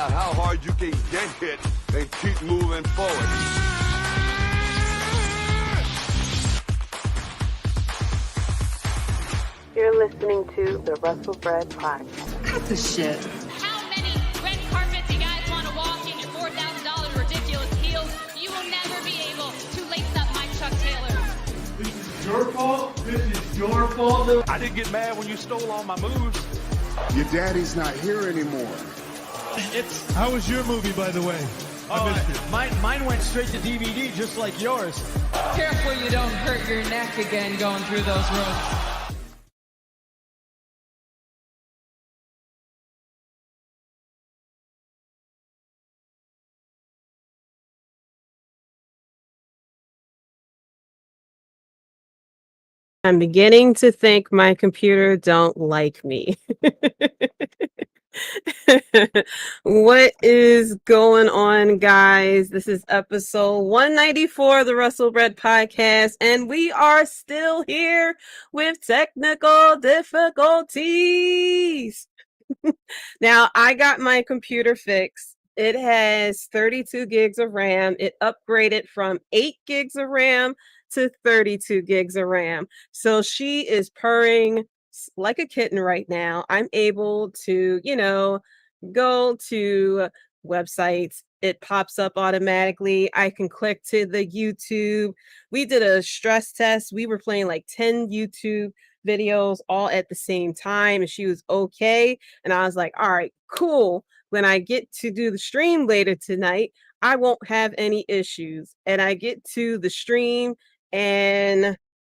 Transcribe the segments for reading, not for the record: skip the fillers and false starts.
out how hard you can get hit and keep moving forward. You're listening to the Wrestlebread podcast. Cut the shit. How many red carpets you guys want to walk in your $4,000 ridiculous heels? You will never be able to lace up my Chuck Taylors. This is your fault. This is your fault. I didn't get mad when you stole all my moves. Your daddy's not here anymore. How was your movie, by the way? I missed it. Mine went straight to DVD, just like yours. Careful you don't hurt your neck again going through those ropes. I'm beginning to think my computer don't like me. What is going on, guys? This is episode 194 of the Wrestlebread podcast, and we are still here with technical difficulties. Now, I got my computer fixed. It has 32 gigs of RAM. It upgraded from 8 gigs of RAM to 32 gigs of RAM. So she is purring like a kitten right now. I'm able to, go to websites. It pops up automatically. I can click to the YouTube. We did a stress test. We were playing like 10 YouTube videos all at the same time, and she was okay. And I was like, all right, cool. When I get to do the stream later tonight, I won't have any issues. And I get to the stream, and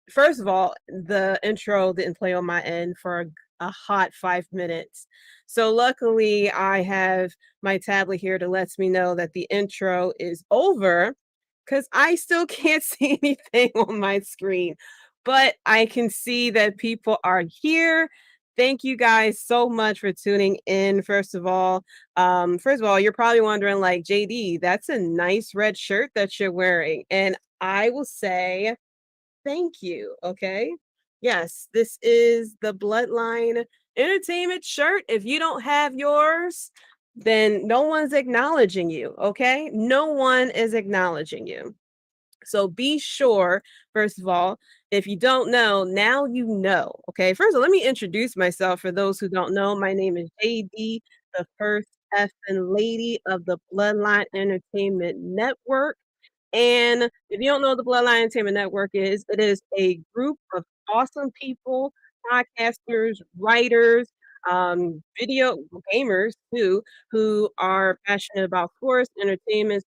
first of all, the intro didn't play on my end for a hot 5 minutes. So luckily, I have my tablet here to let me know that the intro is over, because I still can't see anything on my screen. But I can see that people are here. Thank you guys so much for tuning in. First of all, you're probably wondering, like, JD, that's a nice red shirt that you're wearing. And I will say thank you. Okay. Yes, this is the Bloodline Entertainment shirt. If you don't have yours, then no one's acknowledging you. Okay. No one is acknowledging you. So be sure, first of all, if you don't know, now you know. Okay. First of all, let me introduce myself for those who don't know. My name is JD, the first effing lady of the Bloodline Entertainment Network. And if you don't know what the Bloodline Entertainment Network is, it is a group of awesome people, podcasters, writers, video gamers too, who are passionate about sports entertainment,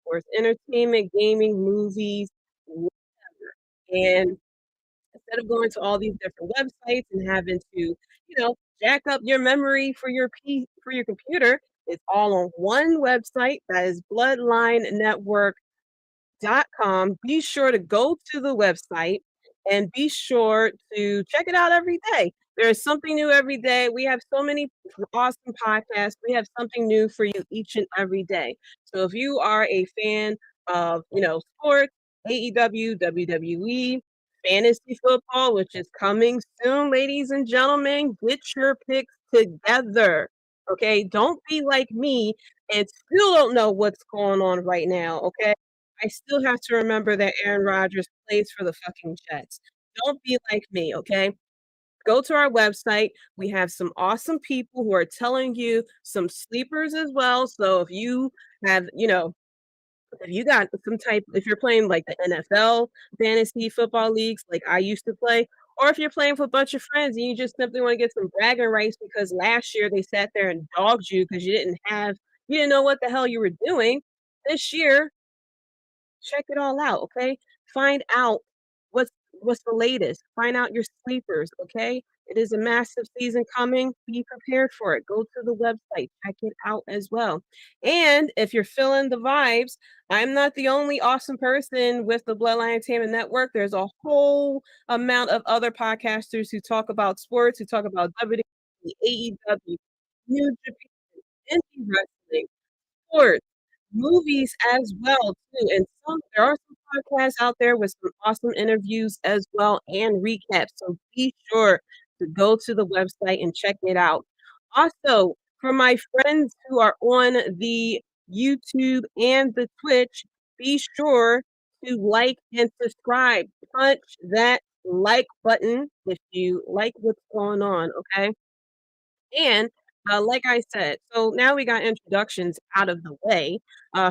gaming, movies, whatever. And instead of going to all these different websites and having to, jack up your memory for for your computer, it's all on one website. That is bloodlinenetwork.com. Be sure to go to the website and be sure to check it out every day. There's something new every day. We have so many awesome podcasts. We have something new for you each and every day. So if you are a fan of, sports, AEW, WWE, fantasy football, which is coming soon, ladies and gentlemen, get your picks together. Okay, don't be like me and still don't know what's going on right now. Okay, I still have to remember that Aaron Rodgers plays for the fucking Jets. Don't be like me, okay? Go to our website. We have some awesome people who are telling you some sleepers as well. So if you have, if you got if you're playing like the NFL fantasy football leagues, like I used to play, or if you're playing with a bunch of friends and you just simply want to get some bragging rights because last year they sat there and dogged you because you didn't know what the hell you were doing. This year, check it all out, okay? Find out what's the latest. Find out your sleepers, okay? It is a massive season coming. Be prepared for it. Go to the website. Check it out as well. And if you're feeling the vibes, I'm not the only awesome person with the Bloodline Entertainment Network. There's a whole amount of other podcasters who talk about sports, who talk about WWE, AEW, New Japan, indie wrestling, sports, movies as well too, and there are some podcasts out there with some awesome interviews as well and recaps. So be sure to go to the website and check it out. Also, For my friends who are on the YouTube and the Twitch, be sure to like and subscribe. Punch that like button if you like what's going on, okay? And like I said, so now we got introductions out of the way.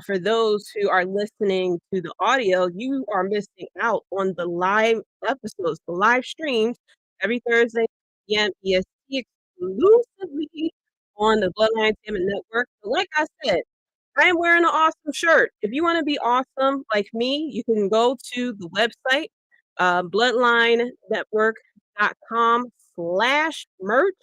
For those who are listening to the audio, you are missing out on the live episodes, the live streams every Thursday p.m. EST exclusively on the Bloodline Entertainment Network. So like I said, I am wearing an awesome shirt. If you want to be awesome like me, you can go to the website, bloodlinenetwork.com/merch,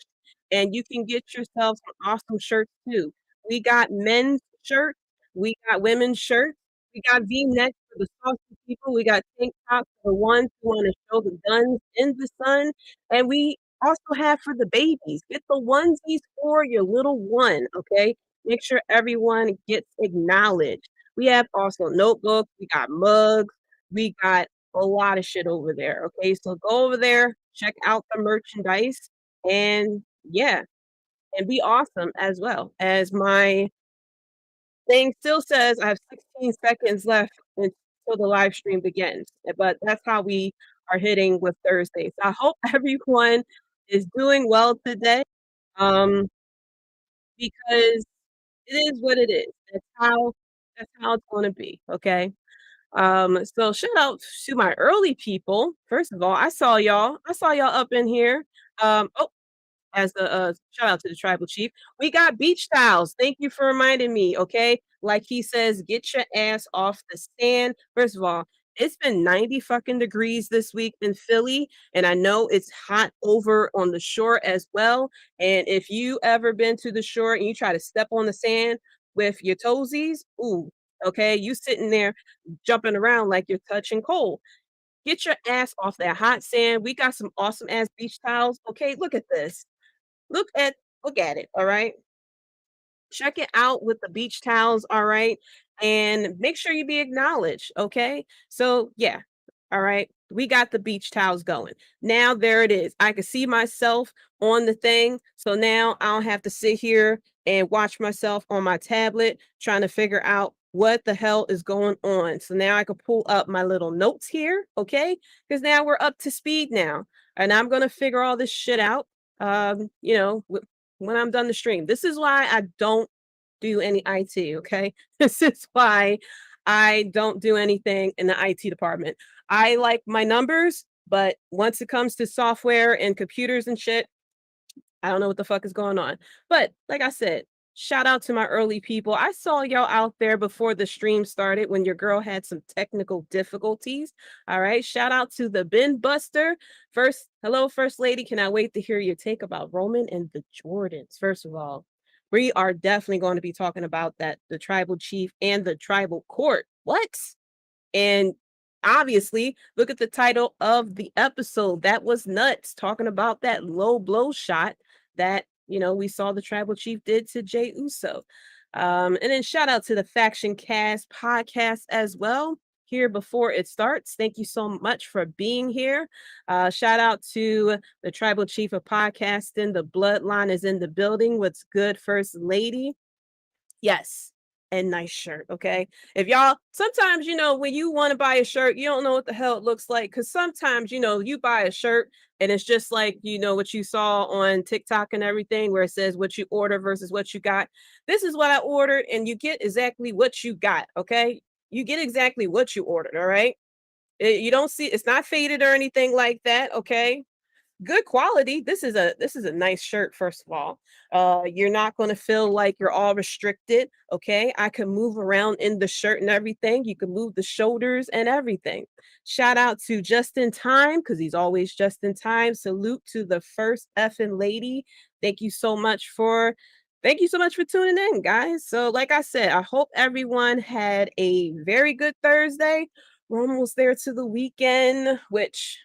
and you can get yourself some awesome shirts too. We got men's shirts, we got women's shirts, we got V-necks for the saucy people, we got tank tops for the ones who want to show the guns in the sun, and we also have for the babies. Get the onesies for your little one, okay? Make sure everyone gets acknowledged. We have also notebooks, we got mugs, we got a lot of shit over there. Okay, so go over there, check out the merchandise, and yeah, and be awesome as well. As my thing still says, I have 16 seconds left until the live stream begins. But that's how we are hitting with Thursdays. I hope everyone is doing well today. Because it is what it is. That's how it's gonna be, okay? So shout out to my early people. First of all, I saw y'all. I saw y'all up in here. Oh, as the shout out to the tribal chief. We got beach towels. Thank you for reminding me. Okay, like he says, get your ass off the stand. First of all, it's been 90 fucking degrees this week in Philly, and I know it's hot over on the shore as well. And if you ever been to the shore and you try to step on the sand with your toesies, ooh, okay, you sitting there jumping around like you're touching coal. Get your ass off that hot sand. We got some awesome ass beach towels. Okay, look at this. Look at it, all right? Check it out with the beach towels, all right? And make sure you be acknowledged, okay? So, yeah. All right. We got the beach towels going. Now there it is. I can see myself on the thing. So now I don't have to sit here and watch myself on my tablet trying to figure out what the hell is going on. So now I can pull up my little notes here, okay? Because now we're up to speed now. And I'm going to figure all this shit out when I'm done the stream. This is why I don't do any IT, okay? This is why I don't do anything in the IT department. I like my numbers, but once it comes to software and computers and shit, I don't know what the fuck is going on. But like I said, shout out to my early people. I saw y'all out there before the stream started when your girl had some technical difficulties. All right. Shout out to the bin buster. Hello, First Lady. Can I wait to hear your take about Roman and the Jordans? First of all, we are definitely going to be talking about that, the tribal chief and the tribal court. What? And obviously, look at the title of the episode. That was nuts, talking about that low blow shot that, we saw the tribal chief did to Jay Uso. And then shout out to the Faction Cast podcast as well. Here before it starts. Thank you so much for being here. Shout out to the tribal chief of podcasting. The bloodline is in the building. What's good, First Lady? Yes. And nice shirt, okay? If y'all, sometimes, when you want to buy a shirt, you don't know what the hell it looks like. Because sometimes, you buy a shirt and it's just like, what you saw on TikTok and everything, where it says what you order versus what you got. This is what I ordered, and you get exactly what you got, okay? You get exactly what you ordered, all right? You don't see, it's not faded or anything like that, okay? Good quality. This is a nice shirt. First of all, you're not going to feel like you're all restricted. Okay, I can move around in the shirt and everything. You can move the shoulders and everything. Shout out to Just in Time, because he's always just in time. Salute to the First effing Lady. Thank you so much for tuning in, guys. So like I said, I hope everyone had a very good Thursday. We're almost there to the weekend, which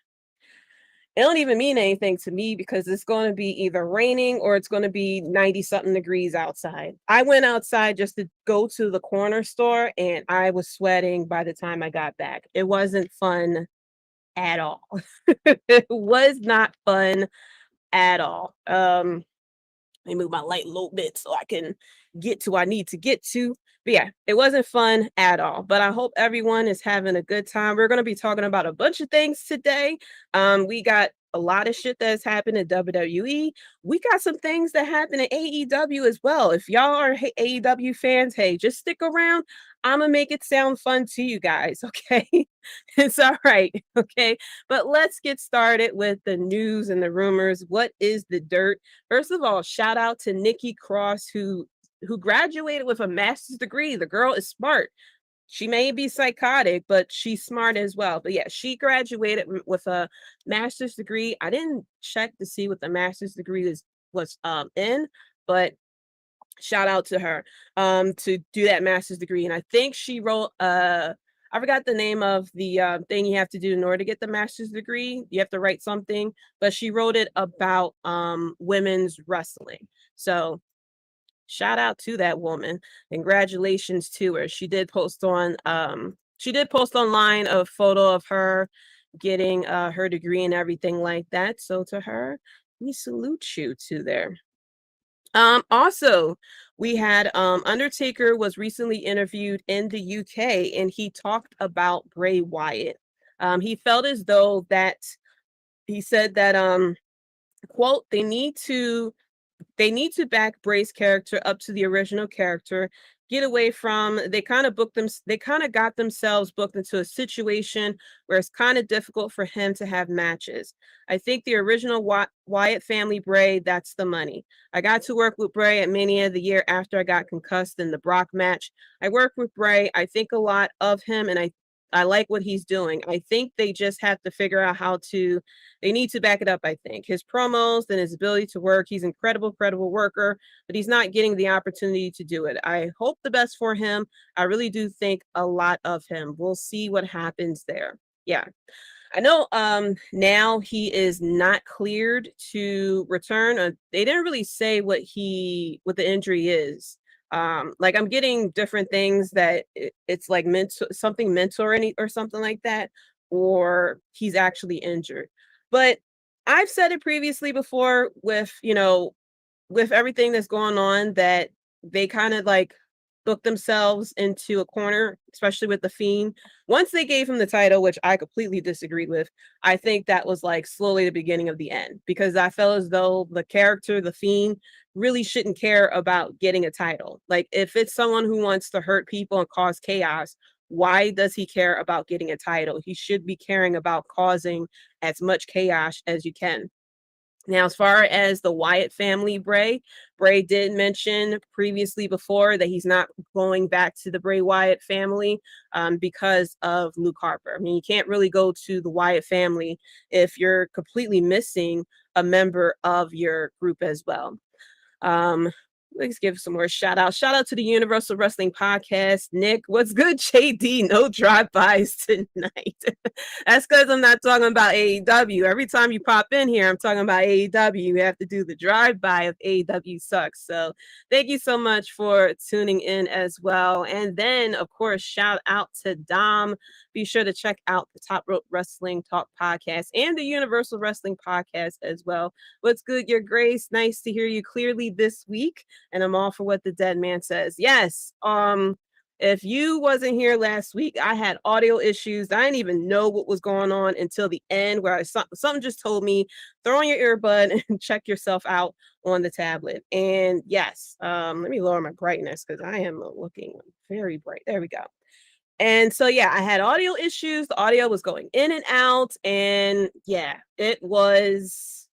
it don't even mean anything to me because it's going to be either raining or it's going to be 90 something degrees outside. I went outside just to go to the corner store and I was sweating by the time I got back. It wasn't fun at all. It was not fun at all. Let me move my light a little bit so I can get to what I need to get to. But yeah, it wasn't fun at all. But I hope everyone is having a good time. We're going to be talking about a bunch of things today. We got a lot of shit that's happened in WWE. We got some things that happen in AEW as well. If y'all are AEW fans, hey, just stick around. I'm going to make it sound fun to you guys, okay? It's all right, okay? But let's get started with the news and the rumors. What is the dirt? First of all, shout out to Nikki Cross, who graduated with a master's degree. The girl is smart. She may be psychotic, but she's smart as well. But yeah, she graduated with a master's degree. I didn't check to see what the master's degree was in, but shout out to her to do that master's degree. And I think she wrote I forgot the name of the thing you have to do in order to get the master's degree. You have to write something, but she wrote it about women's wrestling. So shout out to that woman. Congratulations to her. She did post online a photo of her getting her degree and everything like that. So to her, we salute you to there. Also, we had Undertaker was recently interviewed in the UK and he talked about Bray Wyatt. He felt as though that he said that quote, they need to back Bray's character up to the original character, get away from, they kind of got themselves booked into a situation where it's kind of difficult for him to have matches. I think the original Wyatt family Bray, that's the money. I got to work with Bray at Mania the year after I got concussed in the Brock match. I worked with Bray. I think a lot of him, and I like what he's doing. I think they just have to figure out they need to back it up, I think. His promos and his ability to work, he's an incredible worker, but he's not getting the opportunity to do it. I hope the best for him. I really do think a lot of him. We'll see what happens there. Yeah. I know now he is not cleared to return. They didn't really say what the injury is. Like I'm getting different things that it's like something mental or something like that, or he's actually injured. But I've said it previously before with everything that's going on, that they kind of like booked themselves into a corner, especially with The Fiend. Once they gave him the title, which I completely disagreed with, I think that was like slowly the beginning of the end, because I felt as though the character, The Fiend, really shouldn't care about getting a title. Like if it's someone who wants to hurt people and cause chaos, why does he care about getting a title? He should be caring about causing as much chaos as you can. Now, as far as the Wyatt family, Bray did mention previously before that he's not going back to the Bray Wyatt family because of Luke Harper. I mean, you can't really go to the Wyatt family if you're completely missing a member of your group as well. Let's give some more shout out. Shout out to the Universal Wrestling Podcast. Nick, what's good, JD? No drive-bys tonight. That's because I'm not talking about AEW. Every time you pop in here, I'm talking about AEW. You have to do the drive-by of AEW sucks. So thank you so much for tuning in as well. And then, of course, shout out to Dom. Be sure to check out the Top Rope Wrestling Talk podcast and the Universal Wrestling Podcast as well. What's good, Your Grace? Nice to hear you clearly this week. And I'm all for what the dead man says. Yes. If you wasn't here last week, I had audio issues. I didn't even know what was going on until the end, where something just told me, throw on your earbud and check yourself out on the tablet. And yes, let me lower my brightness because I am looking very bright. There we go. And so, yeah, I had audio issues. The audio was going in and out. And yeah, last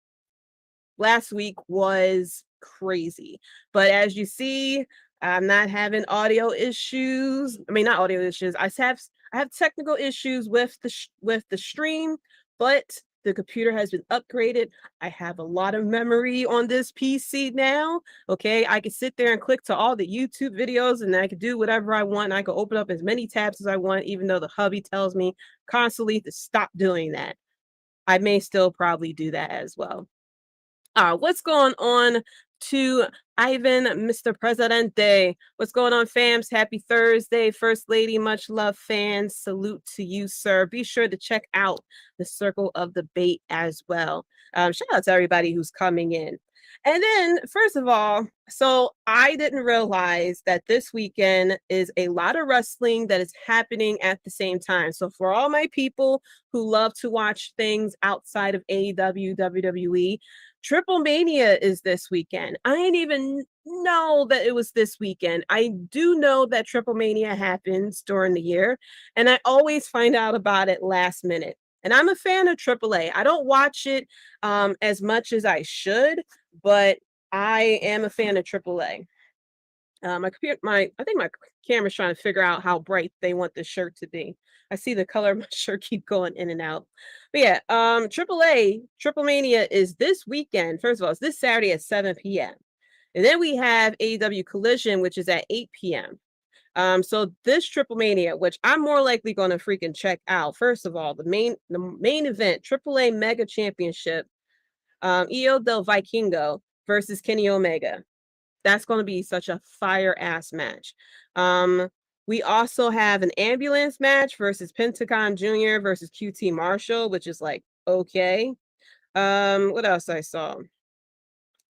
week was crazy. But as you see, I'm not having audio issues. I mean, not audio issues. I have technical issues with the stream, but the computer has been upgraded. I have a lot of memory on this PC now. Okay, I can sit there and click to all the YouTube videos, and I can do whatever I want. I can open up as many tabs as I want, even though the hubby tells me constantly to stop doing that. I may still probably do that as well. What's going on to Ivan, Mr. Presidente? What's going on, fams? Happy Thursday, First Lady. Much love, fans. Salute to you, sir. Be sure to check out the Circle of Debate as well. Shout out to everybody who's coming in. And then, first of all, so I didn't realize that this weekend is a lot of wrestling that is happening at the same time. So, for all my people who love to watch things outside of AEW, WWE, Triple Mania is this weekend. I didn't even know that it was this weekend. I do know that Triple Mania happens during the year, and I always find out about it last minute. And I'm a fan of AAA. I don't watch it as much as I should, but I am a fan of AAA. My computer, I think my camera's trying to figure out how bright they want the shirt to be. I see the color of my shirt keep going in and out. But yeah, AAA, Triple Mania is this weekend. First of all, it's this Saturday at 7 p.m. And then we have AEW Collision, which is at 8 p.m. So this Triple Mania, which I'm more likely going to freaking check out. First of all, the main event, AAA Mega Championship, Io del Vikingo versus Kenny Omega. That's going to be such a fire ass match. We also have an ambulance match versus Pentagon Jr. versus QT Marshall, which is like okay. What else I saw?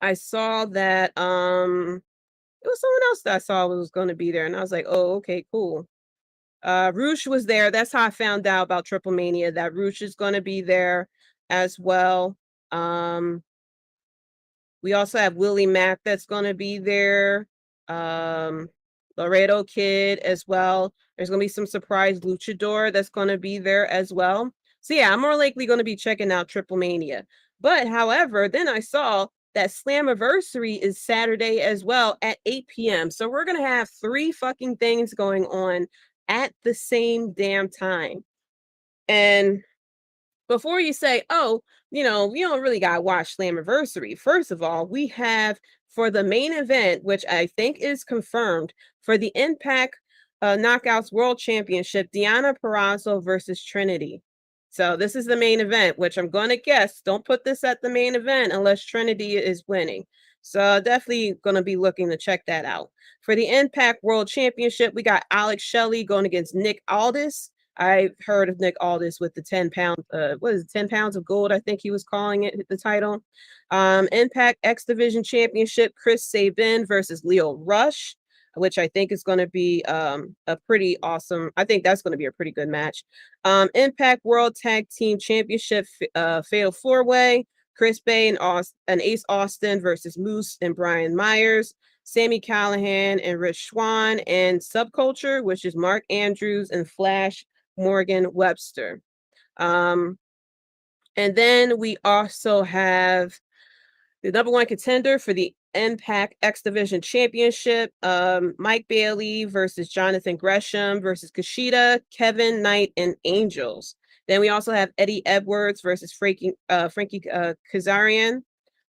I saw that it was someone else that I saw was going to be there, and I was like, oh, okay, cool. Roosh was there. That's how I found out about Triple Mania, that Roosh is going to be there as well. We also have Willie Mack that's going to be there. Laredo Kid as well. There's going to be some surprise luchador that's going to be there as well. So yeah, I'm more likely going to be checking out Triple Mania. But however, then I saw that Slammiversary is Saturday as well at 8 p.m. So we're going to have 3 fucking things going on at the same damn time. And before you say, oh, you know, we don't really got to watch Slammiversary. First of all, we have for the main event, which I think is confirmed, for the Impact Knockouts World Championship, Deonna Purrazzo versus Trinity. So this is the main event, which I'm going to guess, don't put this at the main event unless Trinity is winning. So definitely going to be looking to check that out. For the Impact World Championship, we got Alex Shelley going against Nick Aldis. I've heard of Nick Aldis with the 10 pounds, 10 pounds of gold, I think he was calling it, the title. Impact X Division Championship, Chris Sabin versus Leo Rush, which I think is going to be a pretty awesome, I think that's going to be a pretty good match. Impact World Tag Team Championship, Fatal 4-Way, Chris Bay and Ace Austin versus Moose and Brian Myers. Sammy Callahan and Rich Swann, and Subculture, which is Mark Andrews and Flash Morgan Webster. And then we also have the number 1 contender for the Impact X Division Championship, Mike Bailey versus Jonathan Gresham versus Kushida, Kevin Knight, and Angels. Then we also have Eddie Edwards versus Frankie Kazarian.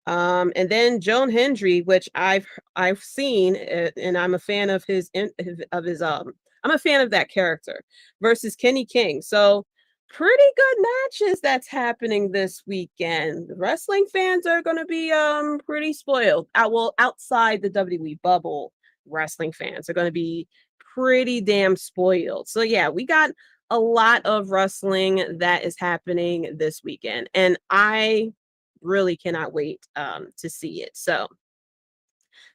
And then Joan Hendry, which I've seen, and I'm a fan of his I'm a fan of that character, versus Kenny King. So pretty good matches that's happening this weekend. Wrestling fans are going to be pretty spoiled. Outside the WWE bubble, wrestling fans are going to be pretty damn spoiled. So yeah, we got a lot of wrestling that is happening this weekend, and I really cannot wait to see it. So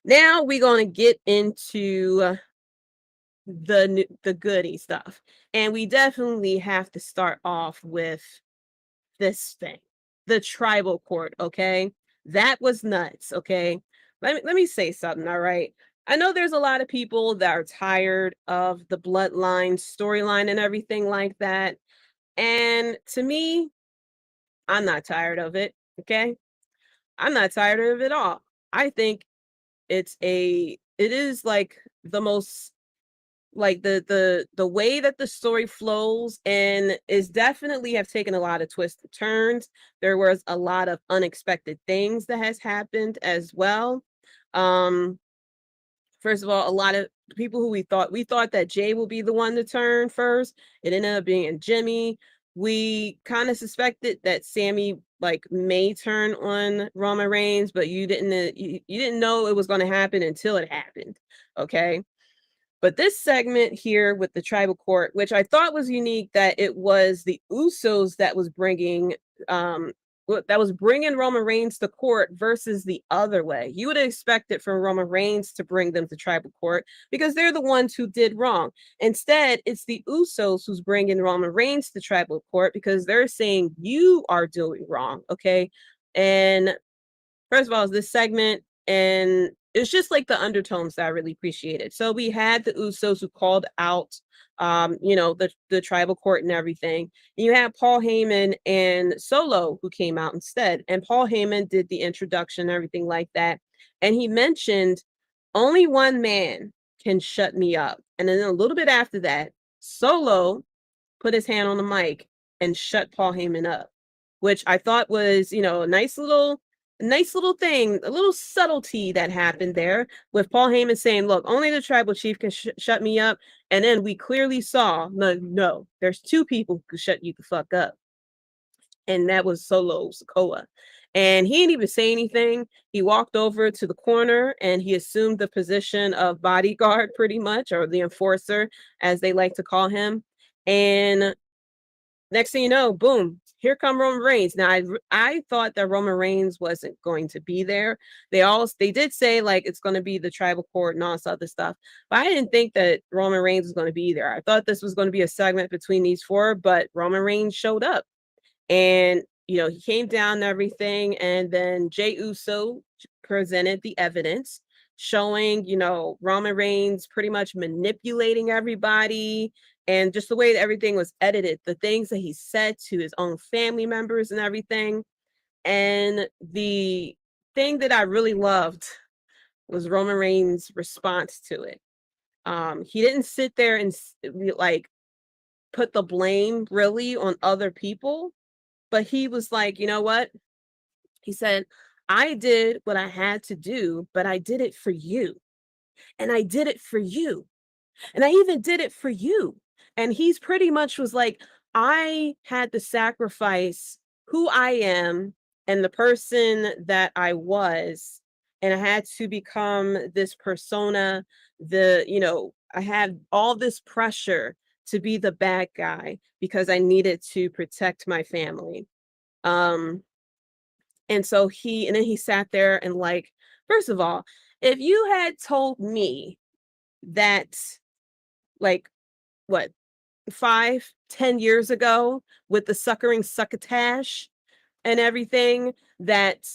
now we're going to get into the goody stuff, and we definitely have to start off with this thing, the tribal court. Okay, that was nuts. Okay, let me say something. All right, I know there's a lot of people that are tired of the Bloodline storyline and everything like that, and to me, I'm not tired of it. Okay, I'm not tired of it at all. I think it is like the most, like the way that the story flows, and is definitely have taken a lot of twists and turns. There was a lot of unexpected things that has happened as well. First of all, a lot of people who we thought that Jay will be the one to turn first. It ended up being Jimmy. We kind of suspected that Sammy may turn on Roman Reigns, but you didn't know it was going to happen until it happened. Okay. But this segment here with the tribal court, which I thought was unique, that it was the Usos that was bringing that was bringing Roman Reigns to court versus the other way. You would expect it from Roman Reigns to bring them to tribal court because they're the ones who did wrong. Instead, it's the Usos who's bringing Roman Reigns to tribal court because they're saying you are doing wrong. Okay. And first of all, it's this segment, and it's just like the undertones that I really appreciated. So we had the Usos who called out, the tribal court and everything. And you had Paul Heyman and Solo who came out instead. And Paul Heyman did the introduction and everything like that. And he mentioned only one man can shut me up. And then a little bit after that, Solo put his hand on the mic and shut Paul Heyman up, which I thought was, a nice little thing, a little subtlety that happened there with Paul Heyman saying, look, only the tribal chief can shut me up. And then we clearly saw, no, there's two people who can shut you the fuck up. And that was Solo Sikoa. And he didn't even say anything. He walked over to the corner and he assumed the position of bodyguard pretty much, or the enforcer, as they like to call him. And next thing you know, boom, here come Roman Reigns. Now, I thought that Roman Reigns wasn't going to be there. They did say like it's going to be the tribal court and all this other stuff, but I didn't think that Roman Reigns was going to be there. I thought this was going to be a segment between these four, but Roman Reigns showed up, and he came down and everything, and then Jey Uso presented the evidence showing Roman Reigns pretty much manipulating everybody. And just the way that everything was edited, the things that he said to his own family members and everything. And the thing that I really loved was Roman Reigns' response to it. He didn't sit there and like put the blame really on other people, but he was like, you know what? He said, I did what I had to do, but I did it for you. And I did it for you. And I even did it for you. And he's pretty much was like, I had to sacrifice who I am and the person that I was. And I had to become this persona. I had all this pressure to be the bad guy because I needed to protect my family. And so he sat there and like, first of all, if you had told me that, like, what, 5-10 years ago with the suckering succotash and everything, that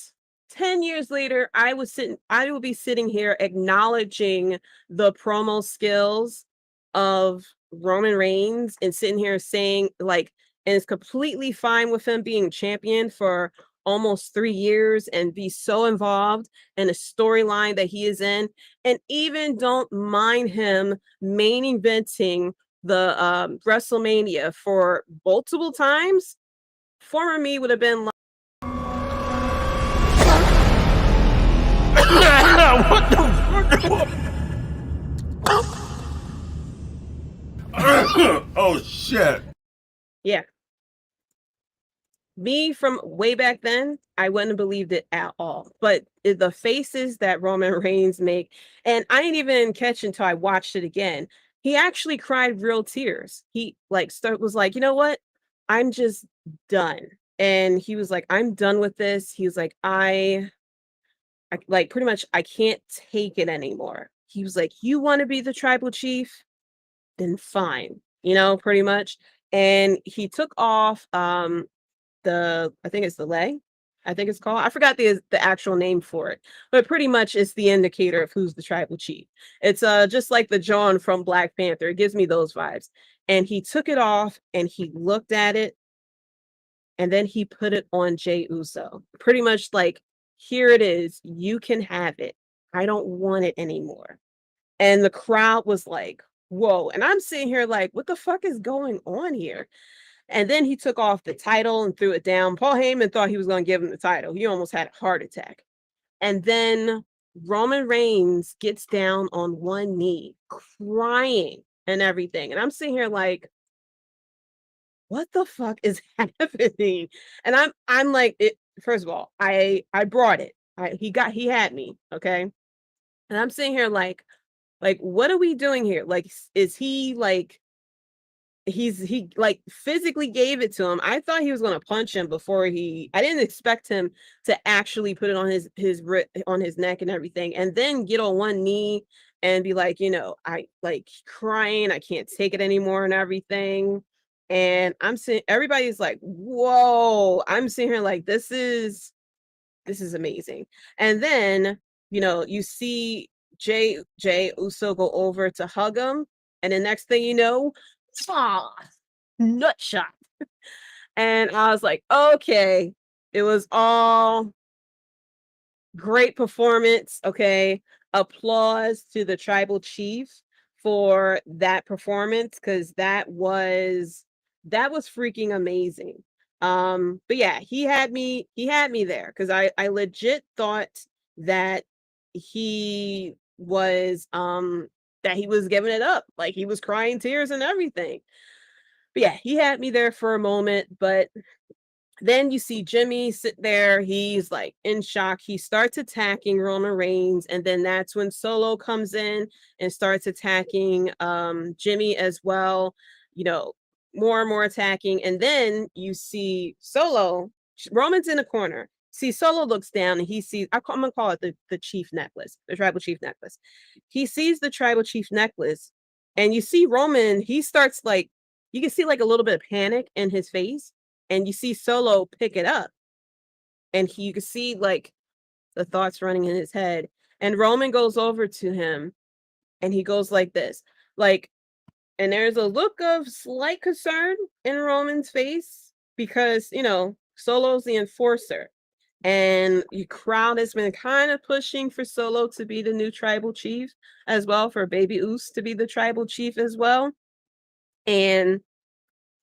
10 years later I will be sitting here acknowledging the promo skills of Roman Reigns and sitting here saying like, and it's completely fine with him being champion for almost 3 years and be so involved in a storyline that he is in, and even don't mind him main eventing the WrestleMania for multiple times. Former me would have been like, What the fuck? Oh shit. yeah. Me from way back then, I wouldn't have believed it at all. But the faces that Roman Reigns make, and I didn't even catch until I watched it again. He actually cried real tears. He was like, you know what? I'm just done. And he was like, I'm done with this. He was like, I like pretty much I can't take it anymore. He was like, you want to be the tribal chief? Then fine, pretty much. And he took off I think it's the leg. I think it's called. I forgot the actual name for it, but pretty much it's the indicator of who's the tribal chief. It's just like the John from Black Panther. It gives me those vibes. And he took it off and he looked at it, and then he put it on Jey Uso. Pretty much like, here it is. You can have it. I don't want it anymore. And the crowd was like, whoa. And I'm sitting here like, what the fuck is going on here? And then he took off the title and threw it down. Paul Heyman thought he was going to give him the title. He almost had a heart attack. And then Roman Reigns gets down on one knee, crying and everything. And I'm sitting here like, what the fuck is happening? And I'm like, first of all, I brought it. He had me, okay? And I'm sitting here like, what are we doing here? Like, is he like he like physically gave it to him. I thought he was gonna punch him before I didn't expect him to actually put it on on his neck and everything, and then get on one knee and be like, I like crying, I can't take it anymore and everything. And I'm seeing everybody's like, whoa, I'm sitting here like this is amazing. And then, you see Jay Uso go over to hug him, and the next thing you know, nut shot. And I was like, okay, it was all great performance. Okay. Applause to the tribal chief for that performance, because that was freaking amazing. But yeah, he had me there, because I legit thought that he was giving it up, like he was crying tears and everything. But yeah, he had me there for a moment. But then you see Jimmy sit there. He's like in shock. He starts attacking Roman Reigns. And then that's when Solo comes in and starts attacking Jimmy as well. More and more attacking. And then you see Solo, Roman's in a corner. See, Solo looks down and he sees, I'm going to call it the chief necklace, the tribal chief necklace. He sees the tribal chief necklace, and you see Roman, he starts like, you can see like a little bit of panic in his face. And you see Solo pick it up, and you can see like the thoughts running in his head. And Roman goes over to him, and he goes like this, like, and there's a look of slight concern in Roman's face, because Solo's the enforcer, and the crowd has been kind of pushing for Solo to be the new tribal chief as well, for Baby Uso to be the tribal chief as well. And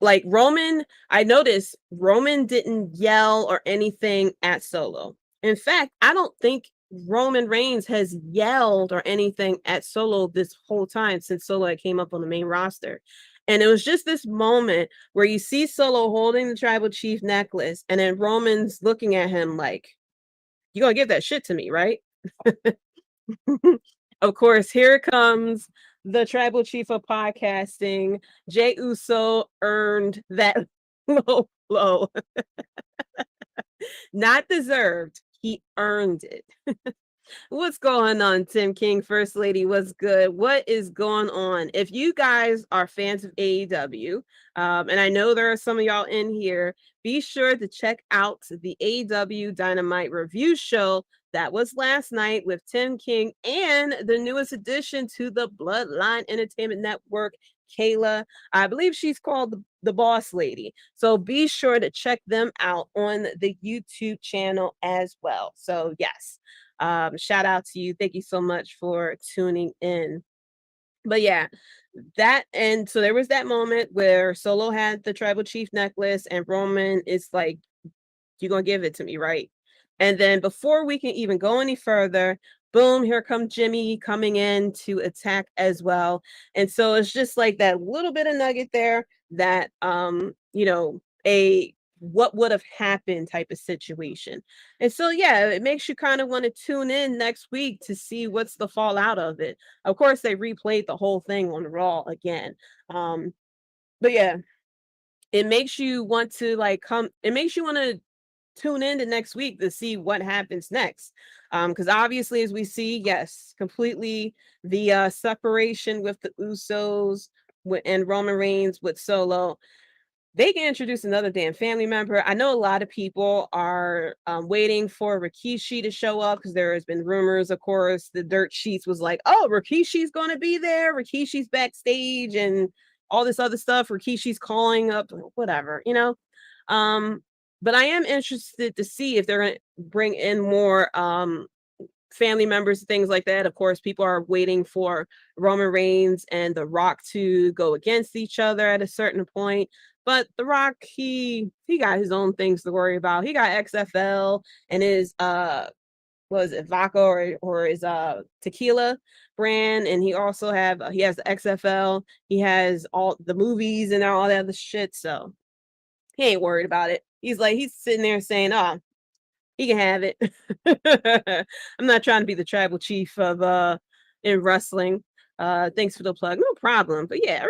like Roman, I noticed Roman didn't yell or anything at Solo. In fact, I don't think Roman Reigns has yelled or anything at Solo this whole time since Solo came up on the main roster. And it was just this moment where you see Solo holding the tribal chief necklace, and then Roman's looking at him like, "You gonna give that shit to me, right?" Of course, here comes the tribal chief of podcasting. Jey Uso earned that low blow. Not deserved. He earned it. What's going on, Tim King, First Lady? What's good? What is going on? If you guys are fans of AEW, and I know there are some of y'all in here, be sure to check out the AEW Dynamite review show that was last night with Tim King and the newest addition to the Bloodline Entertainment Network, Kayla. I believe she's called the Boss Lady. So be sure to check them out on the YouTube channel as well. So yes, shout out to you. Thank you so much for tuning in. But yeah, and so there was that moment where Solo had the tribal chief necklace, and Roman is like, "You're gonna give it to me, right?" And then before we can even go any further, boom, here comes Jimmy coming in to attack as well. And so it's just like that little bit of nugget there that a what would have happened type of situation. And so yeah, it makes you kind of want to tune in next week to see what's the fallout of it. Of course, they replayed the whole thing on Raw again. But yeah, it makes you want to tune in to next week to see what happens next. Because obviously, as we see, yes, completely the separation with the Usos and Roman Reigns with Solo. They can introduce another damn family member. I know a lot of people are waiting for Rikishi to show up, because there has been rumors, of course. The Dirt Sheets was like, "Oh, Rikishi's going to be there. Rikishi's backstage," and all this other stuff. Rikishi's calling up, whatever, But I am interested to see if they're going to bring in more family members, things like that. Of course, people are waiting for Roman Reigns and The Rock to go against each other at a certain point. But The Rock, he got his own things to worry about. He got XFL and his vodka or his tequila brand, and he also has the XFL. He has all the movies and all that other shit. So he ain't worried about it. He's sitting there saying, "Oh, he can have it." I'm not trying to be the tribal chief of in wrestling. Thanks for the plug. No problem. But yeah,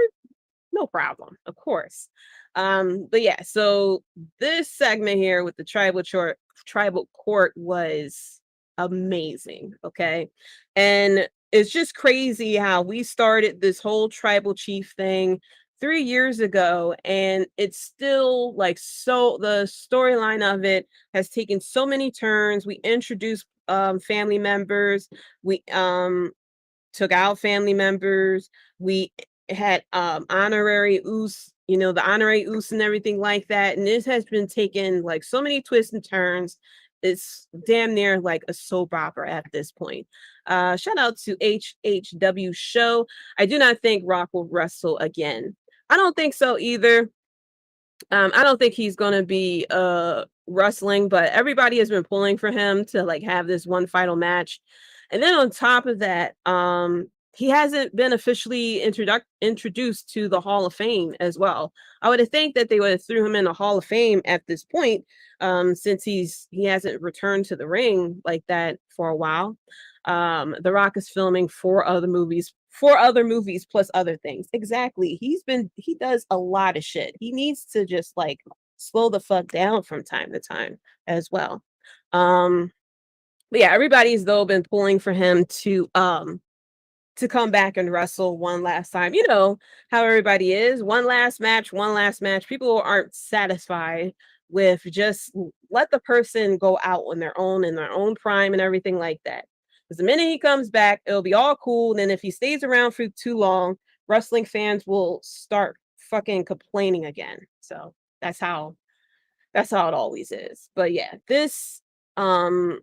No problem, of course. But yeah, so this segment here with the tribal court was amazing. Okay. And it's just crazy how we started this whole tribal chief thing 3 years ago, and it's still like so the storyline of it has taken so many turns. We introduced family members, we took out family members. We had honorary oos, the honorary oos and everything like that. And this has been taken like so many twists and turns. It's damn near like a soap opera at this point. Shout out to HHW show. I do not think Rock will wrestle again. I don't think so either. I don't think he's gonna be wrestling, but everybody has been pulling for him to like have this one final match. And then on top of that, he hasn't been officially introduced to the Hall of Fame as well. I would have think that they would have threw him in the Hall of Fame at this point, since he hasn't returned to the ring like that for a while. The Rock is filming four other movies plus other things. Exactly. He does a lot of shit. He needs to just like slow the fuck down from time to time as well. But yeah, everybody's though been pulling for him to come back and wrestle one last time. You know how everybody is. One last match, one last match. People aren't satisfied with just let the person go out on their own in their own prime and everything like that. Because the minute he comes back, it'll be all cool. And then if he stays around for too long, wrestling fans will start fucking complaining again. So that's how it always is. But yeah, this storyline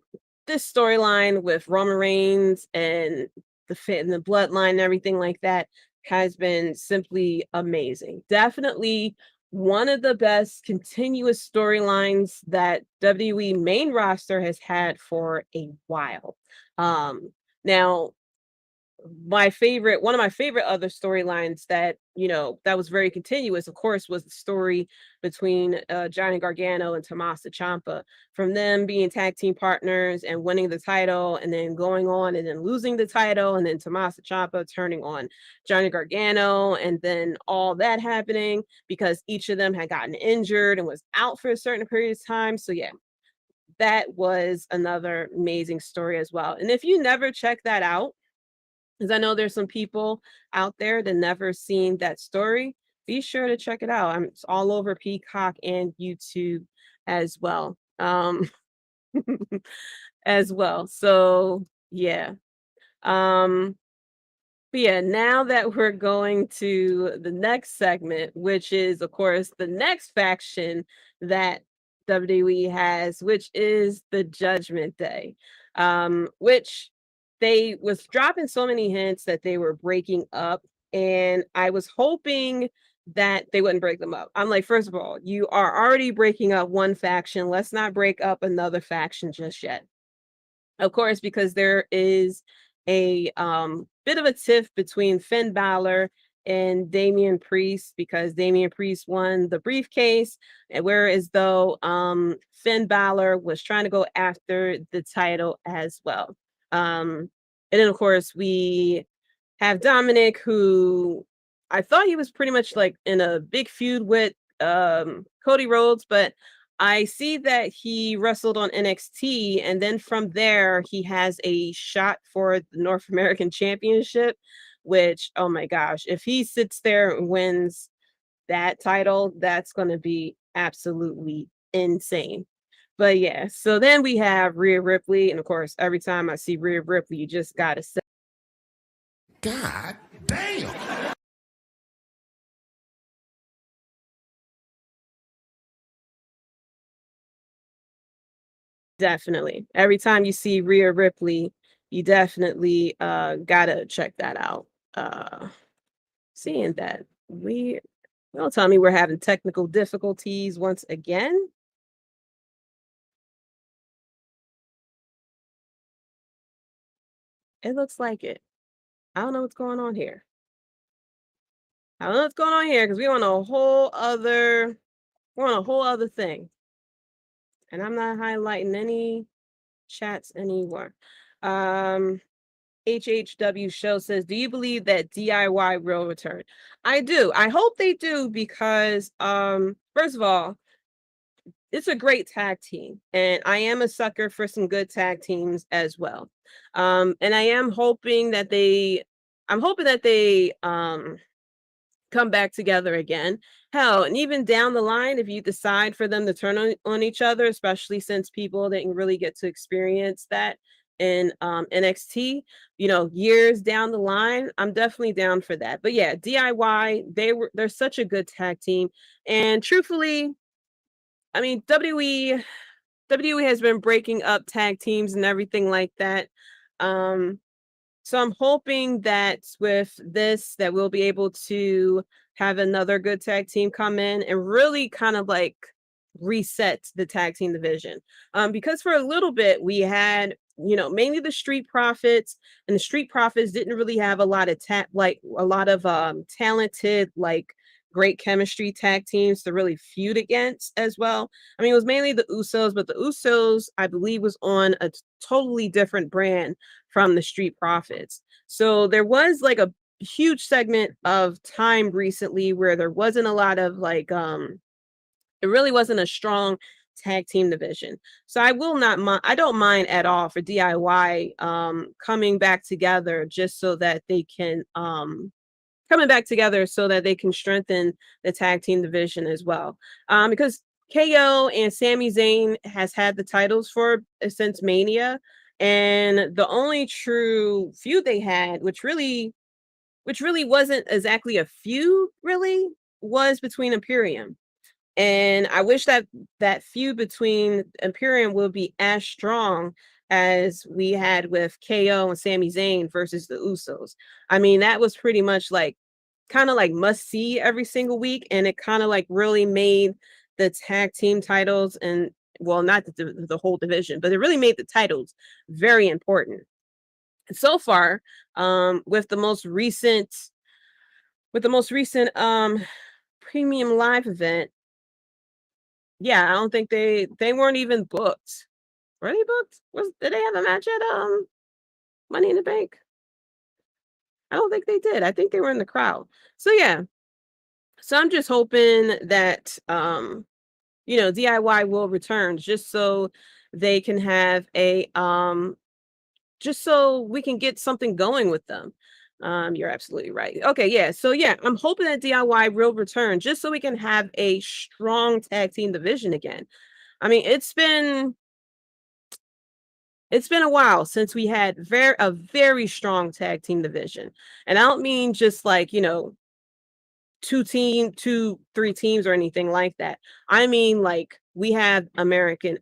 with Roman Reigns and the fit and the bloodline and everything like that has been simply amazing. Definitely one of the best continuous storylines that WWE main roster has had for a while. Now one of my favorite other storylines that that was very continuous, of course, was the story between Johnny Gargano and Tommaso Ciampa, from them being tag team partners and winning the title and then going on and then losing the title, and then Tommaso Ciampa turning on Johnny Gargano, and then all that happening because each of them had gotten injured and was out for a certain period of time. So yeah, that was another amazing story as well. And if you never check that out, because I know there's some people out there that never seen that story, be sure to check it out. It's all over Peacock and YouTube as well. As well. So yeah. But yeah, now that we're going to the next segment, which is, of course, the next faction that WWE has, which is the Judgment Day, which they was dropping so many hints that they were breaking up, and I was hoping that they wouldn't break them up. I'm like, first of all, you are already breaking up one faction. Let's not break up another faction just yet. Of course, because there is a bit of a tiff between Finn Balor and Damian Priest, because Damian Priest won the briefcase, and whereas though Finn Balor was trying to go after the title as well. And then of course we have Dominic, who I thought he was pretty much like in a big feud with Cody Rhodes, but I see that he wrestled on NXT, and then from there he has a shot for the North American Championship, which, oh my gosh, if he sits there and wins that title, that's going to be absolutely insane. But yeah, so then we have Rhea Ripley, and of course, every time I see Rhea Ripley, you just gotta say, God damn. definitely. Every time you see Rhea Ripley, you definitely gotta check that out. Seeing that don't tell me we're having technical difficulties once again. It looks like it. I don't know what's going on here. I don't know what's going on here because we're on a whole other thing. And I'm not highlighting any chats anymore. HHW Show says, do you believe that DIY will return? I do. I hope they do because, first of all, it's a great tag team, and I am a sucker for some good tag teams as well. And I am hoping that they come back together again. Hell, and even down the line, if you decide for them to turn on each other, especially since people didn't really get to experience that in NXT, years down the line, I'm definitely down for that. But yeah, DIY, they're such a good tag team. And truthfully, I mean, WWE has been breaking up tag teams and everything like that. So I'm hoping that with this, that we'll be able to have another good tag team come in and really kind of like reset the tag team division. Because for a little bit we had, mainly the Street Profits, and the Street Profits didn't really have a lot of talented, like great chemistry tag teams to really feud against as well. I mean, it was mainly the Usos, but the Usos, I believe, was on a totally different brand from the Street Profits. So there was like a huge segment of time recently where there wasn't a lot of it really wasn't a strong tag team division. So I don't mind at all for DIY coming back together just so that they can strengthen the tag team division as well. Because KO and Sami Zayn has had the titles since Mania, and the only true feud they had, which really wasn't exactly a feud, really, was between Imperium. And I wish that feud between Imperium will be as strong as we had with KO and Sami Zayn versus the Usos. I mean, that was pretty much like kind of like must see every single week, and it kind of like really made the tag team titles, and well, not the whole division, but it really made the titles very important. And so far, with the most recent premium live event, yeah, I don't think they weren't even booked. Were they booked? Did they have a match at Money in the Bank? I don't think they did. I think they were in the crowd. So yeah. So I'm just hoping that DIY will return just so they can have just so we can get something going with them. You're absolutely right. Okay, yeah. So yeah, I'm hoping that DIY will return just so we can have a strong tag team division again. I mean, it's been a while since we had a very strong tag team division. And I don't mean just like, 3 teams or anything like that. I mean, like we have American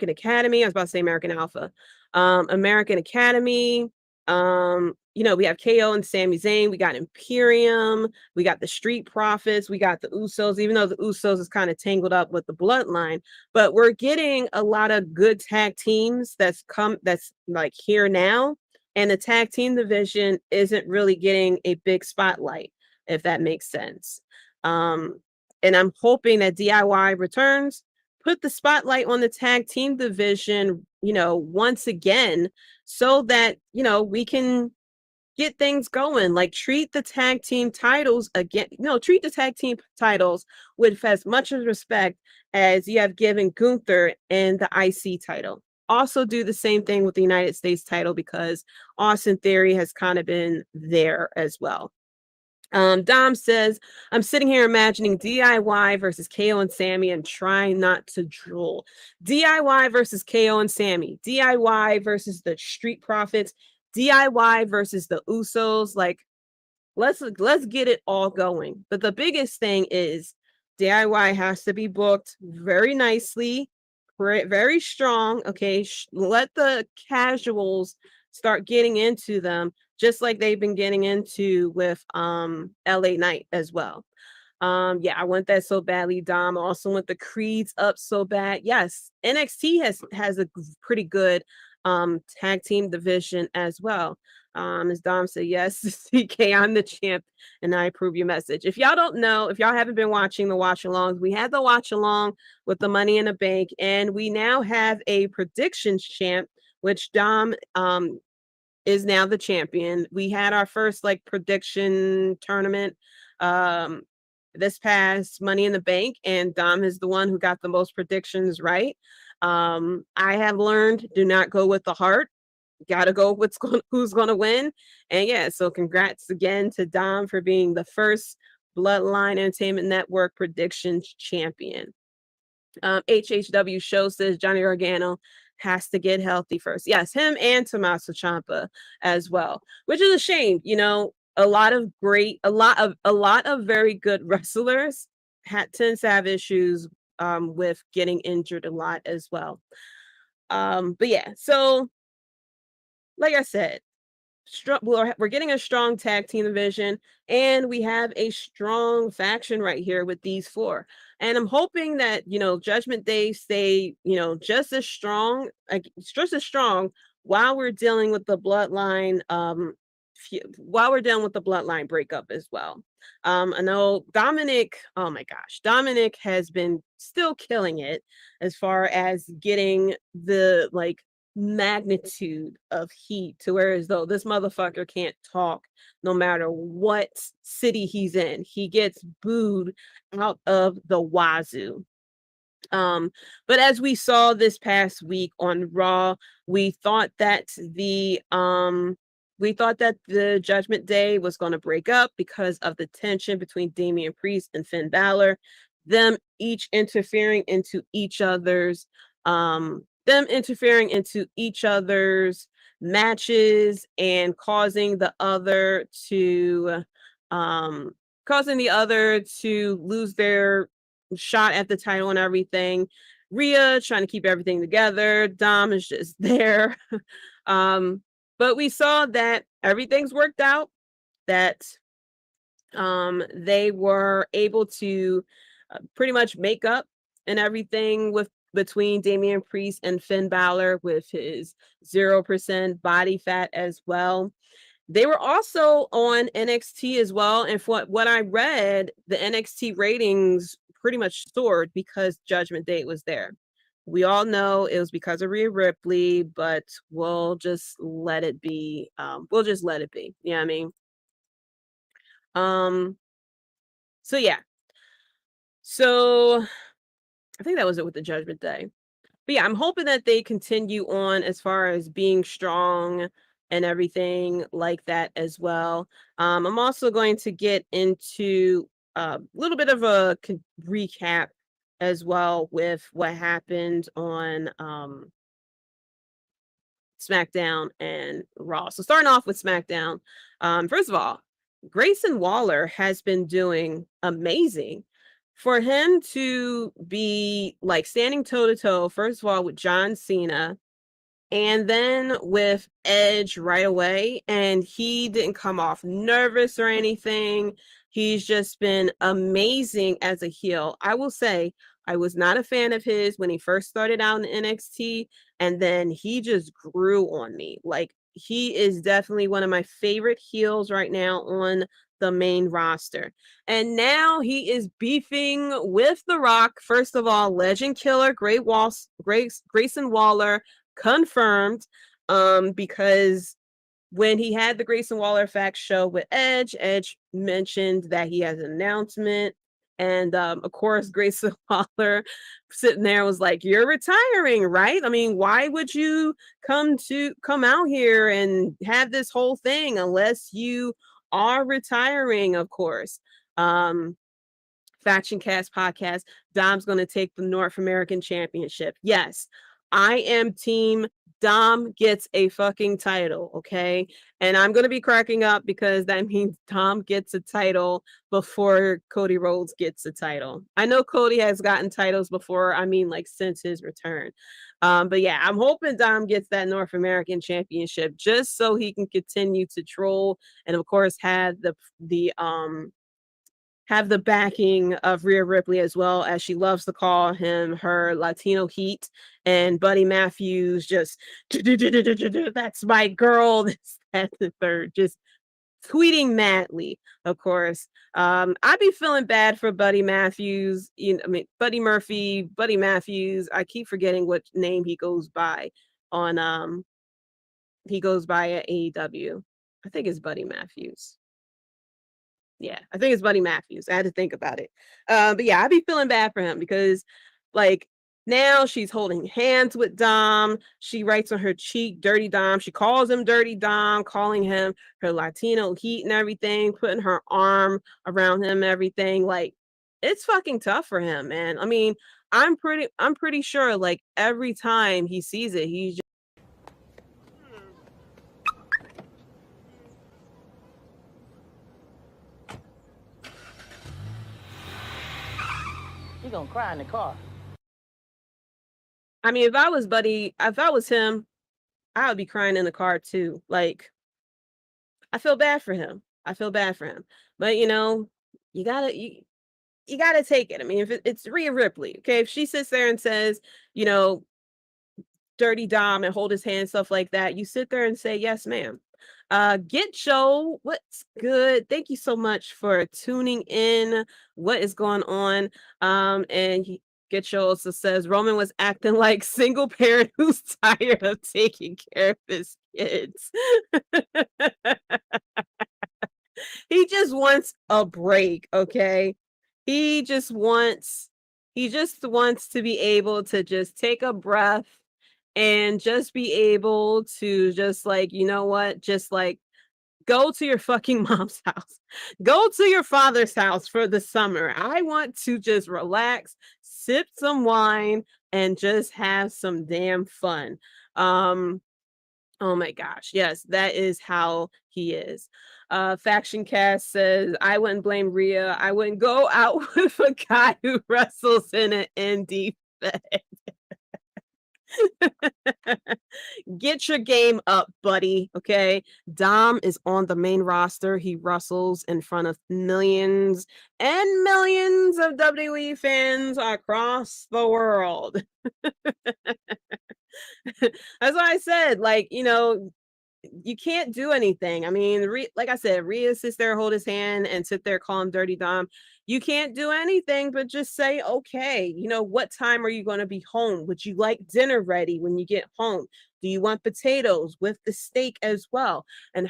Academy. I was about to say American Alpha. American Academy. We have KO and Sami Zayn. We got Imperium. We got the Street Profits. We got the Usos, even though the Usos is kind of tangled up with the Bloodline. But we're getting a lot of good tag teams that's like here now. And the tag team division isn't really getting a big spotlight, if that makes sense. And I'm hoping that DIY returns, put the spotlight on the tag team division, once again, so that, we can get things going. Like treat the tag team titles again, treat the tag team titles with as much respect as you have given Gunther and the IC title. Also do the same thing with the United States title, because Austin Theory has kind of been there as well. Dom says, I'm sitting here imagining DIY versus KO and Sammy and trying not to drool. DIY versus KO and Sammy, DIY versus the Street Profits, DIY versus the Usos. Like, let's get it all going. But the biggest thing is DIY has to be booked very nicely, very strong. Okay, let the casuals start getting into them, just like they've been getting into with LA Knight as well. Yeah, I want that so badly, Dom. I also want the Creeds up so bad. Yes, NXT has a pretty good tag team division as well. As Dom said, yes, CK, I'm the champ, and I approve your message. If y'all don't know, if y'all haven't been watching the watch alongs, we had the watch along with the Money in the Bank, and we now have a predictions champ, which Dom is now the champion. We had our first like prediction tournament this past Money in the Bank, and Dom is the one who got the most predictions right. I have learned, do not go with the heart. Gotta go with who's gonna win. And yeah, so congrats again to Dom for being the first Bloodline Entertainment Network predictions champion. HHW show says Johnny Gargano has to get healthy first. Yes, him and Tommaso Ciampa as well, which is a shame. You know, a lot of very good wrestlers tend to have issues with getting injured a lot as well. But yeah, so like I said, we're getting a strong tag team division, and we have a strong faction right here with these four. And I'm hoping that, you know, Judgment Day stay, you know, just as strong while we're dealing with the bloodline breakup as well. I know Dominic, oh my gosh, Dominic has been still killing it as far as getting the like magnitude of heat to where as though this motherfucker can't talk no matter what city he's in. He gets booed out of the wazoo. But as we saw this past week on Raw, we thought that the Judgment Day was going to break up because of the tension between Damian Priest and Finn Balor, them each interfering into each other's matches and causing the other to lose their shot at the title and everything. Rhea trying to keep everything together. Dom is just there. But we saw that everything's worked out, that they were able to pretty much make up and everything between Damian Priest and Finn Balor with his 0% body fat as well. They were also on NXT as well. And for what I read, the NXT ratings pretty much soared because Judgment Day was there. We all know it was because of Rhea Ripley, but we'll just let it be. You know what I mean? So yeah. So I think that was it with the Judgment Day. But yeah, I'm hoping that they continue on as far as being strong and everything like that as well. I'm also going to get into a little bit of a recap as well with what happened on SmackDown and Raw. So starting off with SmackDown, first of all, Grayson Waller has been doing amazing. For him to be like standing toe to toe, first of all, with John Cena and then with Edge right away, and he didn't come off nervous or anything. He's just been amazing as a heel. I will say I was not a fan of his when he first started out in NXT, and then he just grew on me. Like, he is definitely one of my favorite heels right now on the main roster. And now he is beefing with The Rock. First of all, legend killer Grayson Waller confirmed, because when he had the Grayson Waller Facts show with Edge mentioned that he has an announcement. And of course, Grayson Waller sitting there was like, "You're retiring, right? I mean, why would you come out here and have this whole thing unless you are retiring?" Of course. Faction Cast podcast, Dom's going to take the North American Championship. Yes, I am team Dom gets a fucking title, okay? And I'm going to be cracking up because that means Dom gets a title before Cody Rhodes gets a title. I know Cody has gotten titles before, I mean, like, since his return. But yeah, I'm hoping Dom gets that North American Championship just so he can continue to troll and, of course, have the backing of Rhea Ripley, as well as she loves to call him her Latino heat, and Buddy Matthews just that's my girl, this, that, the third, just tweeting madly, of course. I'd be feeling bad for Buddy Matthews. Buddy Matthews. I keep forgetting what name he goes by on he goes by at AEW. I think it's Buddy Matthews. Yeah, I think it's Buddy Matthews. I had to think about it. But yeah, I'd be feeling bad for him because, like, now she's holding hands with Dom. She writes on her cheek, Dirty Dom. She calls him Dirty Dom, calling him her Latino heat and everything, putting her arm around him and everything. Like, it's fucking tough for him, man. I mean, I'm pretty sure, like, every time he sees it, he's just, You're gonna cry in the car. I mean, if I was him, I would be crying in the car too. Like, I feel bad for him. I feel bad for him. But you know, you gotta you gotta take it. I mean, if it's Rhea Ripley, okay, if she sits there and says, you know, Dirty Dom and hold his hand, stuff like that, you sit there and say, yes, ma'am. Get Joe, what's good? Thank you so much for tuning in. What is going on? Get Joe also says Roman was acting like single parent who's tired of taking care of his kids. He just wants a break, okay? He just wants to be able to just take a breath and just be able to just like, you know what? Just like go to your fucking mom's house. Go to your father's house for the summer. I want to just relax, sip some wine, and just have some damn fun. Oh my gosh. Yes, that is how he is. Faction Cast says, I wouldn't blame Rhea. I wouldn't go out with a guy who wrestles in an indie fed. Get your game up, buddy. Okay. Dom is on the main roster. He wrestles in front of millions and millions of WWE fans across the world. That's why I said, like, you know, you can't do anything. I mean, like I said, Rhea sits there, hold his hand, and sit there, call him Dirty Dom. You can't do anything but just say, okay, you know, what time are you going to be home? Would you like dinner ready when you get home? Do you want potatoes with the steak as well? And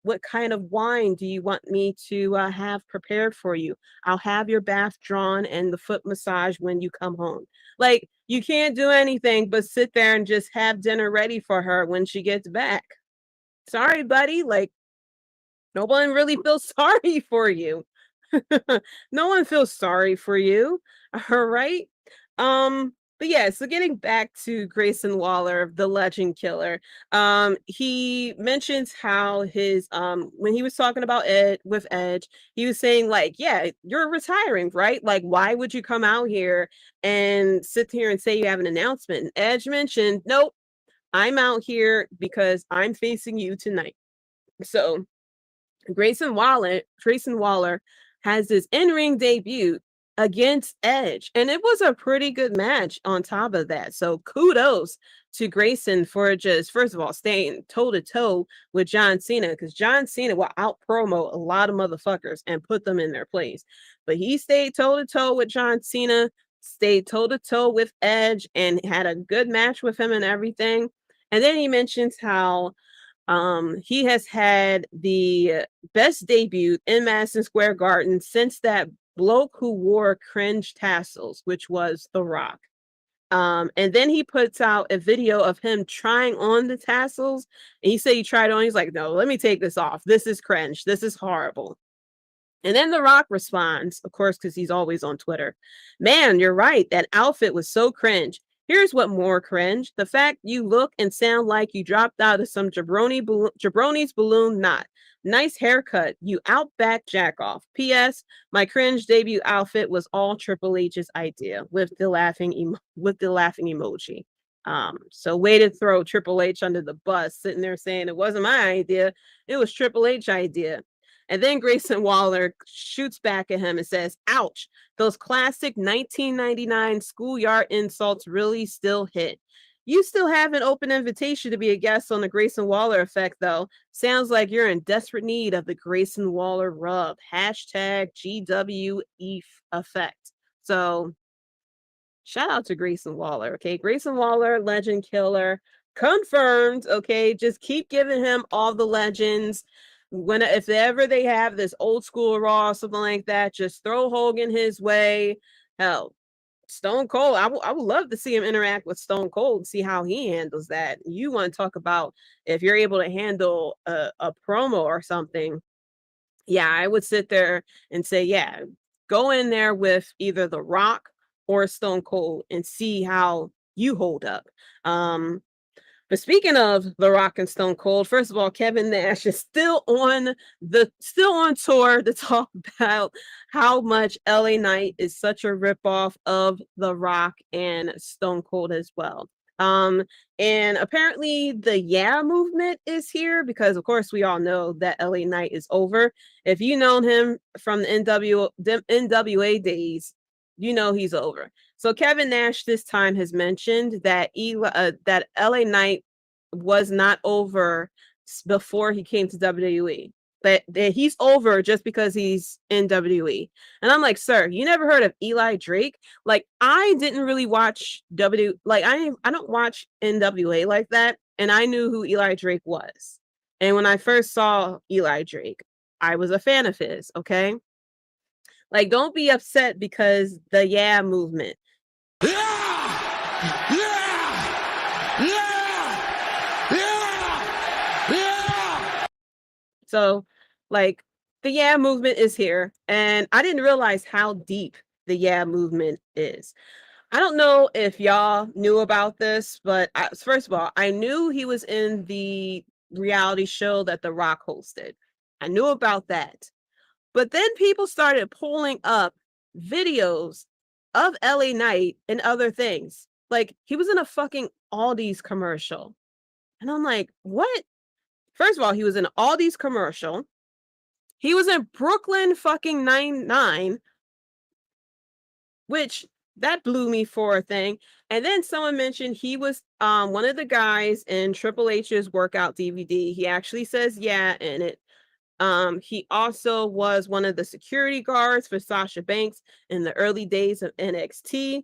what kind of wine do you want me to have prepared for you? I'll have your bath drawn and the foot massage when you come home. Like, you can't do anything but sit there and just have dinner ready for her when she gets back. Sorry, buddy. Like, no one really feels sorry for you. No one feels sorry for you. All right. But yeah, so getting back to Grayson Waller, the legend killer, he mentions how his when he was talking about Ed with Edge, he was saying, like, yeah, you're retiring, right? Like, why would you come out here and sit here and say you have an announcement? And Edge mentioned, nope, I'm out here because I'm facing you tonight. So Grayson Waller has his in-ring debut against Edge, and it was a pretty good match on top of that. So kudos to Grayson for just, first of all, staying toe-to-toe with John Cena, because John Cena will out-promo a lot of motherfuckers and put them in their place. But he stayed toe-to-toe with John Cena, stayed toe-to-toe with Edge, and had a good match with him and everything. And then he mentions how he has had the best debut in Madison Square Garden since that bloke who wore cringe tassels, which was The Rock. And then he puts out a video of him trying on the tassels. And he said he tried on. He's like, no, let me take this off. This is cringe. This is horrible. And then The Rock responds, of course, because he's always on Twitter. Man, you're right. That outfit was so cringe. Here's what more cringe. The fact you look and sound like you dropped out of some jabroni's balloon knot. Nice haircut. You outback jack off. P.S. My cringe debut outfit was all Triple H's idea with the laughing emoji. So way to throw Triple H under the bus, sitting there saying it wasn't my idea. It was Triple H idea. And then Grayson Waller shoots back at him and says, ouch, those classic 1999 schoolyard insults really still hit. You still have an open invitation to be a guest on the Grayson Waller effect, though. Sounds like you're in desperate need of the Grayson Waller rub. Hashtag GWE effect. So shout out to Grayson Waller. Okay. Grayson Waller, legend killer. confirmed. Okay, just keep giving him all the legends. If ever they have this old school Raw, something like that, just throw Hogan his way. Hell, Stone Cold, I would love to see him interact with Stone Cold, see how he handles that. You want to talk about if you're able to handle a promo or something. Yeah, I would sit there and say, yeah, go in there with either The Rock or Stone Cold and see how you hold up. But speaking of The Rock and Stone Cold, first of all, Kevin Nash is still on tour to talk about how much LA Knight is such a ripoff of The Rock and Stone Cold as well. And apparently the Yeah movement is here because, of course, we all know that LA Knight is over. If you known him from the NWA days, you know he's over. So Kevin Nash this time has mentioned that that LA Knight was not over before he came to WWE. That he's over just because he's in WWE. And I'm like, sir, you never heard of Eli Drake? Like, I didn't really watch I don't watch NWA like that. And I knew who Eli Drake was. And when I first saw Eli Drake, I was a fan of his, okay? Like, don't be upset because the Yeah movement. So, like, the Yeah movement is here, and I didn't realize how deep the Yeah movement is. I don't know if y'all knew about this, but first of all, I knew he was in the reality show that The Rock hosted. I knew about that. But then people started pulling up videos of LA Knight and other things. Like, he was in a fucking Aldi's commercial. And I'm like, what? First of all, he was in an Aldi's commercial. He was in Brooklyn fucking Nine-Nine, which that blew me for a thing. And then someone mentioned he was one of the guys in Triple H's workout DVD. He actually says yeah in it. He also was one of the security guards for Sasha Banks in the early days of NXT.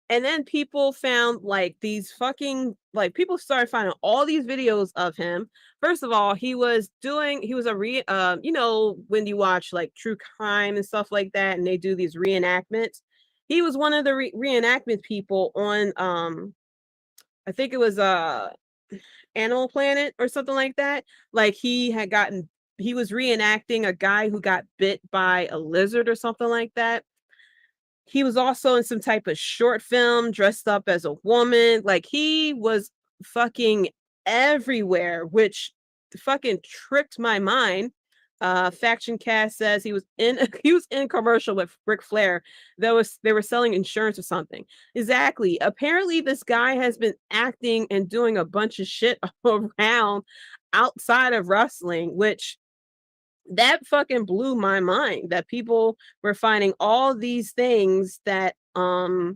And then people found people started finding all these videos of him. First of all, he was when you watch like true crime and stuff like that, and they do these reenactments. He was one of the reenactment people on I think it was Animal Planet or something like that. Like he was reenacting a guy who got bit by a lizard or something like that. He was also in some type of short film dressed up as a woman. Like he was fucking everywhere, which fucking tricked my mind. Faction Cast says he was in commercial with Ric Flair. They were selling insurance or something. Exactly. Apparently, this guy has been acting and doing a bunch of shit around outside of wrestling, which that fucking blew my mind that people were finding all these things that LA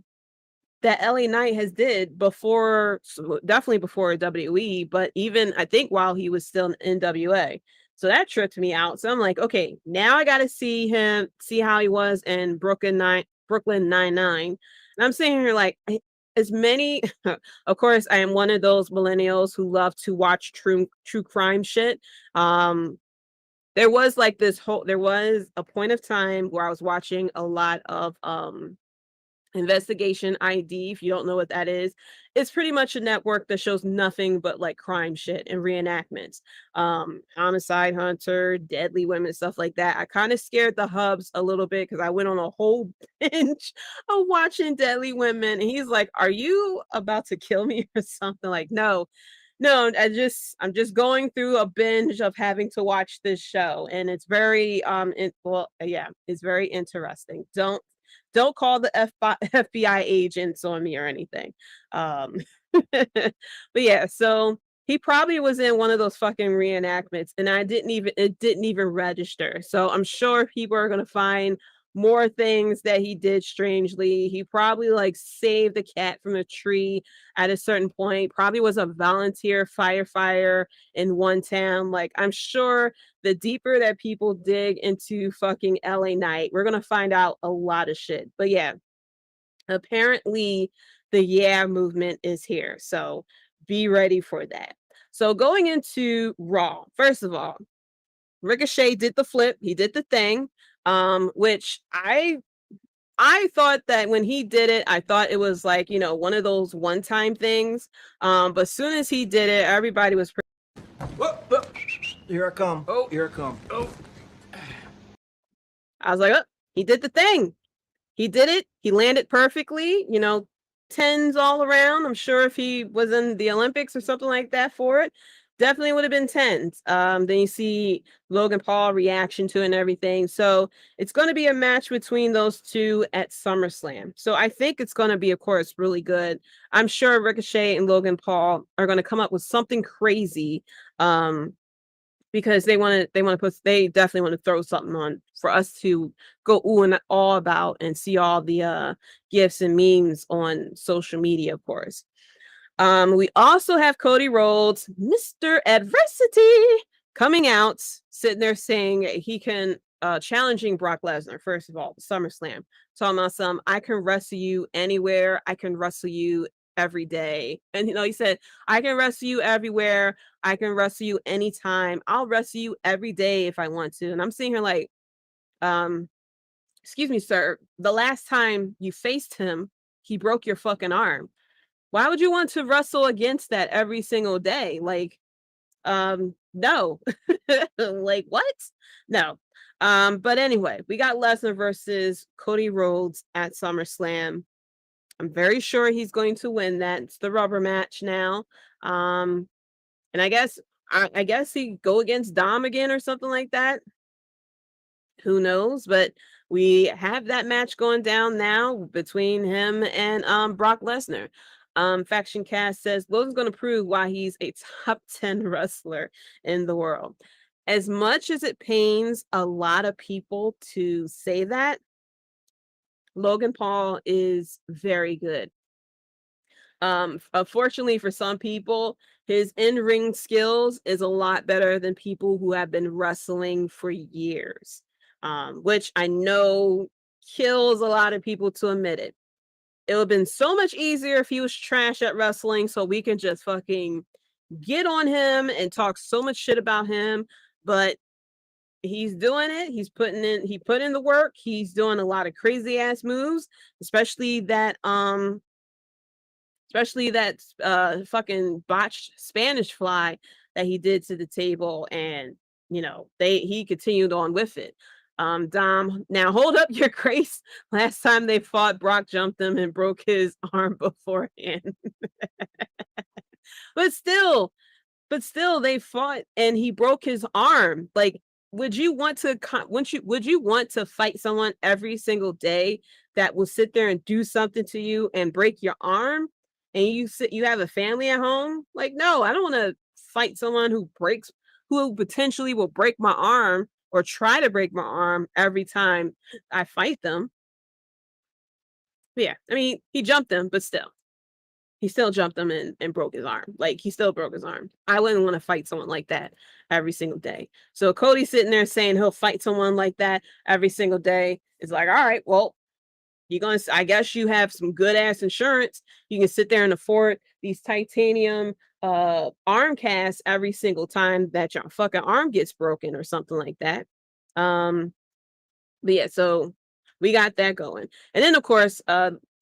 Knight has did before, definitely before WWE, but even I think while he was still in NWA. So that tripped me out. So I'm like, okay, now I got to see how he was in Brooklyn Nine-Nine. And I'm sitting here like, as many, of course, I am one of those millennials who love to watch true crime shit. There was a point of time where I was watching a lot of Investigation ID. If you don't know what that is, it's pretty much a network that shows nothing but like crime shit and reenactments. Homicide Hunter, Deadly Women, stuff like that. I kind of scared the hubs a little bit because I went on a whole binge of watching Deadly Women, and he's like, "Are you about to kill me or something?" Like, no, I'm just going through a binge of having to watch this show, and it's very it's very interesting. Don't call the FBI agents on me or anything. But yeah, so he probably was in one of those fucking reenactments, and it didn't even register. So I'm sure people are gonna find more things that he did strangely. He probably like saved the cat from a tree at a certain point, probably was a volunteer firefighter in one town. Like, I'm sure the deeper that people dig into fucking LA Knight, we're going to find out a lot of shit. But yeah, apparently the Yeah movement is here. So be ready for that. So going into Raw, first of all, Ricochet did the flip. He did the thing, which I thought that when he did it, I thought it was like, you know, one of those one-time things. But as soon as he did it, everybody was Whoop, whoop. Here I come. Oh, here I come. Oh. I was like, oh, he did the thing. He did it. He landed perfectly, you know, 10s all around. I'm sure if he was in the Olympics or something like that for it, definitely would have been 10s. Then you see Logan Paul reaction to it and everything. So it's going to be a match between those two at SummerSlam. So I think it's going to be, of course, really good. I'm sure Ricochet and Logan Paul are going to come up with something crazy. Because they definitely want to throw something on for us to go ooh and all about and see all the gifs and memes on social media, of course. We also have Cody Rhodes, Mr. Adversity, coming out, sitting there saying he can challenging Brock Lesnar, first of all, SummerSlam. Talking about I can wrestle you anywhere, I can wrestle you every day. And you know, he said, I can wrestle you everywhere, I can wrestle you anytime, I'll wrestle you every day if I want to. And I'm sitting here like, excuse me, sir, the last time you faced him, he broke your fucking arm. Why would you want to wrestle against that every single day? Like, no. Like, what? No. But anyway, we got Lesnar versus Cody Rhodes at SummerSlam. I'm very sure he's going to win that. It's the rubber match now. And I guess he go against Dom again or something like that. Who knows? But we have that match going down now between him and Brock Lesnar. Faction Cast says Logan's going to prove why he's a top 10 wrestler in the world. As much as it pains a lot of people to say that, Logan Paul is very good. Unfortunately for some people, his in-ring skills is a lot better than people who have been wrestling for years, which I know kills a lot of people to admit it. It would have been so much easier if he was trash at wrestling, so we can just fucking get on him and talk so much shit about him. But he's doing it. He put in the work. He's doing a lot of crazy ass moves, especially that fucking botched Spanish fly that he did to the table, and you know, he continued on with it. Dom, now hold up your grace. Last time they fought, Brock jumped him and broke his arm beforehand. but still they fought and he broke his arm. Like, would you want to fight someone every single day that will sit there and do something to you and break your arm? And you have a family at home? Like, no, I don't want to fight someone who potentially will break my arm or try to break my arm every time I fight them. But yeah, I mean, he jumped him, but still. He still jumped him and broke his arm. Like, he still broke his arm. I wouldn't want to fight someone like that every single day. So Cody's sitting there saying he'll fight someone like that every single day. It's like, all right, well, I guess you have some good ass insurance. You can sit there and afford these titanium arm casts every single time that your fucking arm gets broken or something like that. But yeah, so we got that going. And then of course,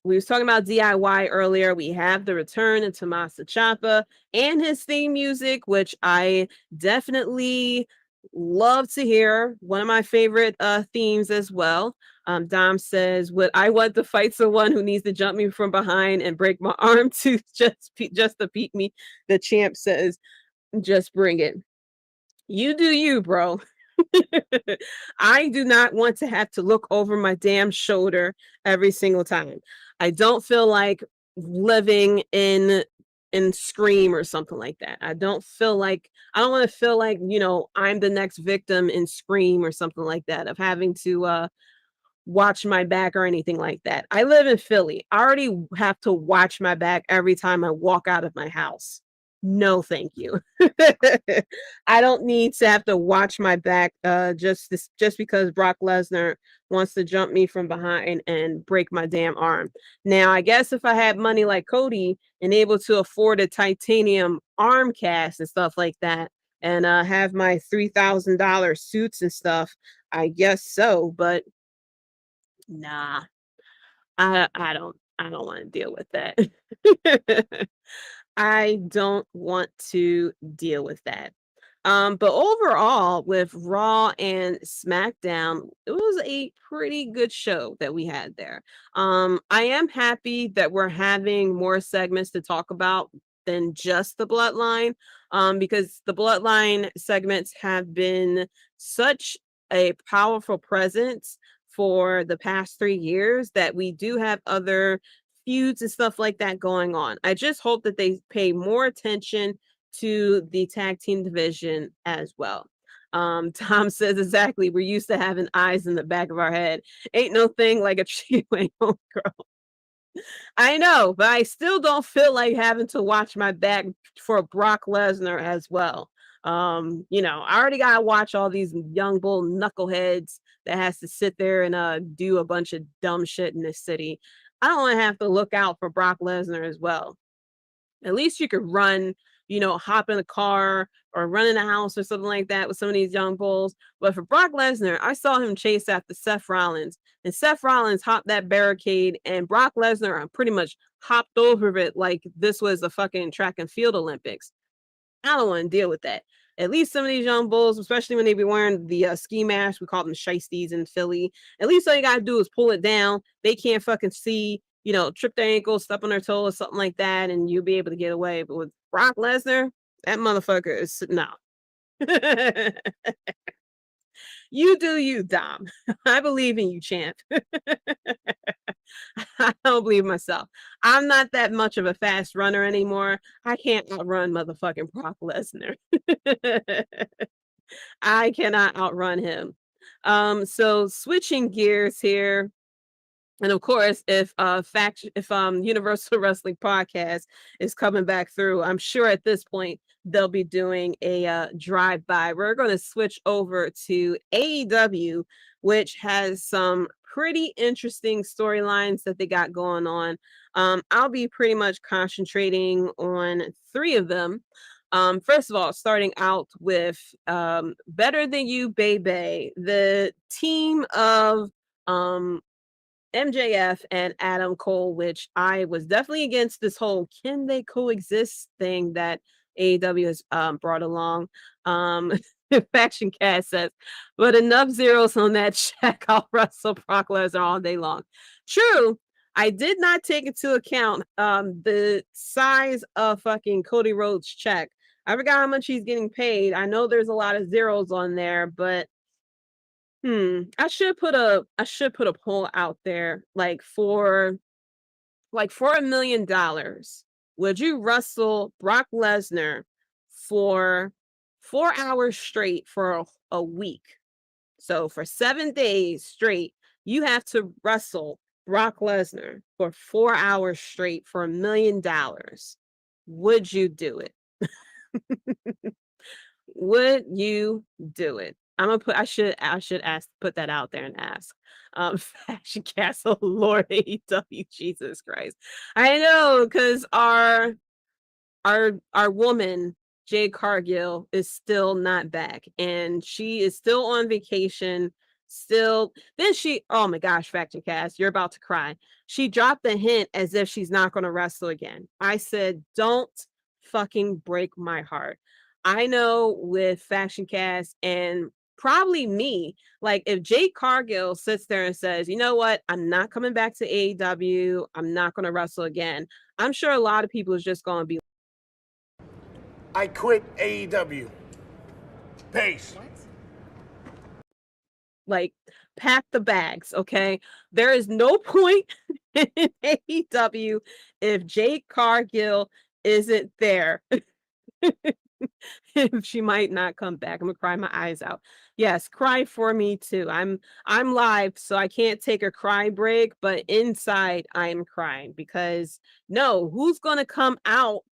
we was talking about DIY earlier. We have the return of Tommaso Ciampa and his theme music, which I definitely love to hear. One of my favorite themes as well. Dom says, "Would I want to fight someone who needs to jump me from behind and break my arm to just to beat me?" The champ says, "Just bring it. You do you, bro." I do not want to have to look over my damn shoulder every single time. I don't feel like living in Scream or something like that. I don't want to feel like, you know, I'm the next victim in Scream or something like that, of having to watch my back or anything like that. I live in Philly. I already have to watch my back every time I walk out of my house. No, thank you. I don't need to have to watch my back just because Brock Lesnar wants to jump me from behind and break my damn arm. Now, I guess if I had money like Cody and able to afford a titanium arm cast and stuff like that, and have my $3,000 suits and stuff, I guess so. But nah, I don't want to deal with that. I don't want to deal with that. But overall, with Raw and SmackDown, it was a pretty good show that we had there. I am happy that we're having more segments to talk about than just the Bloodline, because the Bloodline segments have been such a powerful presence for the past 3 years that we do have other feuds and stuff like that going on. I just hope that they pay more attention to the tag team division as well. Tom says exactly. We're used to having eyes in the back of our head. Ain't no thing like a cheap home girl. I know, but I still don't feel like having to watch my back for Brock Lesnar as well. I already gotta watch all these young bull knuckleheads that has to sit there and do a bunch of dumb shit in this city. I don't want to have to look out for Brock Lesnar as well. At least you could run, hop in a car or run in a house or something like that with some of these young bulls. But for Brock Lesnar, I saw him chase after Seth Rollins, and Seth Rollins hopped that barricade, and Brock Lesnar pretty much hopped over it like this was a fucking track and field Olympics. I don't want to deal with that. At least some of these young bulls, especially when they be wearing the ski mask, we call them shiesties in Philly. At least all you gotta do is pull it down. They can't fucking see, trip their ankles, step on their toe or something like that, and you'll be able to get away. But with Brock Lesnar, that motherfucker is no. You do you, Dom. I believe in you, champ. I don't believe myself. I'm not that much of a fast runner anymore. I can't outrun motherfucking Brock Lesnar. I cannot outrun him. So switching gears here. And of course, if Universal Wrestling Podcast is coming back through, I'm sure at this point they'll be doing a drive-by. We're going to switch over to AEW, which has some pretty interesting storylines that they got going on. I'll be pretty much concentrating on 3 of them. First of all, starting out with Better Than You, Baby, the team of MJF and Adam Cole, which I was definitely against this whole can they coexist thing that AEW has brought along. Faction Cast says, but enough zeros on that check. I'll wrestle Brock Lesnar all day long. True. I did not take into account the size of fucking Cody Rhodes' check. I forgot how much he's getting paid. I know there's a lot of zeros on there, but I should put a poll out there for $1 million. Would you wrestle Brock Lesnar for 4 hours straight for a week? So for 7 days straight, you have to wrestle Brock Lesnar for 4 hours straight for $1 million. Would you do it? Would you do it? I should put that out there and ask. Fashion Castle, Lord AEW, Jesus Christ. I know, because our woman, Jade Cargill, is still not back, and she is still on vacation. Oh my gosh, Faction Cast, you're about to cry. She dropped a hint as if she's not going to wrestle again. I said, don't fucking break my heart. I know with Faction Cast and probably me, if Jade Cargill sits there and says, you know what, I'm not coming back to AEW, I'm not going to wrestle again, I'm sure a lot of people is just going to be, I quit AEW. Peace. pack the bags, okay? There is no point in AEW if Jade Cargill isn't there. If she might not come back, I'm gonna cry my eyes out. Yes, cry for me too. I'm live, so I can't take a cry break, but inside I am crying because no, who's gonna come out?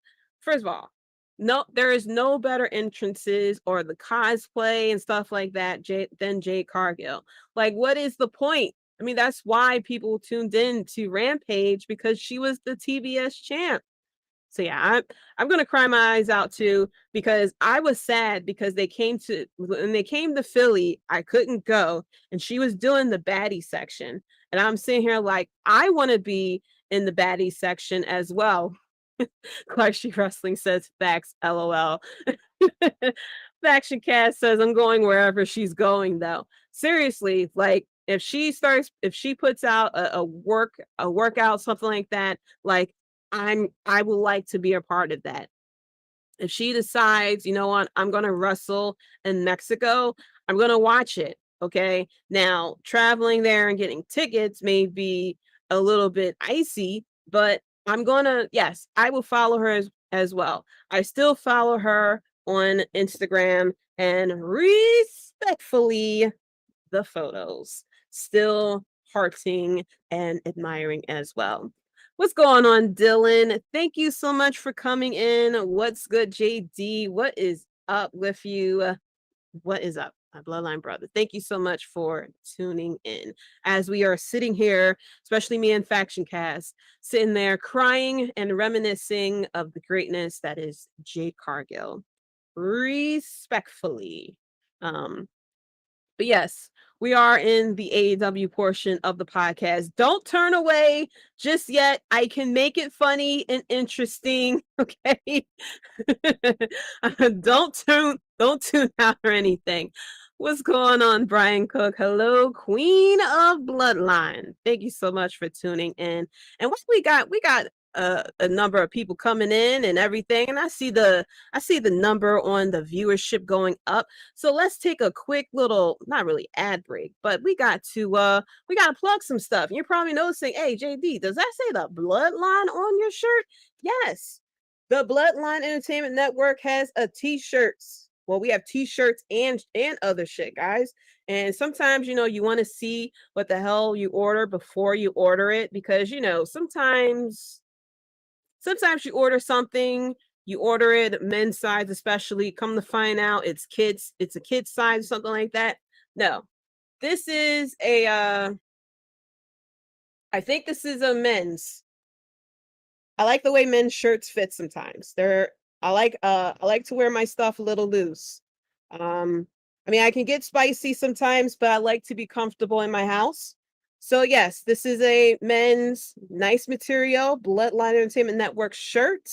First of all, no, there is no better entrances or the cosplay and stuff like that than Jade Cargill. Like, what is the point? I mean, that's why people tuned in to Rampage, because she was the TBS champ. So yeah, I'm gonna cry my eyes out too, because I was sad because when they came to Philly, I couldn't go, and she was doing the baddie section, and I'm sitting here like, I want to be in the baddie section as well. Clark Street Wrestling says facts, LOL. Faction Cast says I'm going wherever she's going though. Seriously, like if she puts out a workout, something like that, like I would like to be a part of that. If she decides, you know what, I'm gonna wrestle in Mexico, I'm gonna watch it. Okay. Now traveling there and getting tickets may be a little bit icy, but yes, I will follow her as well. I still follow her on Instagram, and respectfully, the photos still hearting and admiring as well. What's going on, Dylan? Thank you so much for coming in. What's good, JD? What is up with you? What is up, my bloodline brother? Thank you so much for tuning in as we are sitting here, especially me and Faction Cast, sitting there crying and reminiscing of the greatness that is Jade Cargill. Respectfully. But yes, we are in the AEW portion of the podcast. Don't turn away just yet. I can make it funny and interesting. Okay. don't tune out or anything. What's going on, Brian Cook? Hello, Queen of Bloodline. Thank you so much for tuning in. And what we got a number of people coming in and everything, and I see the number on the viewership going up. So let's take a quick little, not really ad break, but we got to plug some stuff. And you're probably noticing, hey, JD, does that say the Bloodline on your shirt? Yes. The Bloodline Entertainment Network has a t-shirts. Well, we have t-shirts and other shit, guys. And sometimes, you want to see what the hell you order before you order it, because, sometimes you order something, you order it men's size, especially, come to find out it's a kid's size, something like that. No, this is I think this is a men's. I like the way men's shirts fit sometimes. I like to wear my stuff a little loose. I mean, I can get spicy sometimes, but I like to be comfortable in my house. So yes, this is a men's nice material Bloodline Entertainment Network shirt.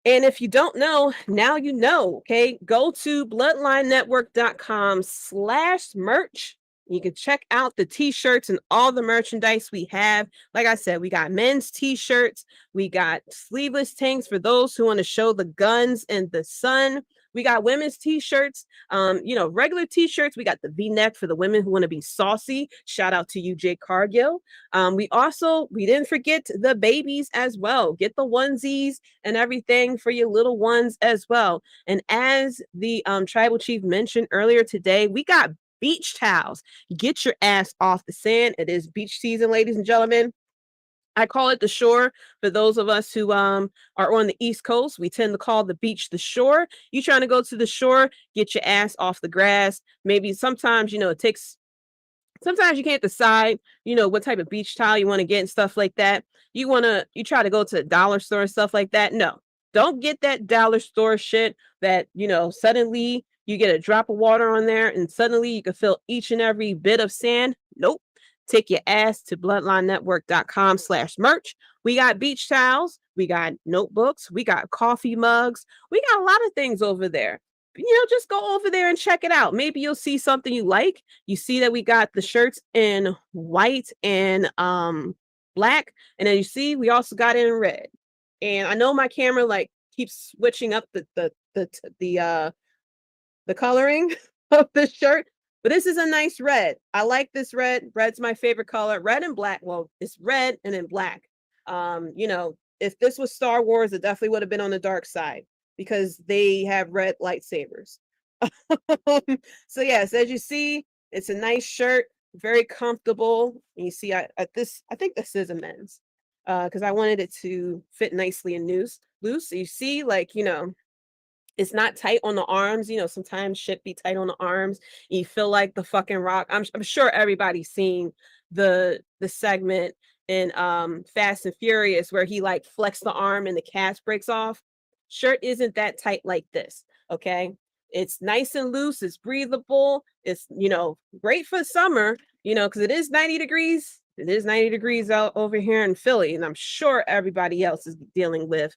And if you don't know, now you know, okay? Go to bloodlinenetwork.com/merch. You can check out the t-shirts and all the merchandise we have. Like I said, we got men's t-shirts. We got sleeveless tanks for those who want to show the guns in the sun. We got women's t-shirts, regular t-shirts. We got the V-neck for the women who want to be saucy. Shout out to you, Jade Cargill. We didn't forget the babies as well. Get the onesies and everything for your little ones as well. And as the tribal chief mentioned earlier today, we got beach towels. Get your ass off the sand. It is beach season, ladies and gentlemen. I call it the shore. For those of us who are on the East Coast, we tend to call the beach the shore. You trying to go to the shore, get your ass off the grass. Maybe sometimes, sometimes you can't decide, what type of beach towel you want to get and stuff like that. You try to go to the dollar store and stuff like that. No, don't get that dollar store shit that, suddenly you get a drop of water on there and suddenly you can feel each and every bit of sand. Nope. Take your ass to bloodlinenetwork.com/merch. We got beach towels. We got notebooks. We got coffee mugs. We got a lot of things over there. Just go over there and check it out. Maybe you'll see something you like. You see that we got the shirts in white and black. And then you see we also got it in red. And I know my camera keeps switching up the coloring of the shirt. But this is a nice red. I like this red. Red's my favorite color. Red and black. Well, it's red and then black. If this was Star Wars, it definitely would have been on the dark side because they have red lightsabers. So yes, as you see, it's a nice shirt, very comfortable. And you see, I think this is a men's. because I wanted it to fit nicely and loose. So you see, like, it's not tight on the arms. Sometimes shit be tight on the arms. You feel like the fucking Rock. I'm sure everybody's seen the segment in Fast and Furious where he like flexed the arm and the cast breaks off. Shirt isn't that tight like this. Okay. It's nice and loose. It's breathable. It's, great for summer, because it is 90 degrees. It is 90 degrees out over here in Philly. And I'm sure everybody else is dealing with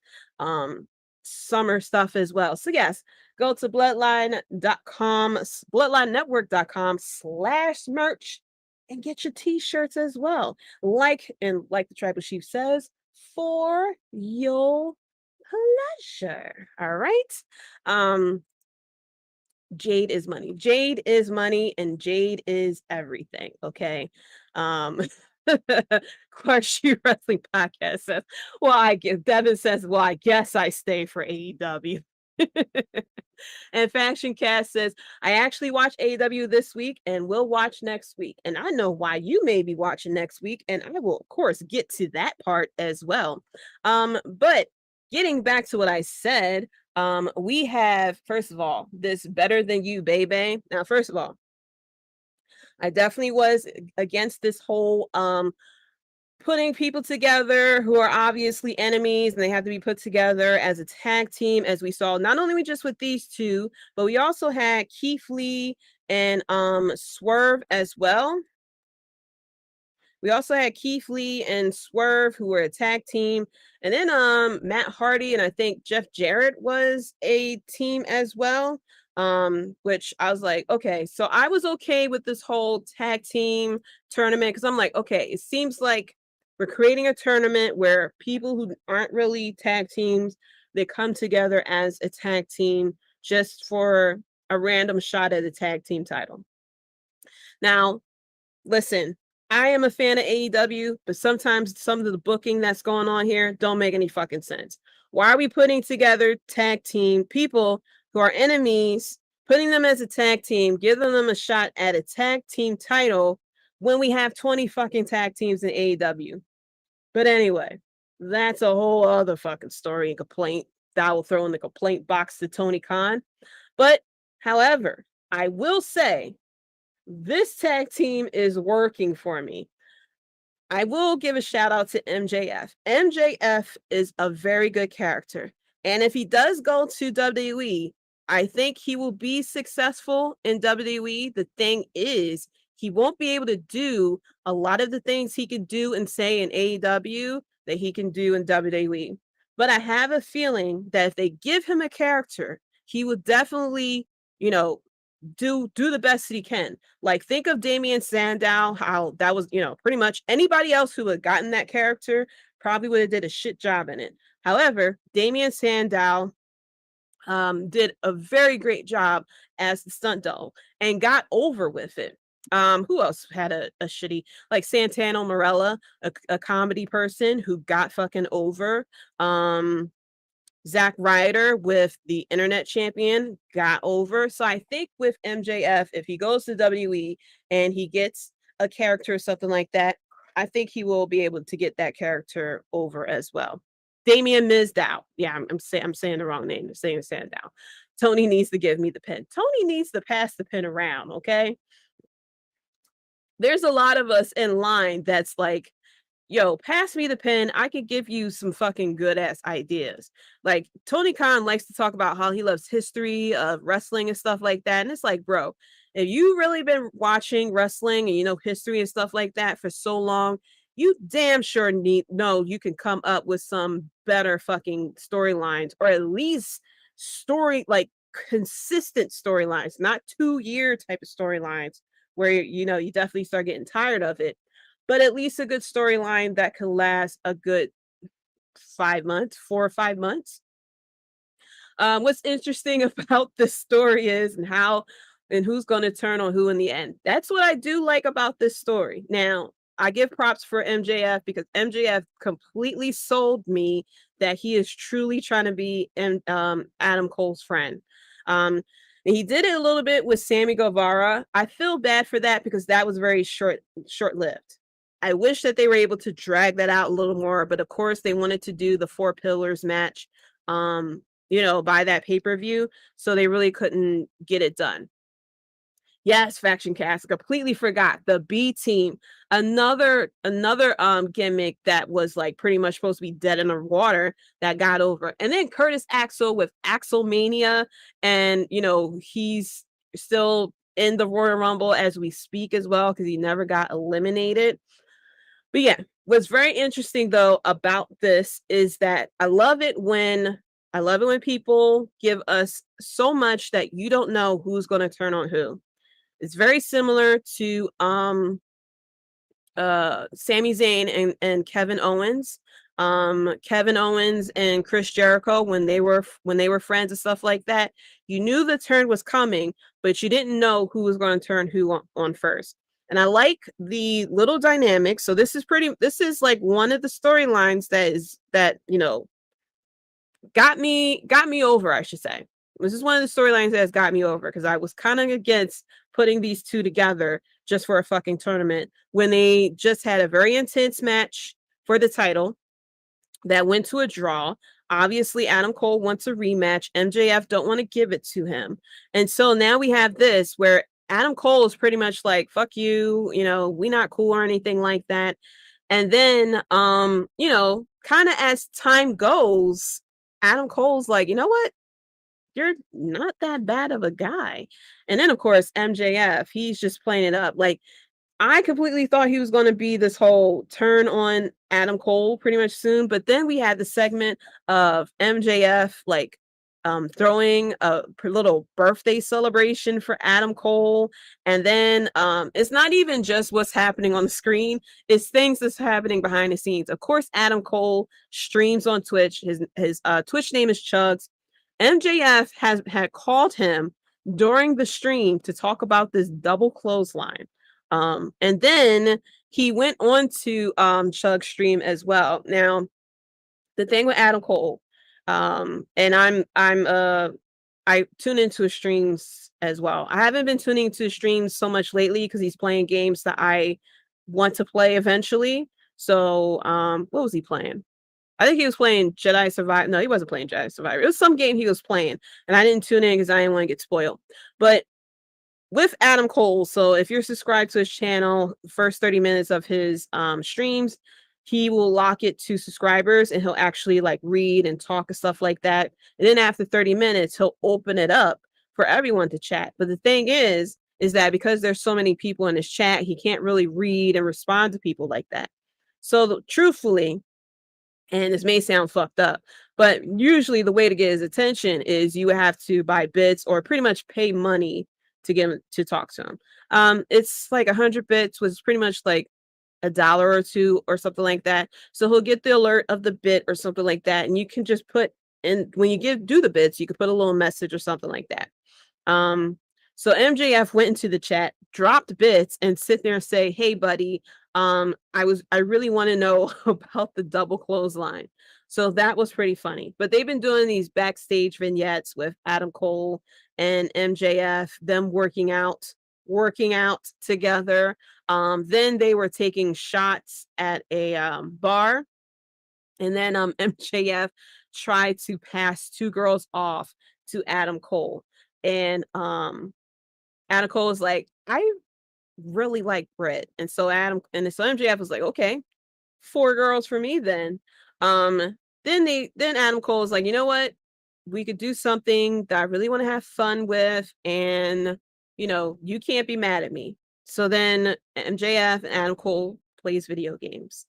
summer stuff as well. So yes, go to bloodlinenetwork.com /merch and get your t-shirts as well. Like the Tribal Chief says, for your pleasure. All right. Jade is money. Jade is money, and Jade is everything. Okay. Quarshy Wrestling Podcast says, Devin says, well, I guess I stay for AEW. And Faction Cast says, I actually watched AEW this week and will watch next week. And I know why you may be watching next week, and I will, of course, get to that part as well. But getting back to what I said, we have, first of all, this Better Than You, baby. Now, first of all, I definitely was against this whole putting people together who are obviously enemies and they have to be put together as a tag team, as we saw not only just with these two, but we also had Keith Lee and Swerve as well. We also had Keith Lee and Swerve, who were a tag team. And then Matt Hardy and I think Jeff Jarrett was a team as well. Which I was like, okay, so I was okay with this whole tag team tournament because I'm like, okay, it seems like we're creating a tournament where people who aren't really tag teams, they come together as a tag team just for a random shot at a tag team title. Now, listen, I am a fan of AEW, but sometimes some of the booking that's going on here don't make any fucking sense. Why are we putting together tag team people who are enemies, putting them as a tag team, giving them a shot at a tag team title when we have 20 fucking tag teams in AEW? But anyway, that's a whole other fucking story and complaint that I will throw in the complaint box to Tony Khan. But however, I will say this tag team is working for me. I will give a shout out to MJF. MJF is a very good character. And if he does go to WWE, I think he will be successful in WWE. The thing is, he won't be able to do a lot of the things he can do and say in AEW that he can do in WWE. But I have a feeling that if they give him a character, he will definitely, do the best that he can. Like, think of Damian Sandow, how that was, pretty much anybody else who had gotten that character probably would have did a shit job in it. However, Damian Sandow did a very great job as the stunt double and got over with it. Who else had a shitty, like Santana Marella, a comedy person who got fucking over. Zack Ryder with the internet champion got over. So I think with MJF, if he goes to WWE and he gets a character or something like that, I think he will be able to get that character over as well. Damian Mizdow. Yeah, I'm saying the wrong name. I'm saying Sandow. Tony needs to give me the pen. Tony needs to pass the pen around, okay? There's a lot of us in line that's like, yo, pass me the pen. I could give you some fucking good ass ideas. Like, Tony Khan likes to talk about how he loves history of wrestling and stuff like that. And it's like, bro, if you really been watching wrestling and history and stuff like that for so long, you damn sure you can come up with some better fucking storylines, or at least consistent storylines, not 2-year type of storylines where you definitely start getting tired of it. But at least a good storyline that can last a good 5 months, 4 or 5 months. What's interesting about this story is and who's going to turn on who in the end. That's what I do like about this story. Now, I give props for MJF because MJF completely sold me that he is truly trying to be Adam Cole's friend. And he did it a little bit with Sammy Guevara. I feel bad for that because that was very short-lived. I wish that they were able to drag that out a little more, but of course they wanted to do the 4 pillars match, by that pay-per-view, so they really couldn't get it done. Yes, Faction Cast. Completely forgot the B team. Another gimmick that was like pretty much supposed to be dead in the water that got over. And then Curtis Axel with Axelmania, and he's still in the Royal Rumble as we speak as well because he never got eliminated. But yeah, what's very interesting though about this is that I love it when people give us so much that you don't know who's going to turn on who. It's very similar to Sami Zayn and Kevin Owens. Kevin Owens and Chris Jericho, when they were friends and stuff like that, you knew the turn was coming, but you didn't know who was going to turn who on first. And I like the little dynamics. So this is like one of the storylines that got me over, I should say. This is one of the storylines that has got me over because I was kind of against putting these two together just for a fucking tournament when they just had a very intense match for the title that went to a draw. Obviously, Adam Cole wants a rematch. MJF don't want to give it to him. And so now we have this where Adam Cole is pretty much like, fuck you, we not cool or anything like that. And then, kind of as time goes, Adam Cole's like, you know what? You're not that bad of a guy. And then, of course, MJF, he's just playing it up. Like, I completely thought he was going to be this whole turn on Adam Cole pretty much soon. But then we had the segment of MJF, like, throwing a little birthday celebration for Adam Cole. And then it's not even just what's happening on the screen. It's things that's happening behind the scenes. Of course, Adam Cole streams on Twitch. His Twitch name is Chugs. MJF had called him during the stream to talk about this double clothesline. And then he went on to Chug's stream as well. Now, the thing with Adam Cole, and I tune into his streams as well. I haven't been tuning into his streams so much lately because he's playing games that I want to play eventually. So what was he playing? I think he was playing Jedi Survivor. No, he wasn't playing Jedi Survivor. It was some game he was playing, and I didn't tune in because I didn't want to get spoiled. But with Adam Cole, so if you're subscribed to his channel, first 30 minutes of his streams, he will lock it to subscribers, and he'll actually like read and talk and stuff like that. And then after 30 minutes, he'll open it up for everyone to chat. But the thing is that because there's so many people in his chat, he can't really read and respond to people like that. So truthfully, and this may sound fucked up, but usually the way to get his attention is you have to buy bits or pretty much pay money to get him to talk to him. It's like 100 bits, was pretty much like $1 or $2 or something like that. So he'll get the alert of the bit or something like that, and you can just put in when you do the bits, you can put a little message or something like that. So MJF went into the chat, dropped bits, and sit there and say, "Hey, buddy, I really want to know about the double clothesline." So that was pretty funny. But they've been doing these backstage vignettes with Adam Cole and MJF, them working out together. Then they were taking shots at a bar, and then MJF tried to pass 2 girls off to Adam Cole, and Adam Cole was like, "I really like Britt," and so MJF was like, "Okay, 4 girls for me then." Then Adam Cole was like, "You know what? We could do something that I really want to have fun with, and you can't be mad at me." So then MJF and Adam Cole plays video games.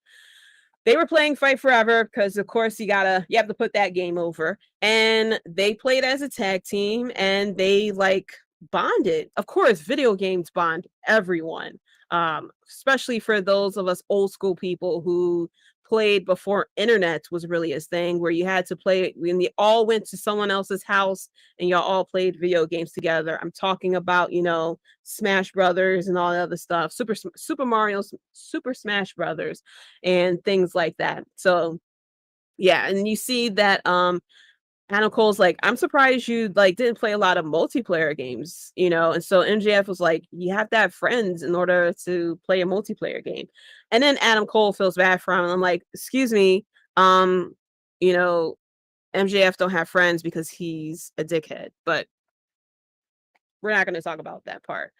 They were playing Fight Forever because, of course, you have to put that game over. And they played as a tag team, and they like bonded. Of course, video games bond everyone, especially for those of us old school people who played before internet was really a thing, where you had to play when you all went to someone else's house and y'all all played video games together. I'm talking about, Smash Brothers and all that other stuff, Super Mario, Super Smash Brothers, and things like that. So yeah, and you see that Adam Cole's like, I'm surprised you like didn't play a lot of multiplayer games, you know. And so MJF was like, you have to have friends in order to play a multiplayer game. And then Adam Cole feels bad for him. And I'm like, excuse me, um, you know, MJF don't have friends because he's a dickhead. But we're not going to talk about that part.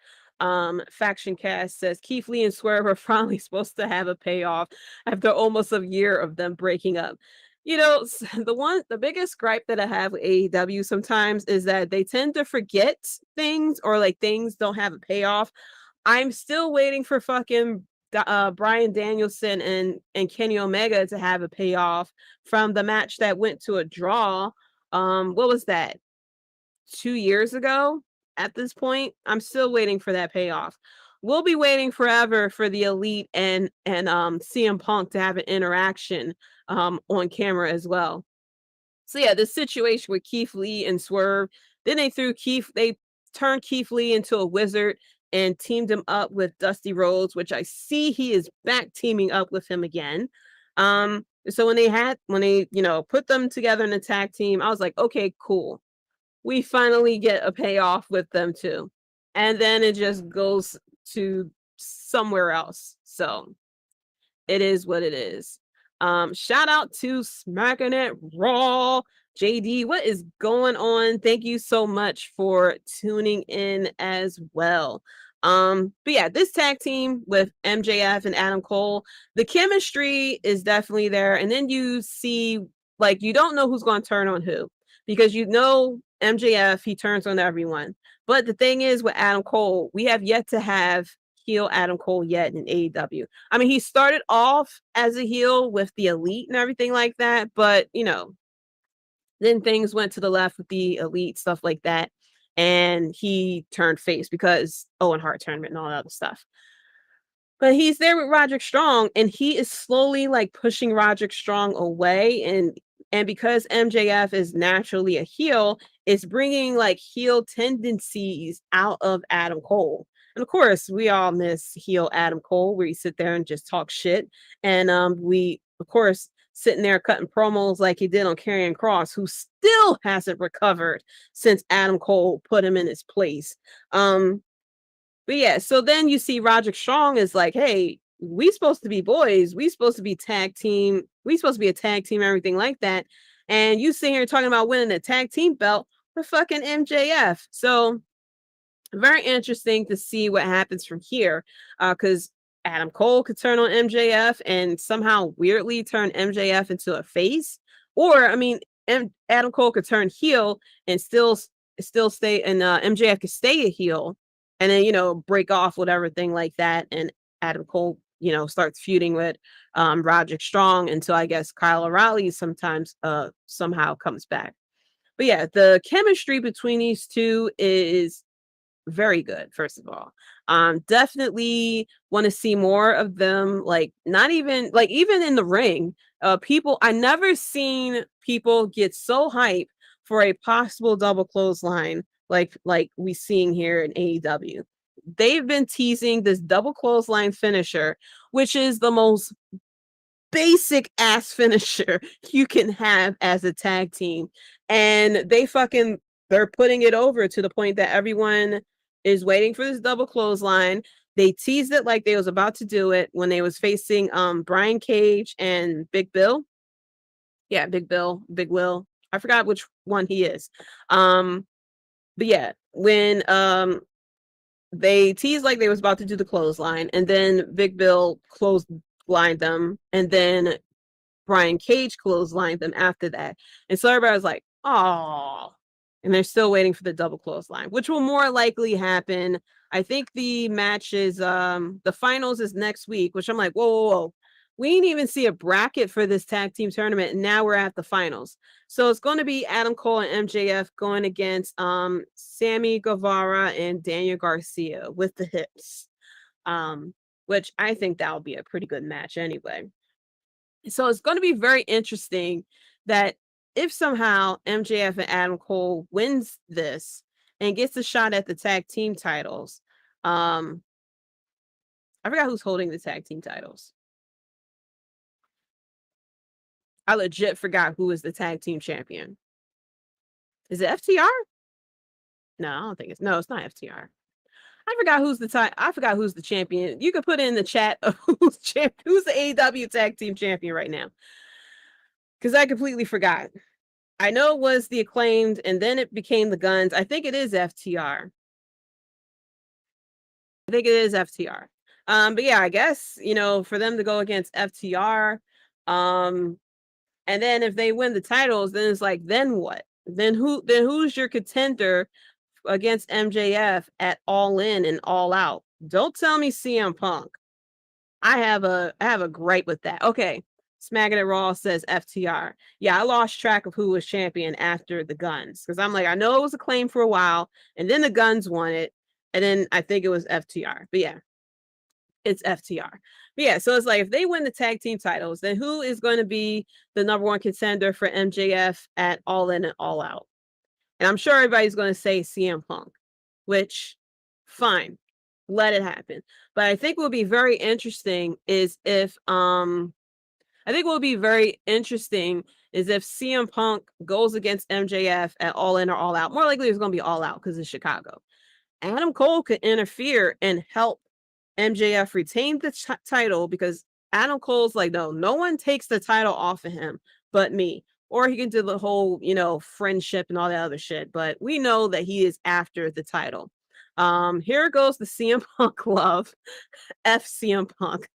Faction Cast says Keith Lee and Swerve are finally supposed to have a payoff after almost a year of them breaking up. You know, the biggest gripe that I have with AEW sometimes is that they tend to forget things, or like things don't have a payoff. I'm still waiting for fucking Bryan Danielson and Kenny Omega to have a payoff from the match that went to a draw. What was that? 2 years ago at this point. I'm still waiting for that payoff. We'll be waiting forever for the Elite and CM Punk to have an interaction on camera as well. So yeah, this situation with Keith Lee and Swerve, then they turned Keith Lee into a wizard and teamed him up with Dusty Rhodes, which I see he is back teaming up with him again. So when they put them together in a tag team, I was like, okay, cool. We finally get a payoff with them too. And then it just goes to somewhere else. So it is what it is. Shout out to Smacking It Raw. JD, what is going on? Thank you so much for tuning in as well. But yeah, this tag team with MJF and Adam Cole, the chemistry is definitely there. And then you see, like, you don't know who's going to turn on who, because you know MJF, he turns on everyone. But the thing is with Adam Cole, we have yet to have heel Adam Cole yet in AEW. I mean, he started off as a heel with the Elite and everything like that, but you know, then things went to the left with the Elite, stuff like that, and he turned face because Owen Hart tournament and all that other stuff. But he's there with Roderick Strong, and he is slowly like pushing Roderick Strong away, and because MJF is naturally a heel, it's bringing like heel tendencies out of Adam Cole. And of course, we all miss heel Adam Cole, where you sit there and just talk shit. And we, of course, sitting there cutting promos like he did on Karrion Kross, who still hasn't recovered since Adam Cole put him in his place. But yeah, so then you see Roderick Strong is like, hey, we supposed to be boys. We supposed to be tag team. We supposed to be a tag team, everything like that. And you sit here talking about winning a tag team belt for fucking MJF. So very interesting to see what happens from here. Because Adam Cole could turn on MJF and somehow weirdly turn MJF into a face. Or, I mean, Adam Cole could turn heel and still stay, and MJF could stay a heel and then, you know, break off whatever thing like that. And Adam Cole, you know, starts feuding with Roderick Strong until I guess Kyle O'Reilly sometimes somehow comes back. But yeah, the chemistry between these two is very good. First of all, definitely want to see more of them. Like, not even like even in the ring, people, I never seen people get so hype for a possible double clothesline like we seeing here in AEW. They've been teasing this double clothesline finisher, which is the most basic ass finisher you can have as a tag team, and they're putting it over to the point that everyone is waiting for this double clothesline. They teased it like they was about to do it when they was facing Brian Cage and Big Bill. Yeah, Big Will. I forgot which one he is. But yeah, when they teased like they was about to do the clothesline, and then Big Bill clotheslined them, and then Brian Cage clotheslined them after that. And so everybody was like, oh, and they're still waiting for the double clothesline, which will more likely happen. I think the match is the finals is next week, which I'm like, whoa. We didn't even see a bracket for this tag team tournament, and now we're at the finals. So it's going to be Adam Cole and MJF going against Sammy Guevara and Daniel Garcia with the hips, which I think that will be a pretty good match anyway. So it's going to be very interesting that if somehow MJF and Adam Cole wins this and gets a shot at the tag team titles, I forgot who's holding the tag team titles. I legit forgot who is the tag team champion. Is it FTR? No, I don't think it's no, it's not FTR. I forgot who's the champion. You could put in the chat of who's the AEW tag team champion right now. Because I completely forgot. I know it was the Acclaimed, and then it became the Guns. I think it is FTR. I think it is FTR. But yeah, I guess, for them to go against FTR, and then if they win the titles, then it's like, then what? Then who's your contender against MJF at All In and All Out? Don't tell me CM Punk. I have a gripe with that. Okay. Smacking It Raw says FTR. Yeah, I lost track of who was champion after the Guns. Because I'm like, I know it was Acclaim for a while, and then the Guns won it. And then I think it was FTR. But yeah, it's FTR. But yeah, so it's like, if they win the tag team titles, then who is going to be the number one contender for MJF at All In and All Out? And I'm sure everybody's going to say CM Punk, which, fine, let it happen. But I think what will be very interesting is if CM Punk goes against MJF at All In or All Out. More likely it's going to be All Out because it's Chicago. Adam Cole could interfere and help MJF retain the title, because Adam Cole's like, no one takes the title off of him but me. Or he can do the whole, friendship and all that other shit. But we know that he is after the title. Here goes the CM Punk love. F CM Punk.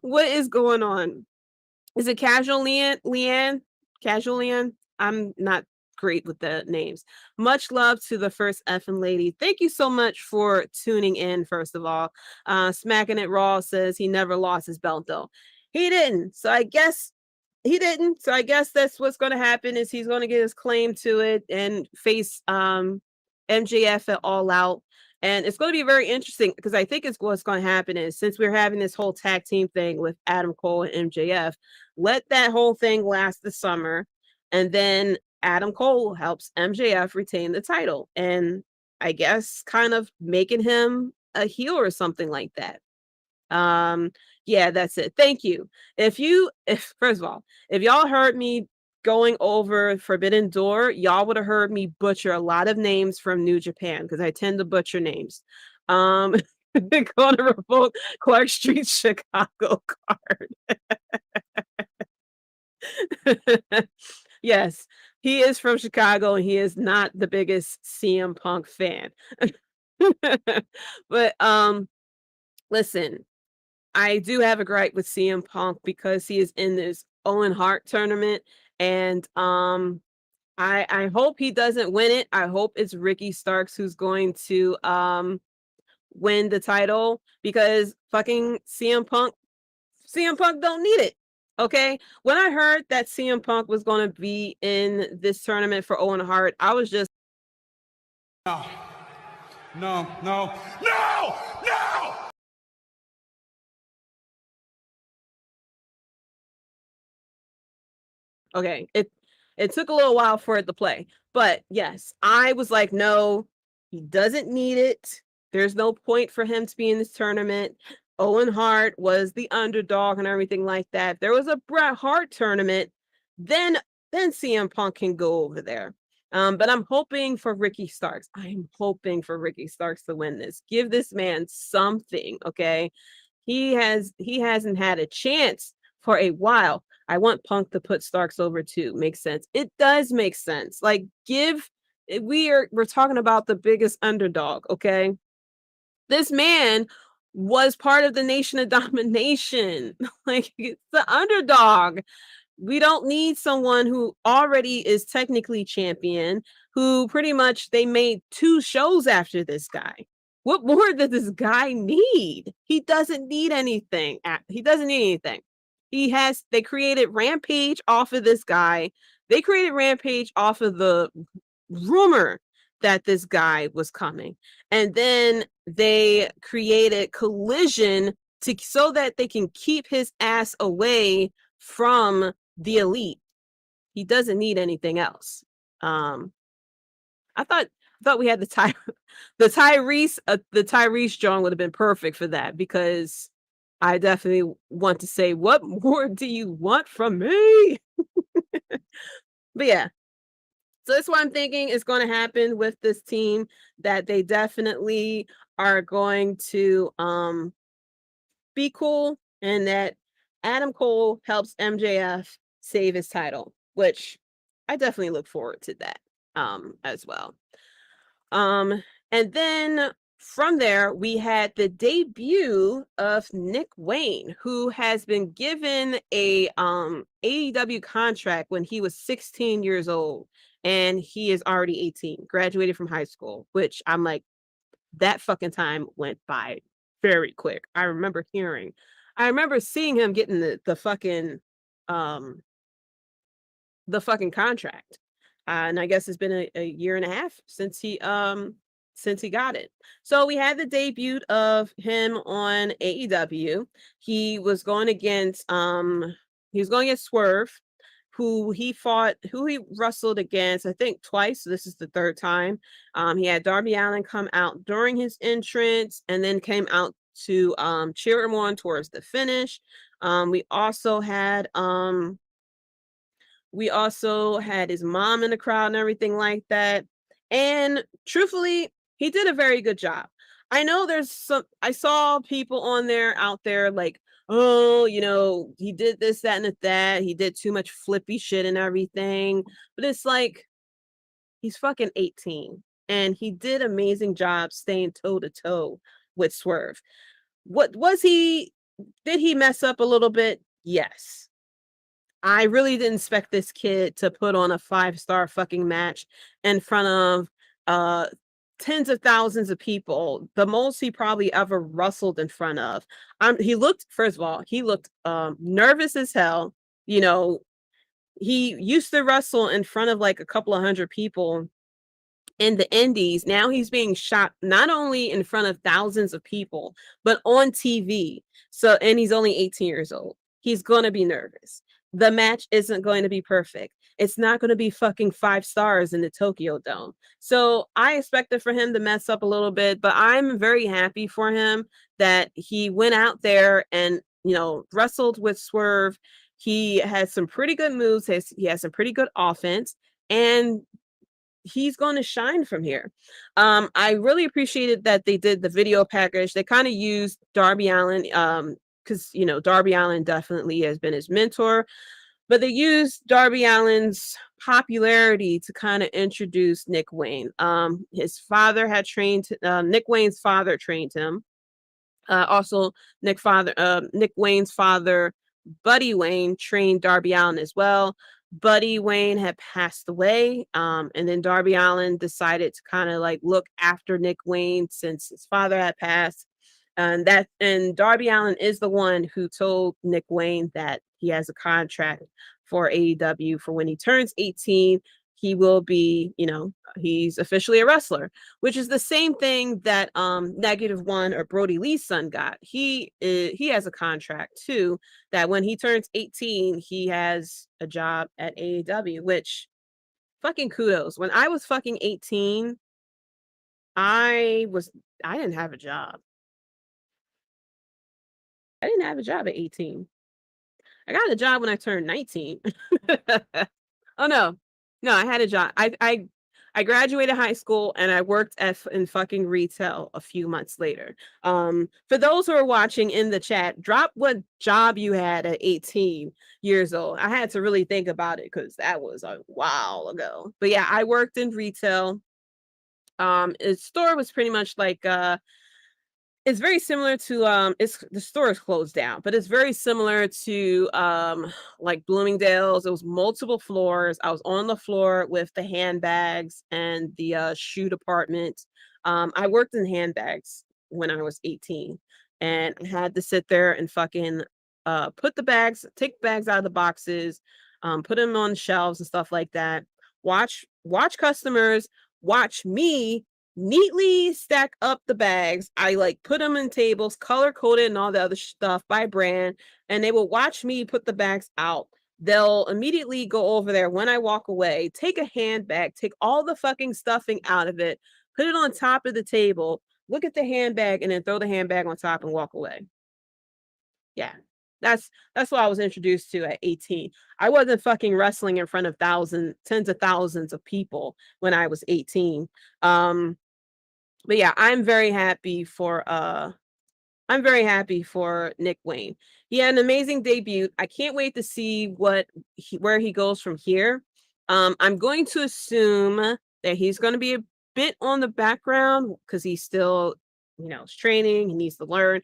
What is going on? Is it Casual Leanne? Casual Leanne? I'm not great with the names. Much love to the first effing lady. Thank you so much for tuning in, first of all. Smacking It Raw says he never lost his belt, though. He didn't. So I guess that's what's going to happen, is he's going to get his claim to it and face MJF at All Out. And it's going to be very interesting, because I think what's going to happen is, since we're having this whole tag team thing with Adam Cole and MJF, let that whole thing last the summer, and then Adam Cole helps MJF retain the title, and I guess kind of making him a heel or something like that. Yeah, that's it. Thank you. If first of all, if y'all heard me going over Forbidden Door, y'all would have heard me butcher a lot of names from New Japan, because I tend to butcher names. Going to revoke Clark Street's Chicago card. Yes, he is from Chicago, and he is not the biggest CM Punk fan. But listen, I do have a gripe with CM Punk, because he is in this Owen Hart tournament, and I hope he doesn't win it. I hope it's Ricky Starks who's going to win the title, because fucking CM Punk don't need it. Okay, when I heard that CM Punk was going to be in this tournament for Owen Hart, I was just No! okay. It took a little while for it to play, but yes, I was like, no, he doesn't need it. There's no point for him to be in this tournament. Owen Hart was the underdog and everything like that. If there was a Bret Hart tournament, then CM Punk can go over there. But I'm hoping for Ricky Starks. I'm hoping for Ricky Starks to win this. Give this man something, okay? He hasn't had a chance for a while. I want Punk to put Starks over too. Makes sense. It does make sense. Like, we're talking about the biggest underdog, okay? This man was part of the Nation of Domination. Like, it's the underdog. We don't need someone who already is technically champion, who pretty much they made 2 shows after this guy. What more does this guy need? He doesn't need anything. They created Rampage off of this guy. They created Rampage off of the rumor that this guy was coming. And then they created Collision so that they can keep his ass away from the Elite. He doesn't need anything else. I thought we had the Tyrese John would have been perfect for that, because I definitely want to say, what more do you want from me? But yeah. So that's what I'm thinking is going to happen with this team, that they definitely are going to be cool, and that Adam Cole helps MJF save his title, which I definitely look forward to that as well. And then from there, we had the debut of Nick Wayne, who has been given a AEW contract when he was 16 years old, and he is already 18, graduated from high school, which I'm like, that fucking time went by very quick. I remember seeing him getting the fucking contract. And I guess it's been a year and a half since he got it. So we had the debut of him on AEW. He was going against Swerve, who he wrestled against, I think twice. So this is the third time. He had Darby Allin come out during his entrance and then came out to cheer him on towards the finish. We also had his mom in the crowd and everything like that. And truthfully, he did a very good job. I know I saw people out there like, oh, he did this, that, and that. He did too much flippy shit and everything. But it's like, he's fucking 18. And he did amazing job staying toe to toe with Swerve. Did he mess up a little bit? Yes. I really didn't expect this kid to put on a 5-star fucking match in front of tens of thousands of people, the most he probably ever wrestled in front of. He looked nervous as hell. He used to wrestle in front of like a couple of hundred people in the indies. Now he's being shot not only in front of thousands of people, but on TV. And he's only 18 years old. He's going to be nervous. The match isn't going to be perfect. It's not going to be fucking 5 stars in the Tokyo Dome. So I expected for him to mess up a little bit, but I'm very happy for him that he went out there and, wrestled with Swerve. He has some pretty good moves. He has some pretty good offense, and he's going to shine from here. I really appreciated that they did the video package. They kind of used Darby Allin, because Darby Allin definitely has been his mentor, but they used Darby Allin's popularity to kind of introduce Nick Wayne. His father had trained Nick Wayne's father trained him. Also, Nick Wayne's father, Buddy Wayne, trained Darby Allin as well. Buddy Wayne had passed away, and then Darby Allin decided to kind of like look after Nick Wayne since his father had passed. And Darby Allin is the one who told Nick Wayne that he has a contract for AEW for when he turns 18. He will be, he's officially a wrestler, which is the same thing that -1 or Brody Lee's son got. He has a contract too, that when he turns 18, he has a job at AEW, which fucking kudos. When I was fucking 18, I didn't have a job. I didn't have a job at 18. I got a job when I turned 19. Oh no, I had a job. I graduated high school and I worked in fucking retail a few months later. For those who are watching in the chat, drop what job you had at 18 years old. I had to really think about it because that was a while ago. But yeah, I worked in retail. Its store was pretty much like it's very similar to the store is closed down, but it's very similar to like Bloomingdale's. It was multiple floors. I was on the floor with the handbags and the shoe department. I worked in handbags when I was 18, and I had to sit there and fucking take the bags out of the boxes, put them on shelves and stuff like that. Watch customers watch me neatly stack up the bags. I like put them in tables, color coded and all the other stuff by brand, and they will watch me put the bags out. They'll immediately go over there when I walk away, take a handbag, take all the fucking stuffing out of it, put it on top of the table, look at the handbag, and then throw the handbag on top and walk away. Yeah. That's what I was introduced to at 18. I wasn't fucking wrestling in front of tens of thousands of people when I was 18. But yeah, I'm very happy for Nick Wayne. He had an amazing debut. I can't wait to see where he goes from here. I'm going to assume that he's going to be a bit on the background because he's still, is training. He needs to learn.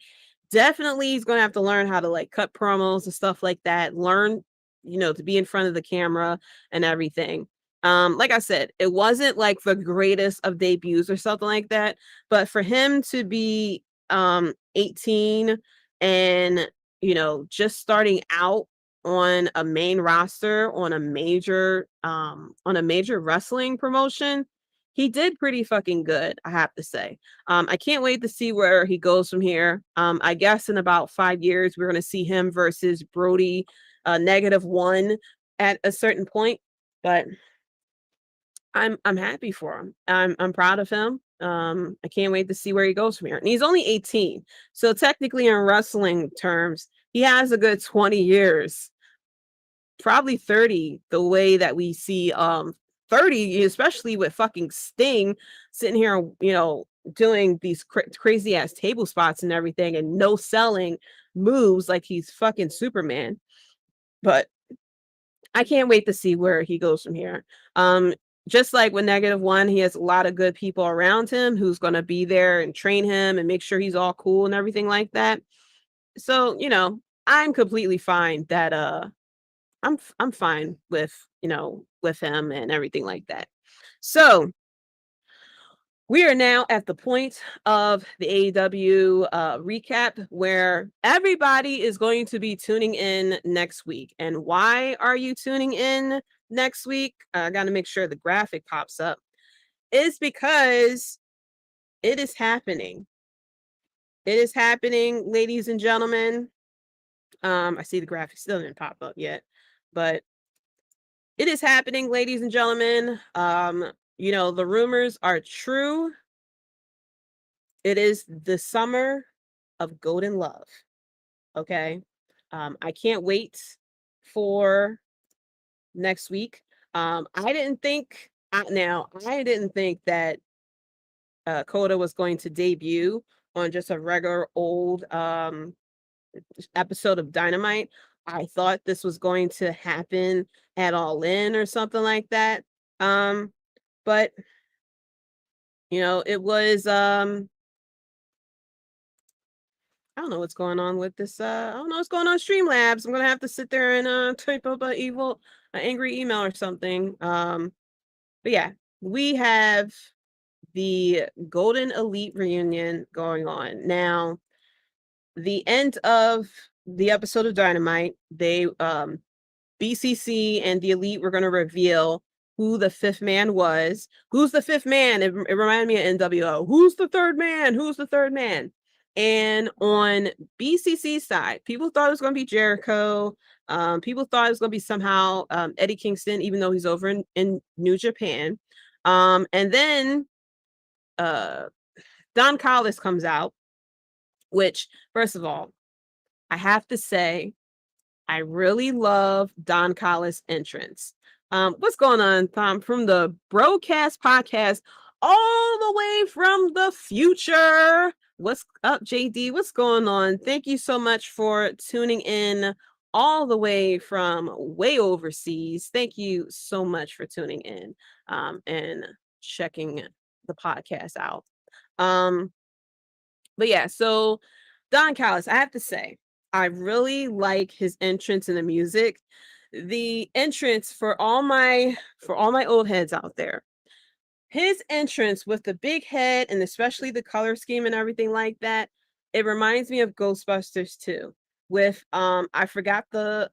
Definitely, he's going to have to learn how to like cut promos and stuff like that. Learn, to be in front of the camera and everything. Like I said, it wasn't like the greatest of debuts or something like that, but for him to be 18 and just starting out on a main roster on a major wrestling promotion, he did pretty fucking good, I have to say. I can't wait to see where he goes from here. I guess in about 5 years we're going to see him versus Brody -1 at a certain point, but I'm happy for him. I'm proud of him. I can't wait to see where he goes from here. And he's only 18. So technically in wrestling terms, he has a good 20 years. Probably 30, the way that we see 30, especially with fucking Sting sitting here, doing these crazy ass table spots and everything and no selling moves like he's fucking Superman. But I can't wait to see where he goes from here. Just like with -1, he has a lot of good people around him who's going to be there and train him and make sure he's all cool and everything like that. So, I'm completely fine that I'm fine with, with him and everything like that. So, we are now at the point of the AEW recap where everybody is going to be tuning in next week. And why are you tuning in next week? I got to make sure the graphic pops up. Is because it is happening. It is happening, ladies and gentlemen. I see the graphic still didn't pop up yet, but it is happening, ladies and gentlemen. The rumors are true. It is the summer of Golden Love. Okay. I can't wait for next week. I didn't think that Coda was going to debut on just a regular old episode of Dynamite. I thought this was going to happen at All In or something like that. But it was I don't know what's going on with this. I don't know what's going on Streamlabs. I'm gonna have to sit there and type up an angry email or something. But yeah, we have the Golden Elite reunion going on now. The end of the episode of Dynamite, they BCC and the Elite were gonna reveal who the fifth man was. Who's the fifth man? It reminded me of NWO. Who's the third man? Who's the third man? And on BCC's side, people thought it was going to be Jericho. People thought it was going to be somehow Eddie Kingston, even though he's over in New Japan. And then Don Callis comes out, which, first of all, I have to say, I really love Don Callis' entrance. What's going on, Tom? From the Broadcast Podcast, all the way from the future. What's up, JD? What's going on? Thank you so much for tuning in all the way from way overseas. Thank you so much for tuning in and checking the podcast out. But yeah, so Don Callis, I have to say, I really like his entrance in the music. The entrance for all my old heads out there. His entrance with the big head and especially the color scheme and everything like that, it reminds me of Ghostbusters 2 with I forgot the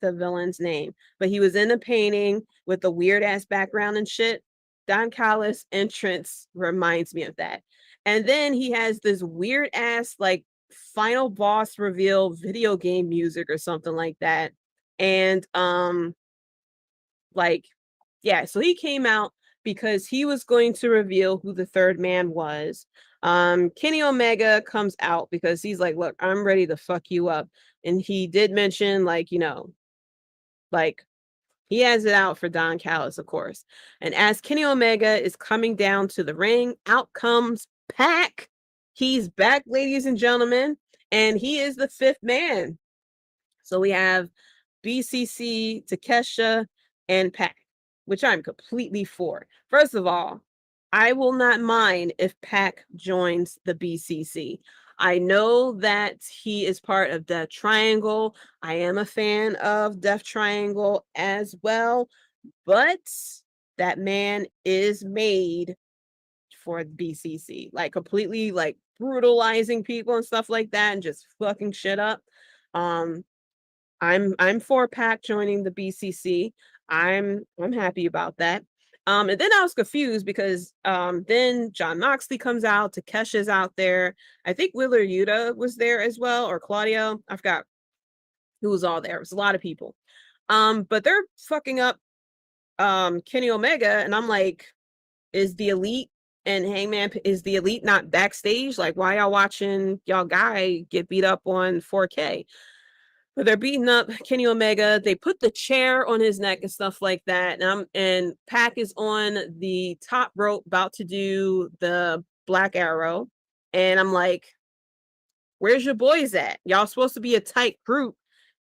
villain's name, but he was in a painting with a weird ass background and shit. Don Callis' entrance reminds me of that. And then he has this weird ass like final boss reveal video game music or something like that. And so he came out because he was going to reveal who the third man was. Kenny Omega comes out because he's like, look, I'm ready to fuck you up. And he did mention, like, like he has it out for Don Callis, of course. And as Kenny Omega is coming down to the ring, out comes Pac. He's back, ladies and gentlemen, and he is the fifth man. So we have BCC, Takesha, and Pac, which I'm completely for. First of all, I will not mind if Pac joins the BCC. I know that he is part of Death Triangle. I am a fan of Death Triangle as well, but that man is made for BCC, like completely like brutalizing people and stuff like that and just fucking shit up. I'm for Pac joining the BCC. I'm happy about that. And then I was confused because then John Moxley comes out, Takesha's out there. I think Wheeler Yuta was there as well, or Claudio. I forgot who was all there. It was a lot of people. But they're fucking up Kenny Omega, and I'm like, is the Elite and Hangman, is the Elite not backstage? Like, why y'all watching y'all guy get beat up on 4K? But they're beating up Kenny Omega. They put the chair on his neck and stuff like that. And Pac is on the top rope about to do the Black Arrow. And I'm like, where's your boys at? Y'all supposed to be a tight group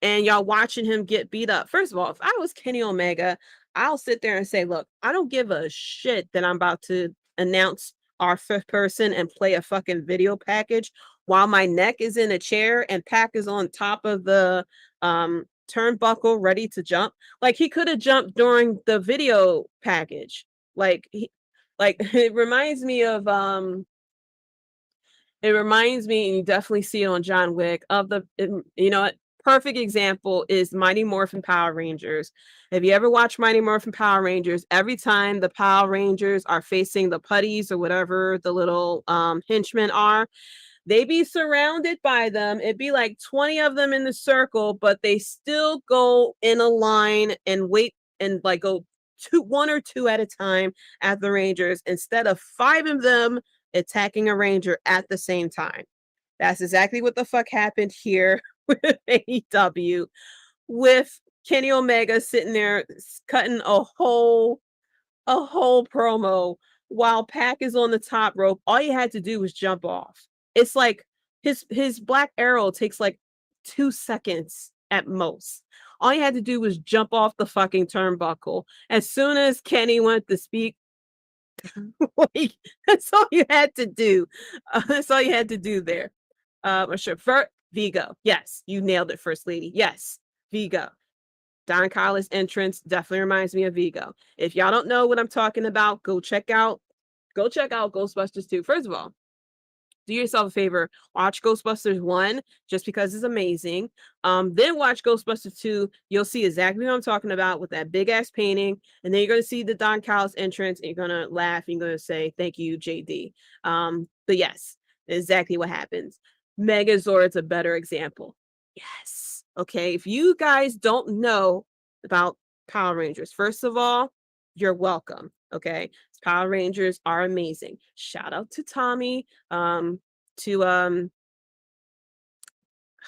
and y'all watching him get beat up. First of all, if I was Kenny Omega, I'll sit there and say, look, I don't give a shit that I'm about to announce our fifth person and play a fucking video package while my neck is in a chair and Pac is on top of the turnbuckle ready to jump. Like, he could have jumped during the video package. Like it reminds me of and you definitely see it on John Wick, of perfect example is Mighty Morphin Power Rangers. If you ever watch Mighty Morphin Power Rangers, every time the Power Rangers are facing the putties or whatever the little henchmen are, they be surrounded by them. It'd be like 20 of them in the circle, but they still go in a line and wait and like go one or two at a time at the Rangers instead of 5 of them attacking a Ranger at the same time. That's exactly what the fuck happened here with AEW, with Kenny Omega sitting there cutting a whole promo while Pac is on the top rope. All you had to do was jump off. It's like his Black Arrow takes like 2 seconds at most. All you had to do was jump off the fucking turnbuckle. As soon as Kenny went to speak, like, that's all you had to do. That's all you had to do there. Sure. Vigo. Yes, you nailed it, First Lady. Yes, Vigo. Don Callis entrance definitely reminds me of Vigo. If y'all don't know what I'm talking about, go check out Ghostbusters 2. First of all, do yourself a favor, watch Ghostbusters 1 just because it's amazing. Then watch Ghostbusters 2. You'll see exactly what I'm talking about with that big ass painting. And then you're going to see the Don Callis entrance and you're going to laugh and you're going to say, thank you, JD. But yes, exactly what happens. Megazord's a better example. Yes. Okay. If you guys don't know about Power Rangers, first of all, you're welcome. Okay. Power Rangers are amazing. Shout out to Tommy. Oh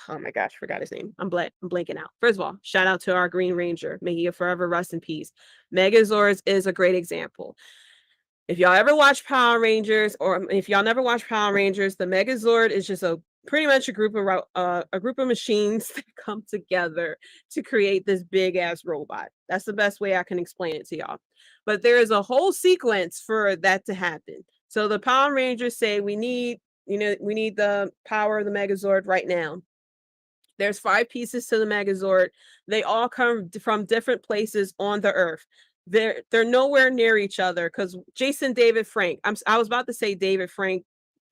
my gosh, forgot his name. I'm blanking out. First of all, shout out to our Green Ranger. May he forever rest in peace. Megazords is a great example. If y'all ever watch Power Rangers, or if y'all never watch Power Rangers, the Megazord is just pretty much a group of machines that come together to create this big ass robot. That's the best way I can explain it to y'all. But there is a whole sequence for that to happen. So the Power Rangers say we need the power of the Megazord right now. There's 5 pieces to the Megazord. They all come from different places on the Earth. They're nowhere near each other because Jason David Frank. I was about to say David Frank.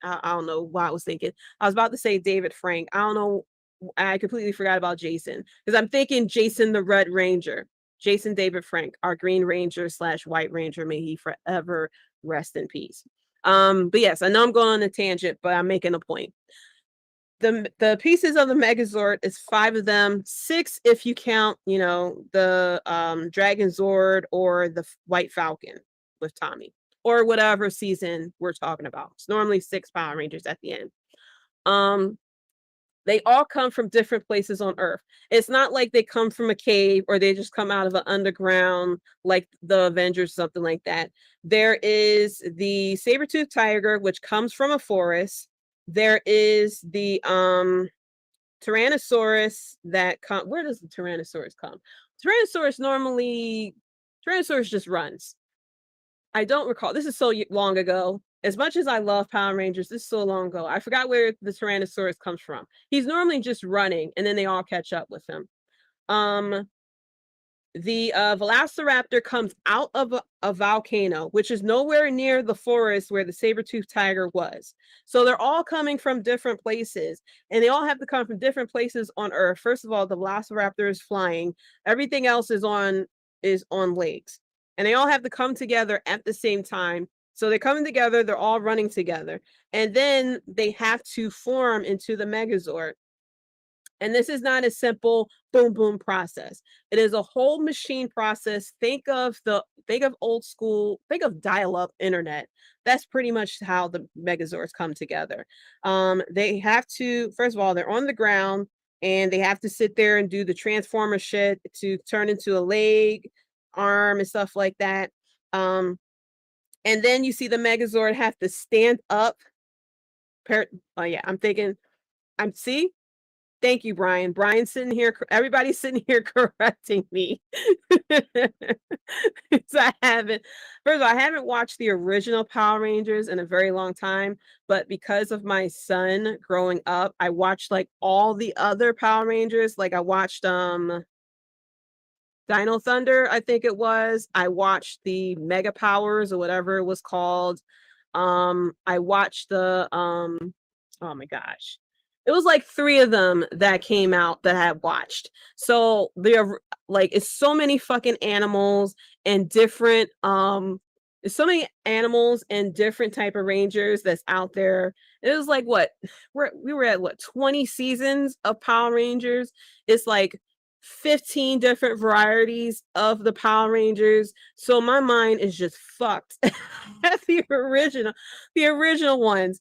I don't know why I was thinking. I was about to say David Frank. I don't know. I completely forgot about Jason because I'm thinking Jason the Red Ranger. Jason David Frank, our Green Ranger / White Ranger. May he forever rest in peace. But yes, I know I'm going on a tangent, but I'm making a point. The pieces of the Megazord is 5 of them, 6 if you count, the Dragon Zord or the White Falcon with Tommy. or whatever season we're talking about. It's normally 6 Power Rangers at the end. They all come from different places on Earth. It's not like they come from a cave or they just come out of an underground like the Avengers, something like that. There is the saber-toothed tiger, which comes from a forest. There is the Tyrannosaurus that come. Where does the Tyrannosaurus come? Tyrannosaurus just runs. I don't recall. This is so long ago. As much as I love Power Rangers, this is so long ago. I forgot where the Tyrannosaurus comes from. He's normally just running, and then they all catch up with him. The Velociraptor comes out of a volcano, which is nowhere near the forest where the saber-toothed tiger was. So they're all coming from different places, and they all have to come from different places on Earth. First of all, the Velociraptor is flying. Everything else is on legs. And they all have to come together at the same time. So they're coming together, they're all running together. And then they have to form into the Megazord. And this is not a simple boom boom process. It is a whole machine process. Think of old school, think of dial-up internet. That's pretty much how the Megazords come together. They have to, first of all, they're on the ground and they have to sit there and do the transformer shit to turn into a leg, arm, and stuff like that. And then you see the Megazord have to stand up. Oh yeah, thank you, Brian. Brian's sitting here. Everybody's sitting here correcting me. I haven't watched the original Power Rangers in a very long time, but because of my son growing up, I watched like all the other Power Rangers. Like I watched Dino Thunder, I think it was. I watched the Mega Powers or whatever it was called. I watched the oh my gosh. It was like 3 of them that came out that I had watched. So they're like, it's so many fucking animals and different there's so many animals and different type of Rangers that's out there. It was like we were at 20 seasons of Power Rangers. It's like 15 different varieties of the Power Rangers. So my mind is just fucked at the original ones.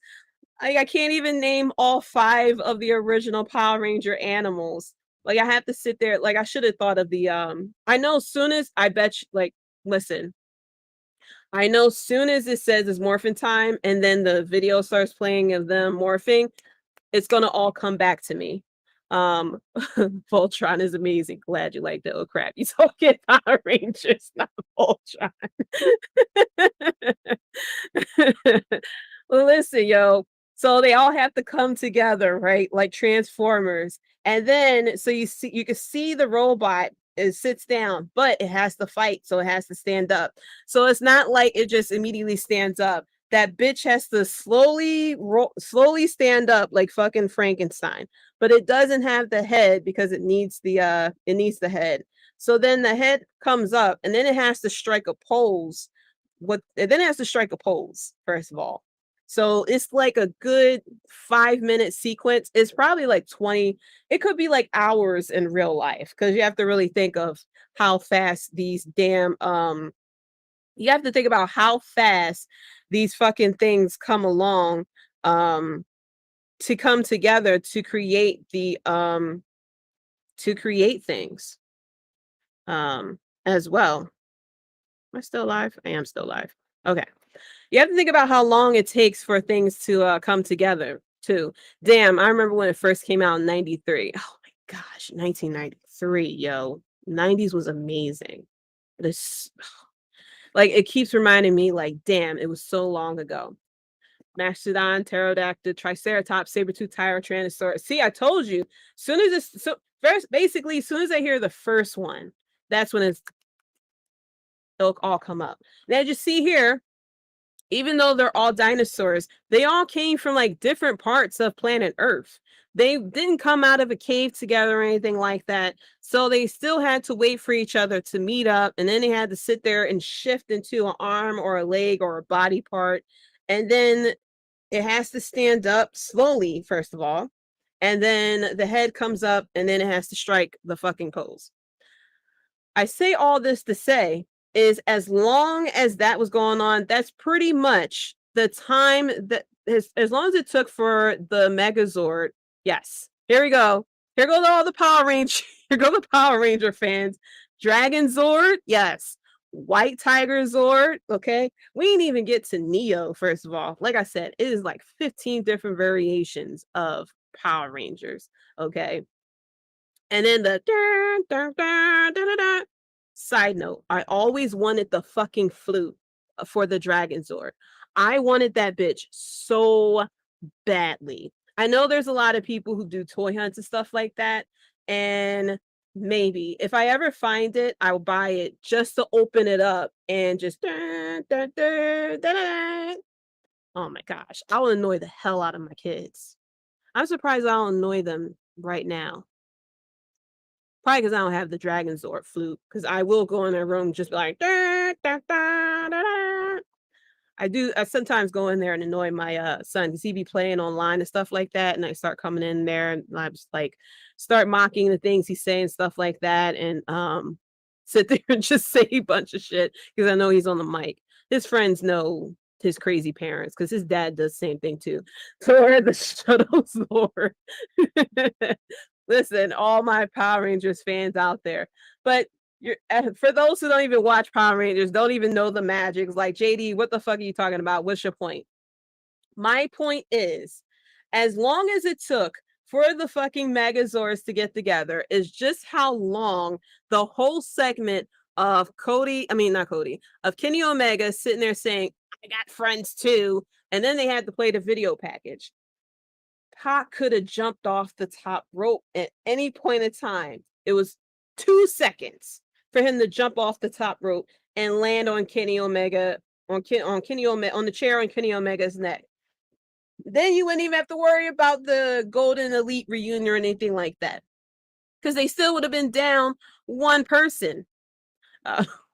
I can't even name all 5 of the original Power Ranger animals. Like I have to sit there. Like I should have thought of the I know soon as listen. I know soon as it says it's morphin' time and then the video starts playing of them morphing, it's gonna all come back to me. Voltron is amazing. Glad you like that. Oh crap, you talking Power Rangers, not Voltron. Well, listen, yo. So they all have to come together, right? Like Transformers. And then so you can see the robot, it sits down, but it has to fight, so it has to stand up. So it's not like it just immediately stands up. That bitch has to slowly stand up like fucking Frankenstein. But it doesn't have the head because it needs the head. So then the head comes up and then it has to strike a pose. First of all. So it's like a good 5-minute sequence. It's probably like 20. It could be like hours in real life because you have to really think of how fast these damn you have to think about how fast these fucking things come along to come together to create things as well. Am I still live? I am still live. Okay. You have to think about how long it takes for things to come together too. Damn, I remember when it first came out in 93. Oh my gosh, 1993, yo. 90s was amazing. This like it keeps reminding me like, damn, it was so long ago. Mastodon, Pterodactyl, Triceratops, Saber-tooth tiger, Tyrannosaurus. See, I told you. As soon as I hear the first one, that's when it'll all come up. Now you see here, even though they're all dinosaurs, they all came from like different parts of planet Earth. They didn't come out of a cave together or anything like that. So they still had to wait for each other to meet up. And then they had to sit there and shift into an arm or a leg or a body part. And then it has to stand up slowly, first of all. And then the head comes up and then it has to strike the fucking pose. I say all this to say is as long as that was going on, that's pretty much the time that as long as it took for the Megazord. Yes, here we go. Here go all the Power Ranger. Here go the Power Ranger fans. Dragon Zord, yes. White Tiger Zord, okay. We didn't even get to Neo. First of all, like I said, it is like 15 different variations of Power Rangers, okay. And then the side note, I always wanted the fucking flute for the Dragon Zord. I wanted that bitch so badly. I know there's a lot of people who do toy hunts and stuff like that. And maybe if I ever find it, I'll buy it just to open it up and just. Oh my gosh. I'll annoy the hell out of my kids. I'm surprised I don't annoy them right now. Probably because I don't have the Dragon Zord flute. Because I will go in their room and just be like. I sometimes go in there and annoy my son because he be playing online and stuff like that. And I start coming in there and I just like start mocking the things he's saying, stuff like that. And sit there and just say a bunch of shit because I know he's on the mic. His friends know his crazy parents because his dad does the same thing too. Thor the Shuttle Zord. Listen, all my Power Rangers fans out there. But for those who don't even watch Power Rangers, don't even know the magic, like, JD, what the fuck are you talking about? What's your point? My point is, as long as it took for the fucking Megazords to get together, is just how long the whole segment of of Kenny Omega sitting there saying, I got friends too. And then they had to play the video package. Pac could have jumped off the top rope at any point in time. It was 2 seconds for him to jump off the top rope and land on Kenny Omega on the chair on Kenny Omega's neck. Then you wouldn't even have to worry about the Golden Elite reunion or anything like that, because they still would have been down one person.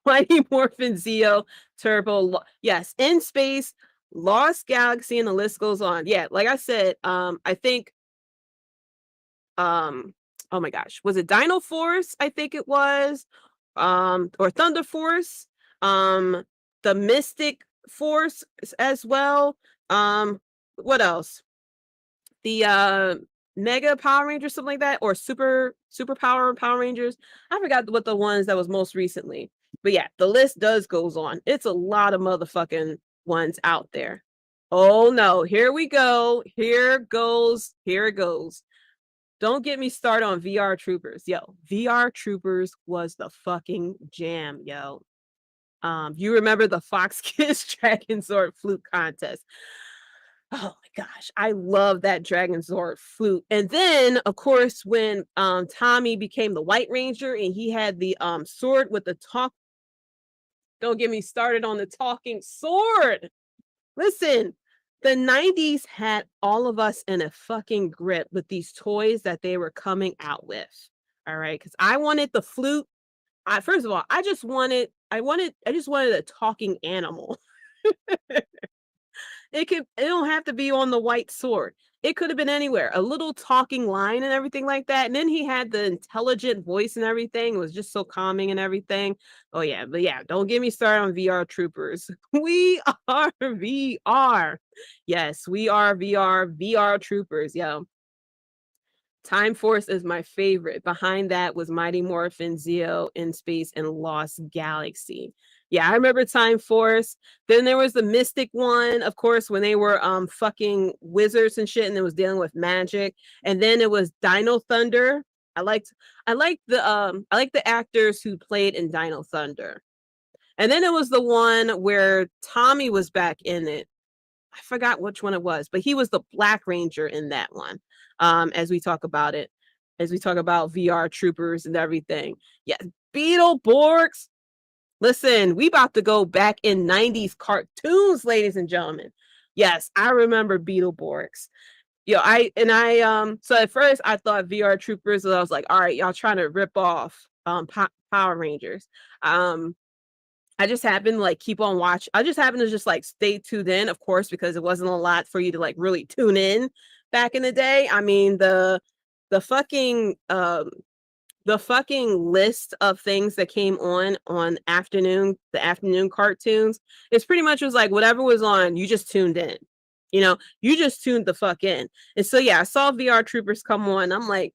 Mighty Morphin Zeo, Turbo, yes, In Space, Lost Galaxy, and the list goes on. Yeah, like I said, I think, oh my gosh, was it Dino Force? I think it was, or Thunder Force, the Mystic Force as well. What else? The Mega Power Rangers, something like that, or Super Power Rangers. I forgot what the ones that was most recently. But yeah, the list goes on. It's a lot of motherfucking ones out there. Oh no, here we go. Here it goes. Don't get me started on VR Troopers. Yo, VR Troopers was the fucking jam, yo. You remember the Fox Kids Dragon Zord flute contest? Oh my gosh, I love that Dragon Zord flute. And then, of course, when Tommy became the White Ranger and he had the sword with the talk. Don't get me started on the talking sword. Listen, the 90s had all of us in a fucking grip with these toys that they were coming out with. All right, because I wanted the flute. First of all, I just wanted a talking animal. It don't have to be on the white sword. It could have been anywhere, a little talking line and everything like that. And then he had the intelligent voice and everything. It was just so calming and everything. Oh yeah, but yeah, don't get me started on VR Troopers. We are VR. Yes, we are VR Troopers, yo. Time Force is my favorite. Behind that was Mighty Morphin, Zeo, In Space, and Lost Galaxy. Yeah, I remember Time Force. Then there was the Mystic one, of course, when they were fucking wizards and shit, and it was dealing with magic. And then it was Dino Thunder. I liked the actors who played in Dino Thunder. And then it was the one where Tommy was back in it. I forgot which one it was, but he was the Black Ranger in that one. As we talk about VR Troopers and everything. Yeah, Beetleborgs. Listen, we about to go back in 90s cartoons, ladies and gentlemen. Yes, I remember Beetleborgs. So at first I thought VR Troopers, and I was like, all right, y'all trying to rip off Power Rangers. I just happened to like keep on watching. I just happened to just like stay tuned in, of course, because it wasn't a lot for you to like really tune in back in the day. I mean, the fucking the fucking list of things that came on the afternoon cartoons, it's pretty much was like whatever was on, you just tuned in. You know, you just tuned the fuck in. And so yeah, I saw VR Troopers come on. I'm like,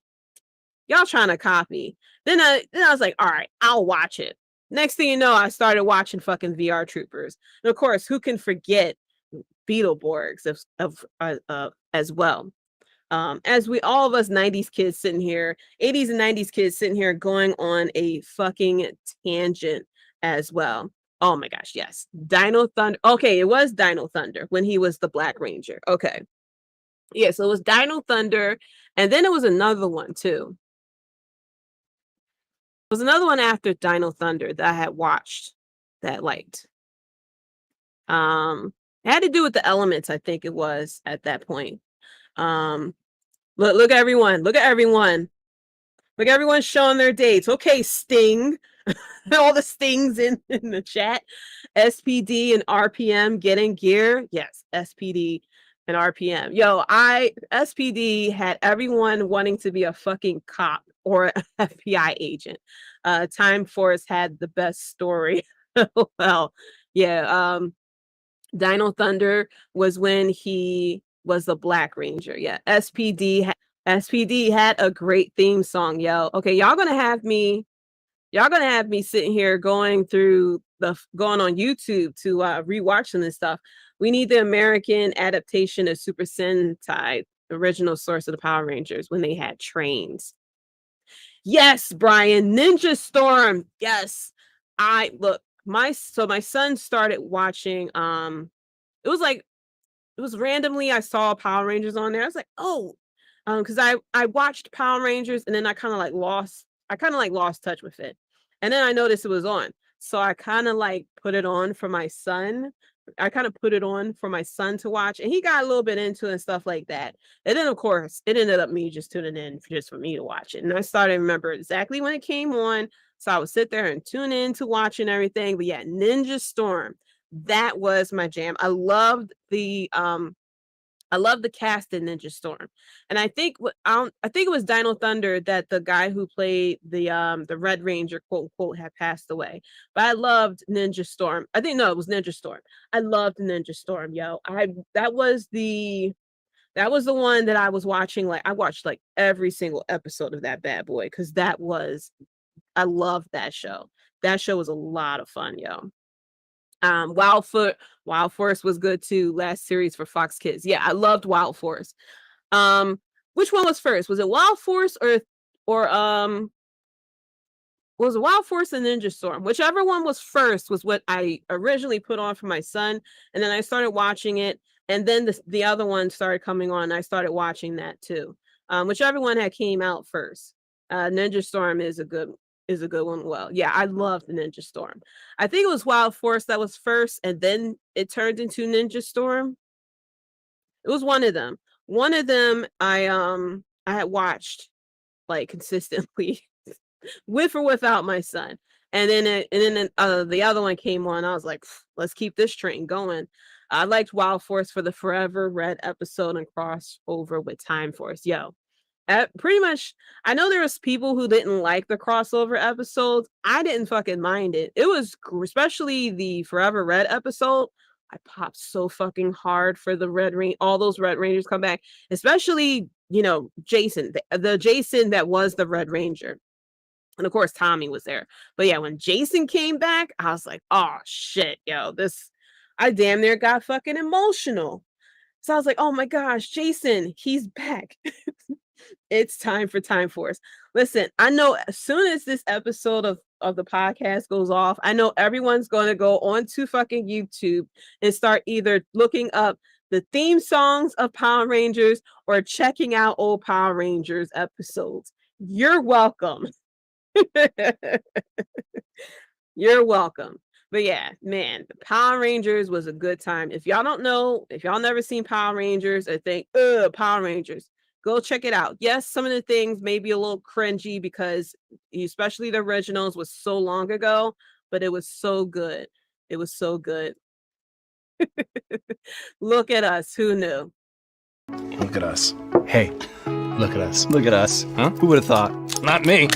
y'all trying to copy. Then I was like, all right, I'll watch it. Next thing you know, I started watching fucking VR Troopers. And of course, who can forget Beetleborgs as well? As we all of us 90s kids sitting here, 80s and 90s kids sitting here going on a fucking tangent as well. Oh my gosh, yes. Dino Thunder. Okay, it was Dino Thunder when he was the Black Ranger. Okay. Yeah, so it was Dino Thunder, and then it was another one too. It was another one after Dino Thunder that I had watched that I liked. It had to do with the elements, I think it was at that point. Look at everyone. Look at everyone. Look at everyone showing their dates. Okay, Sting. All the Stings in the chat. SPD and RPM getting gear. Yes, SPD and RPM. Yo, SPD had everyone wanting to be a fucking cop or an FBI agent. Time Force had the best story. Well, yeah. Dino Thunder was when he was the Black Ranger. Yeah, SPD had a great theme song, yo. Okay, y'all gonna have me sitting here going on YouTube to rewatching this stuff. We need the American adaptation of Super Sentai, original source of the Power Rangers, when they had trains. Yes, Brian, Ninja Storm. Yes, my son started watching. It was randomly I saw Power Rangers on there. I was like, oh, because I watched Power Rangers and then I kind of like lost touch with it, and then I noticed it was on, so I kind of like put it on for my son. I kind of put it on for my son to watch, and he got a little bit into it and stuff like that. And then of course it ended up me just tuning in just for me to watch it, and I started to remember exactly when it came on, so I would sit there and tune in to watching everything. But yeah, Ninja Storm, that was my jam. I loved the cast in Ninja Storm, and I think it was Dino Thunder that the guy who played the Red Ranger, quote unquote, had passed away. But I loved Ninja Storm. I think no, it was Ninja Storm. I loved Ninja Storm, yo. That was the one that I was watching. Like I watched like every single episode of that bad boy because I loved that show. That show was a lot of fun, yo. Wild Force was good too. Last series for Fox Kids. Yeah, I loved Wild Force. Which one was first? Was it Wild Force or was it Wild Force and Ninja Storm? Whichever one was first was what I originally put on for my son, and then I started watching it, and then the other one started coming on, and I started watching that too. Whichever one had came out first. Ninja Storm is a good one. Well, yeah, I loved Ninja Storm. I think it was Wild Force that was first, and then it turned into Ninja Storm. It was one of them. One of them I had watched like consistently with or without my son. And then the other one came on. I was like, let's keep this train going. I liked Wild Force for the Forever Red episode and crossover with Time Force. Yo, pretty much, I know there was people who didn't like the crossover episodes. I didn't fucking mind it. It was, especially the Forever Red episode, I popped so fucking hard for the Red Ring. All those Red Rangers come back, especially, Jason, the Jason that was the Red Ranger. And of course, Tommy was there. But yeah, when Jason came back, I was like, oh shit, yo, I damn near got fucking emotional. So I was like, oh my gosh, Jason, he's back. It's time for Time Force. Listen, I know as soon as this episode of the podcast goes off, I know everyone's going to go onto fucking YouTube and start either looking up the theme songs of Power Rangers or checking out old Power Rangers episodes. You're welcome. You're welcome. But yeah, man, the Power Rangers was a good time. If y'all don't know, if y'all never seen Power Rangers or think, Power Rangers, go check it out. Yes, some of the things may be a little cringy because especially the originals was so long ago, but it was so good. It was so good. Look at us. Who knew? Look at us. Hey, look at us. Look at us. Huh? Who would have thought? Not me.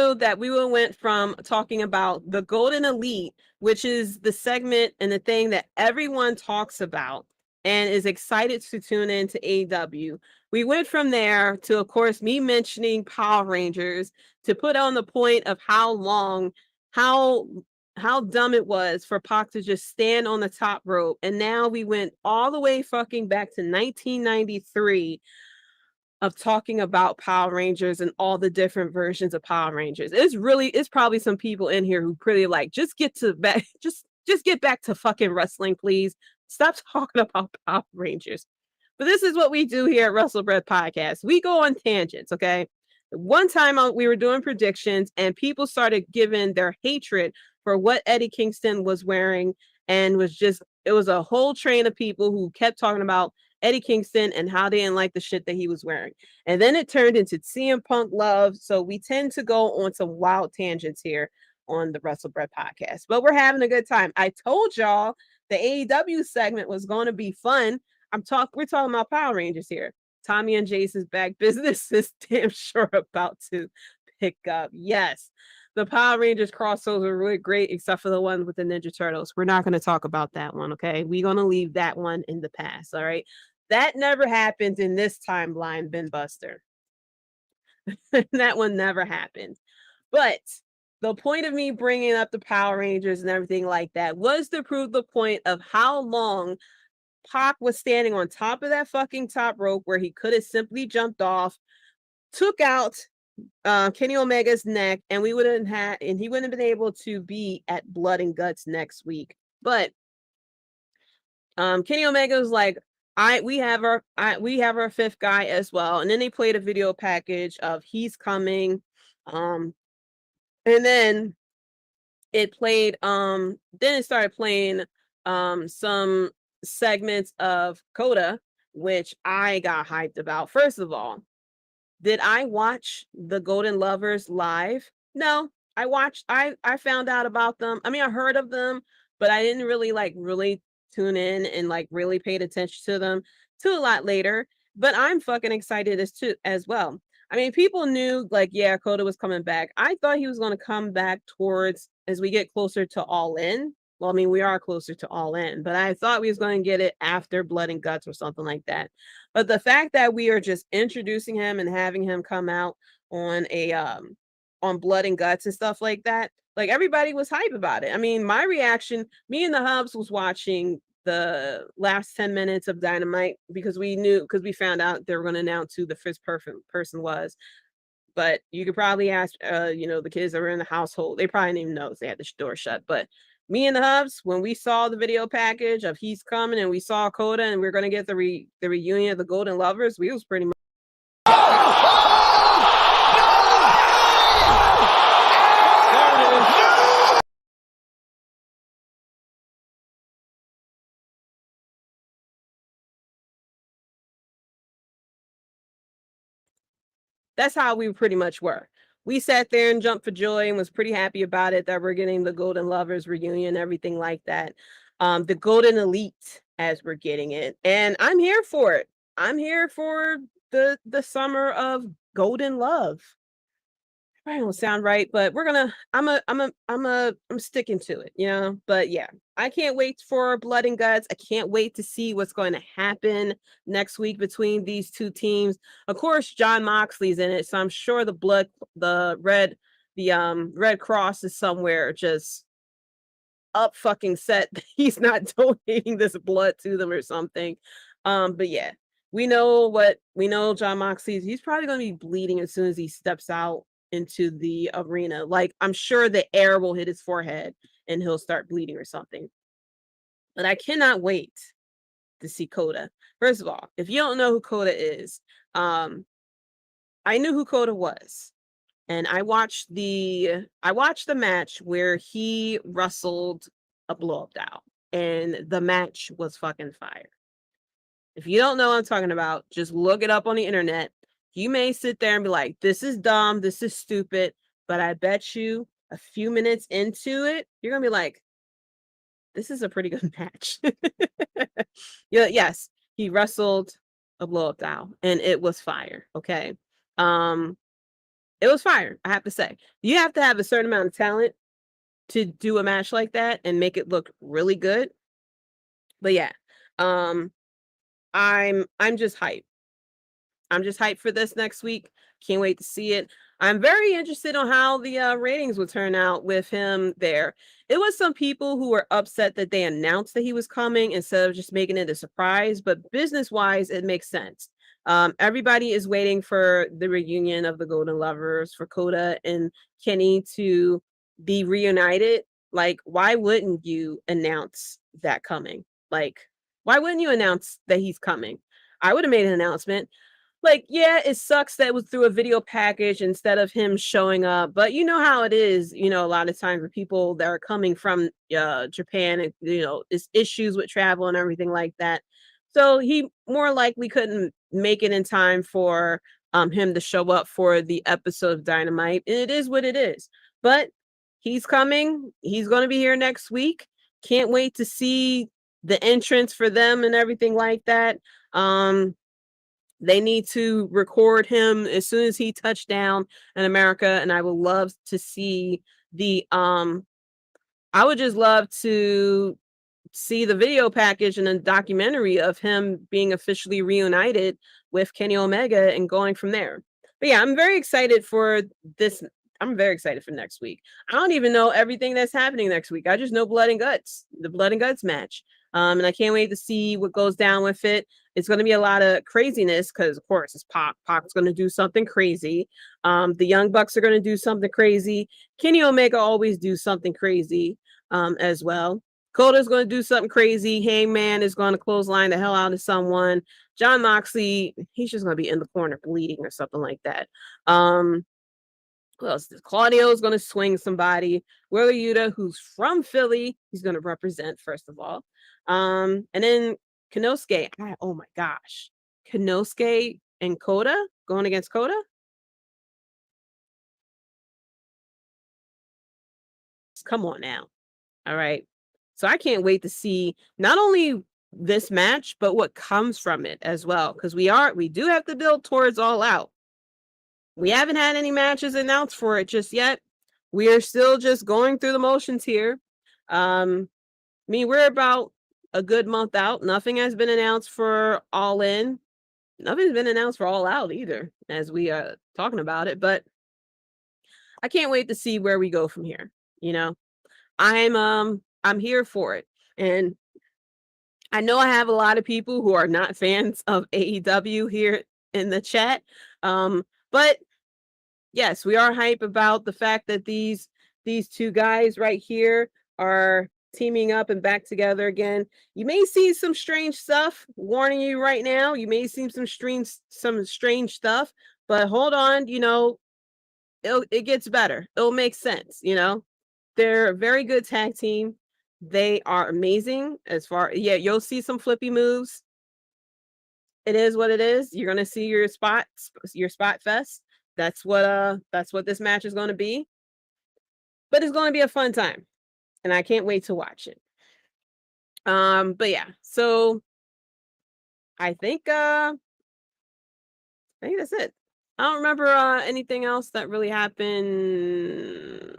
knew that we went from talking about the Golden Elite, which is the segment and the thing that everyone talks about and is excited to tune into AEW. We went from there to, of course, me mentioning Power Rangers to put on the point of how dumb it was for Pac to just stand on the top rope. And now we went all the way fucking back to 1993 of talking about Power Rangers and all the different versions of Power Rangers. It's probably some people in here who pretty like, just get back to fucking wrestling, please. Stop talking about Power Rangers. But this is what we do here at Wrestlebread Podcast. We go on tangents, okay? One time we were doing predictions and people started giving their hatred for what Eddie Kingston was wearing, and it was a whole train of people who kept talking about Eddie Kingston and how they didn't like the shit that he was wearing. And then it turned into CM Punk love. So we tend to go on some wild tangents here on the Wrestlebread Podcast. But we're having a good time. I told y'all the AEW segment was going to be fun. We're talking about Power Rangers here. Tommy and Jason's back business is damn sure about to pick up. Yes. The Power Rangers crossovers are really great, except for the one with the Ninja Turtles. We're not going to talk about that one, okay? We're going to leave that one in the past, all right? That never happened in this timeline, Ben Buster. That one never happened. But the point of me bringing up the Power Rangers and everything like that was to prove the point of how long Pac was standing on top of that fucking top rope where he could have simply jumped off, took out Kenny Omega's neck, and he wouldn't have been able to be at Blood and Guts next week. But Kenny Omega was like, we have our fifth guy as well. And then they played a video package of He's Coming. And then it started playing some segments of Coda, which I got hyped about. First of all, did I watch the Golden Lovers live? No, I found out about them. I mean, I heard of them, but I didn't really tune in and really paid attention to them till a lot later. But I'm fucking excited as well. I mean, people knew yeah, Coda was coming back. I thought he was going to come back towards as we get closer to All In. Well, I mean, we are closer to All In, but I thought we was going to get it after Blood and Guts or something like that. But the fact that we are just introducing him and having him come out on on Blood and Guts and stuff like that, everybody was hype about it. I mean, my reaction, me and the Hubs was watching the last 10 minutes of Dynamite because we found out they were going to announce who the first person was. But you could probably ask, the kids that were in the household. They probably didn't even know they had the door shut. But me and the Hubs, when we saw the video package of He's Coming and we saw Coda and we are going to get the reunion of the Golden Lovers, we was pretty much. That's how we pretty much were. We sat there and jumped for joy and was pretty happy about it that we're getting the Golden Lovers reunion, everything like that. The Golden Elite as we're getting it. And I'm here for it. I'm here for the summer of Golden Love. Probably don't sound right, but I'm sticking to it, But yeah, I can't wait for Blood and Guts. I can't wait to see what's going to happen next week between these two teams. Of course, John Moxley's in it, so I'm sure the Red Cross is somewhere just up fucking set. He's not donating this blood to them or something. But yeah, we know John Moxley's. He's probably going to be bleeding as soon as he steps out into the arena. I'm sure the air will hit his forehead and he'll start bleeding or something. But I cannot wait to see Coda. First of all, if you don't know who Coda is, I knew who Coda was. And I watched the match where he wrestled a blow-up doll. And the match was fucking fire. If you don't know what I'm talking about, just look it up on the internet. You may sit there and be like, this is dumb, this is stupid, but I bet you a few minutes into it, you're going to be like, this is a pretty good match. Yeah, yes, he wrestled a blow-up doll, and it was fire, okay? It was fire, I have to say. You have to have a certain amount of talent to do a match like that and make it look really good. But yeah, um, I'm just hyped. I'm just hyped for this next week. Can't wait to see it. I'm very interested on how the ratings will turn out with him there. It was some people who were upset that they announced that he was coming instead of just making it a surprise, but business-wise, it makes sense. Everybody is waiting for the reunion of the Golden Lovers, for Kota and Kenny to be reunited. Like, why wouldn't you announce that coming? Like, why wouldn't you announce that he's coming? I would have made an announcement. Like, yeah, it sucks that it was through a video package instead of him showing up, but you know how it is, you know, a lot of times with people that are coming from Japan, and you know, it's issues with travel and everything like that. So he more likely couldn't make it in time for him to show up for the episode of Dynamite. And it is what it is. But he's coming. He's going to be here next week. Can't wait to see the entrance for them and everything like that. They need to record him as soon as he touched down in America, and I would love to see the I would just love to see the video package and a documentary of him being officially reunited with Kenny Omega and going from there. But yeah, I'm very excited for this. I'm very excited for next week. I don't even know everything that's happening next week. I just know Blood and Guts, the Blood and Guts match. And I can't wait to see what goes down with it. It's going to be a lot of craziness because, of course, it's Pac. Pac's going to do something crazy. The Young Bucks are going to do something crazy. Kenny Omega always do something crazy as well. Kota's going to do something crazy. Hangman is going to clothesline the hell out of someone. John Moxley, he's just going to be in the corner bleeding or something like that. Who else? Claudio is going to swing somebody. Wheeler Yuta, who's from Philly, he's going to represent, first of all. And then Konosuke. Oh my gosh. Konosuke and Kota going against Kota? Come on now. All right. So I can't wait to see not only this match, but what comes from it as well. Because we do have to build towards All Out. We haven't had any matches announced for it just yet. We are still just going through the motions here. We're about a good month out. Nothing has been announced for All In. Nothing's been announced for All Out either, as we are talking about it. But I can't wait to see where we go from here. You know, I'm here for it. And I know I have a lot of people who are not fans of AEW here in the chat. But yes, we are hype about the fact that these two guys right here are teaming up and back together again. You may see some strange stuff. Warning you right now, you may see some strange stuff, but hold on, you know, it gets better. It'll make sense, you know. They're a very good tag team. They are amazing you'll see some flippy moves. It is what it is. You're gonna see your spot fest. That's what this match is going to be. But it's going to be a fun time. And I can't wait to watch it. But yeah, so I think that's it. I don't remember anything else that really happened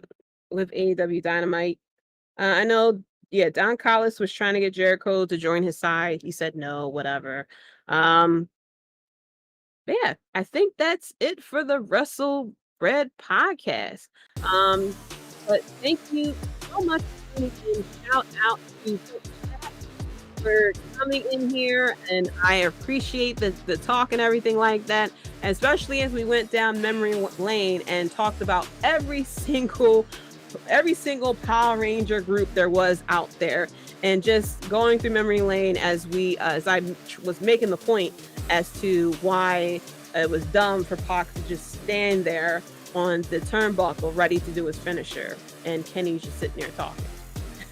with AEW Dynamite. I know, yeah, Don Callis was trying to get Jericho to join his side. He said no, whatever. But yeah, I think that's it for the Wrestlebread podcast. But thank you so much for tuning in. Shout out to the chat for coming in here, and I appreciate the talk and everything like that, especially as we went down memory lane and talked about every single Power Ranger group there was out there, and just going through memory lane as I was making the point as to why it was dumb for Pac to just stand there on the turnbuckle ready to do his finisher, and Kenny's just sitting there talking.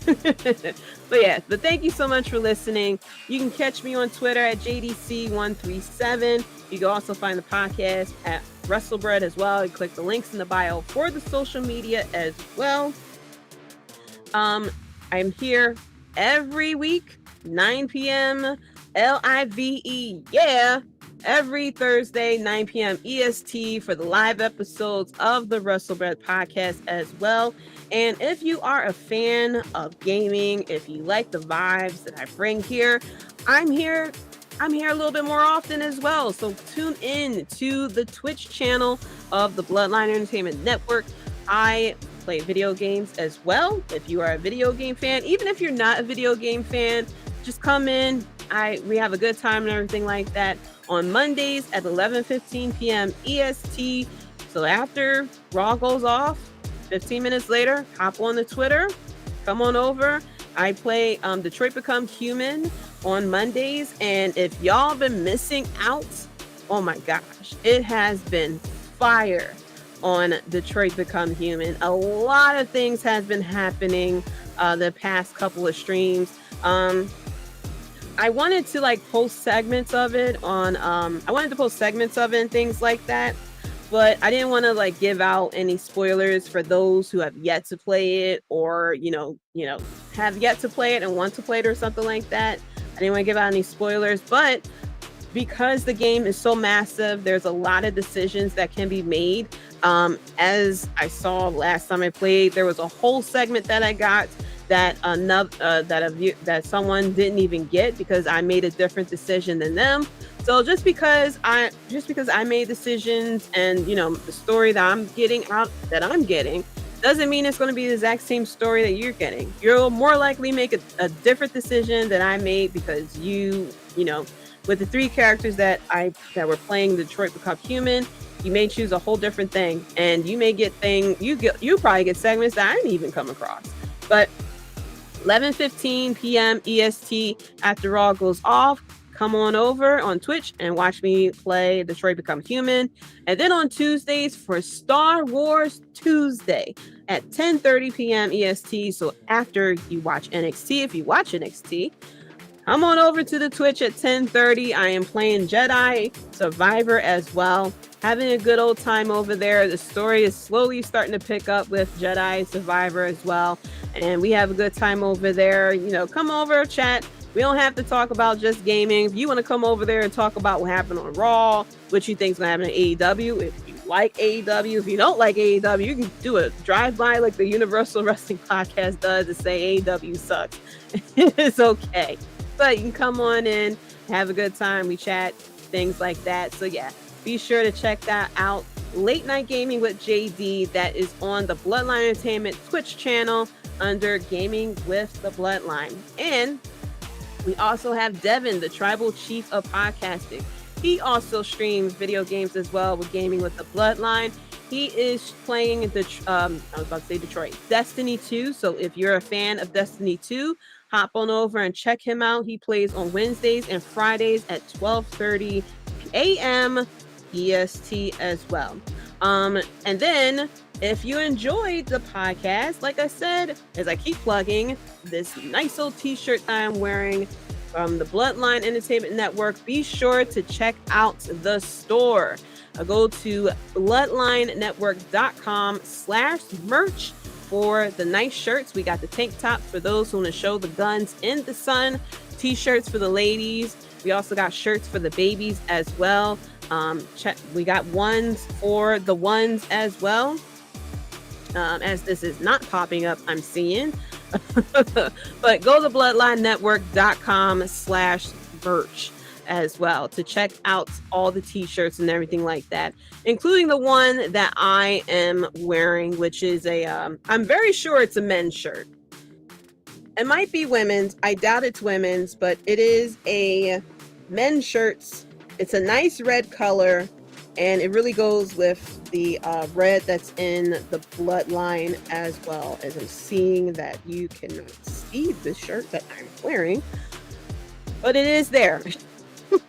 But thank you so much for listening. You can catch me on Twitter at JDC137. You can also find the podcast at Wrestlebread as well. You click the links in the bio for the social media as well. I'm here every week, 9 p.m. LIVE, yeah, every Thursday, 9 p.m. EST for the live episodes of the Wrestlebread podcast as well. And if you are a fan of gaming, if you like the vibes that I bring here, I'm here a little bit more often as well. So tune in to the Twitch channel of the Bloodline Entertainment Network. I play video games as well. If you are a video game fan, even if you're not a video game fan, just come in. We have a good time and everything like that on Mondays at 11:15 p.m. EST. So after Raw goes off, 15 minutes later, hop on the Twitter, come on over. I play Detroit Become Human on Mondays, and if y'all been missing out, oh my gosh, it has been fire on Detroit Become Human. A lot of things has been happening the past couple of streams. I wanted to post segments of it on and things like that, but I didn't want to give out any spoilers for those who have yet to play it, or have yet to play it and want to play it or something like that. I didn't want to give out any spoilers, but because the game is so massive, there's a lot of decisions that can be made. As I saw last time I played, there was a whole segment that I got that someone didn't even get because I made a different decision than them. So just because I made decisions, and the story that I'm getting doesn't mean it's going to be the exact same story that you're getting. You'll more likely make a different decision that I made because with the three characters that were playing Detroit Become Human, you may choose a whole different thing, and you may get you probably get segments that I didn't even come across. But 11:15 p.m. EST after Raw goes off, come on over on Twitch and watch me play Detroit Become Human. And then on Tuesdays for Star Wars Tuesday at 10:30 p.m. EST. So after you watch NXT, if you watch NXT, come on over to the Twitch at 10:30. I am playing Jedi Survivor as well. Having a good old time over there. The story is slowly starting to pick up with Jedi Survivor as well. And we have a good time over there. Come over, chat. We don't have to talk about just gaming. If you want to come over there and talk about what happened on Raw, what you think is going to happen in AEW, if you like AEW, if you don't like AEW, you can do a drive-by like the Universal Wrestling Podcast does and say AEW sucks. It's okay. But you can come on in, have a good time. We chat, things like that. So yeah, be sure to check that out. Late Night Gaming with JD, that is on the Bloodline Entertainment Twitch channel under Gaming with the Bloodline. And we also have Devin, the Tribal Chief of Podcasting. He also streams video games as well with Gaming with the Bloodline. He is playing Detroit, Destiny 2. So if you're a fan of Destiny 2, hop on over and check him out. He plays on Wednesdays and Fridays at 12:30 a.m. EST as well. And then if you enjoyed the podcast, like I said, as I keep plugging, this nice old t-shirt I'm wearing from the Bloodline Entertainment Network, be sure to check out the store. Go to bloodlinenetwork.com/merch for the nice shirts. We got the tank top for those who want to show the guns in the sun, t-shirts for the ladies. We also got shirts for the babies as well. We got ones for the ones as well. As this is not popping up, I'm seeing. But go to bloodlinenetwork.com/merch as well to check out all the t-shirts and everything like that, including the one that I am wearing, which is I'm very sure it's a men's shirt. It might be women's. I doubt it's women's, but it is a men's shirt. It's a nice red color, and it really goes with the red that's in the Bloodline as well. As I'm seeing that you cannot see the shirt that I'm wearing, but it is there.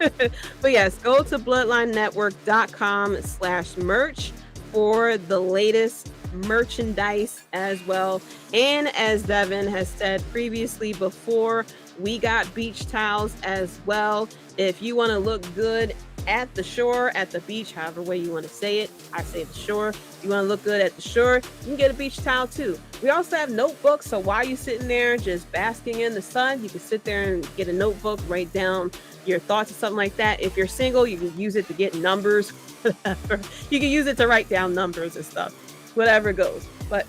But yes, go to bloodlinenetwork.com/merch for the latest merchandise as well. And as Devin has said previously before, we got beach towels as well. If you want to look good at the shore, at the beach, however way you want to say it. I say the shore. If you want to look good at the shore, you can get a beach towel too. We also have notebooks, so while you're sitting there just basking in the sun, you can sit there and get a notebook, write down your thoughts or something like that. If you're single, you can use it to get numbers. You can use it to write down numbers and stuff, whatever goes. But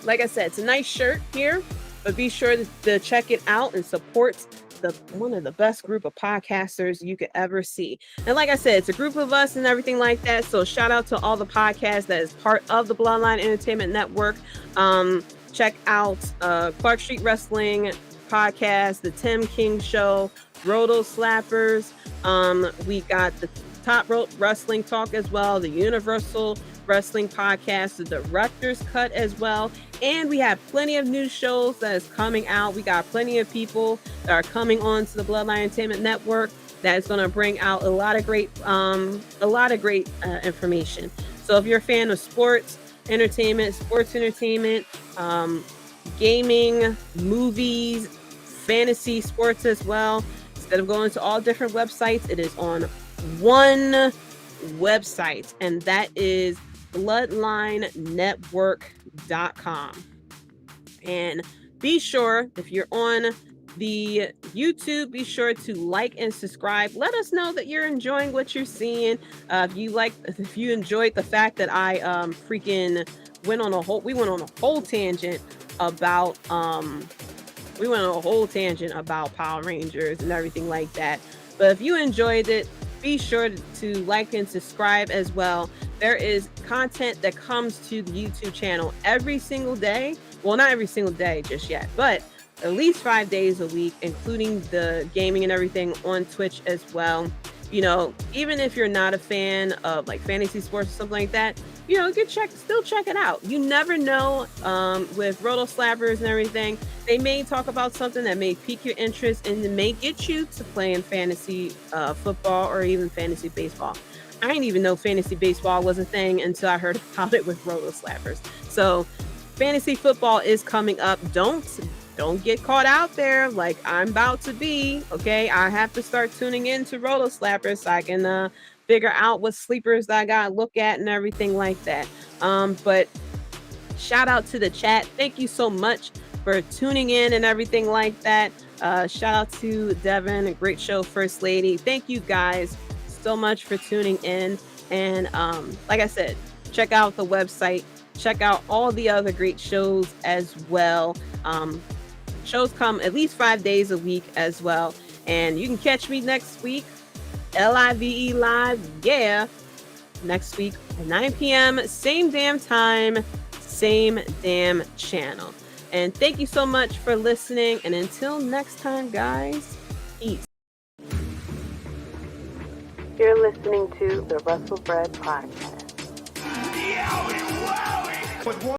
like I said, it's a nice shirt here, but be sure to check it out and support one of the best group of podcasters you could ever see. And like I said, it's a group of us and everything like that. So shout out to all the podcasts that is part of the Bloodline Entertainment Network. Check out Clark Street Wrestling Podcast, the Tim King Show, Roto Slappers. We got the Top Rope Wrestling Talk as well, the Universal Wrestling Podcast, the Director's Cut as well. And we have plenty of new shows that is coming out. We got plenty of people that are coming on to the Bloodline Entertainment Network that is going to bring out a lot of great information. So if you're a fan of sports entertainment, gaming, movies, fantasy sports as well, instead of going to all different websites, it is on one website, and that is bloodlinenetwork.com. And be sure, if you're on the YouTube, be sure to like and subscribe. Let us know that you're enjoying what you're seeing. If you enjoyed the fact that I we went on a whole tangent about Power Rangers and everything like that. But if you enjoyed it, be sure to like and subscribe as well. There is content that comes to the YouTube channel every single day. Well, not every single day just yet, but at least 5 days a week, including the gaming and everything on Twitch as well. You know, even if you're not a fan of like fantasy sports or something like that, you know, still check it out. You never know, with Roto Slappers and everything, they may talk about something that may pique your interest and may get you to playing fantasy football or even fantasy baseball. I didn't even know fantasy baseball was a thing until I heard about it with Roto Slappers. So fantasy football is coming up. Don't get caught out there like I'm about to be. Okay, I have to start tuning into Roto Slappers so I can figure out what sleepers that I gotta look at and everything like that. But shout out to the chat. Thank you so much for tuning in and everything like that. Shout out to Devin, a great show, First Lady. Thank you guys so much for tuning in. And like I said, check out the website. Check out all the other great shows as well. Shows come at least 5 days a week as well. And you can catch me next week, LIVE live, yeah, next week at 9 p.m. Same damn time, same damn channel. And thank you so much for listening. And until next time, guys, peace. You're listening to the Wrestlebread Podcast.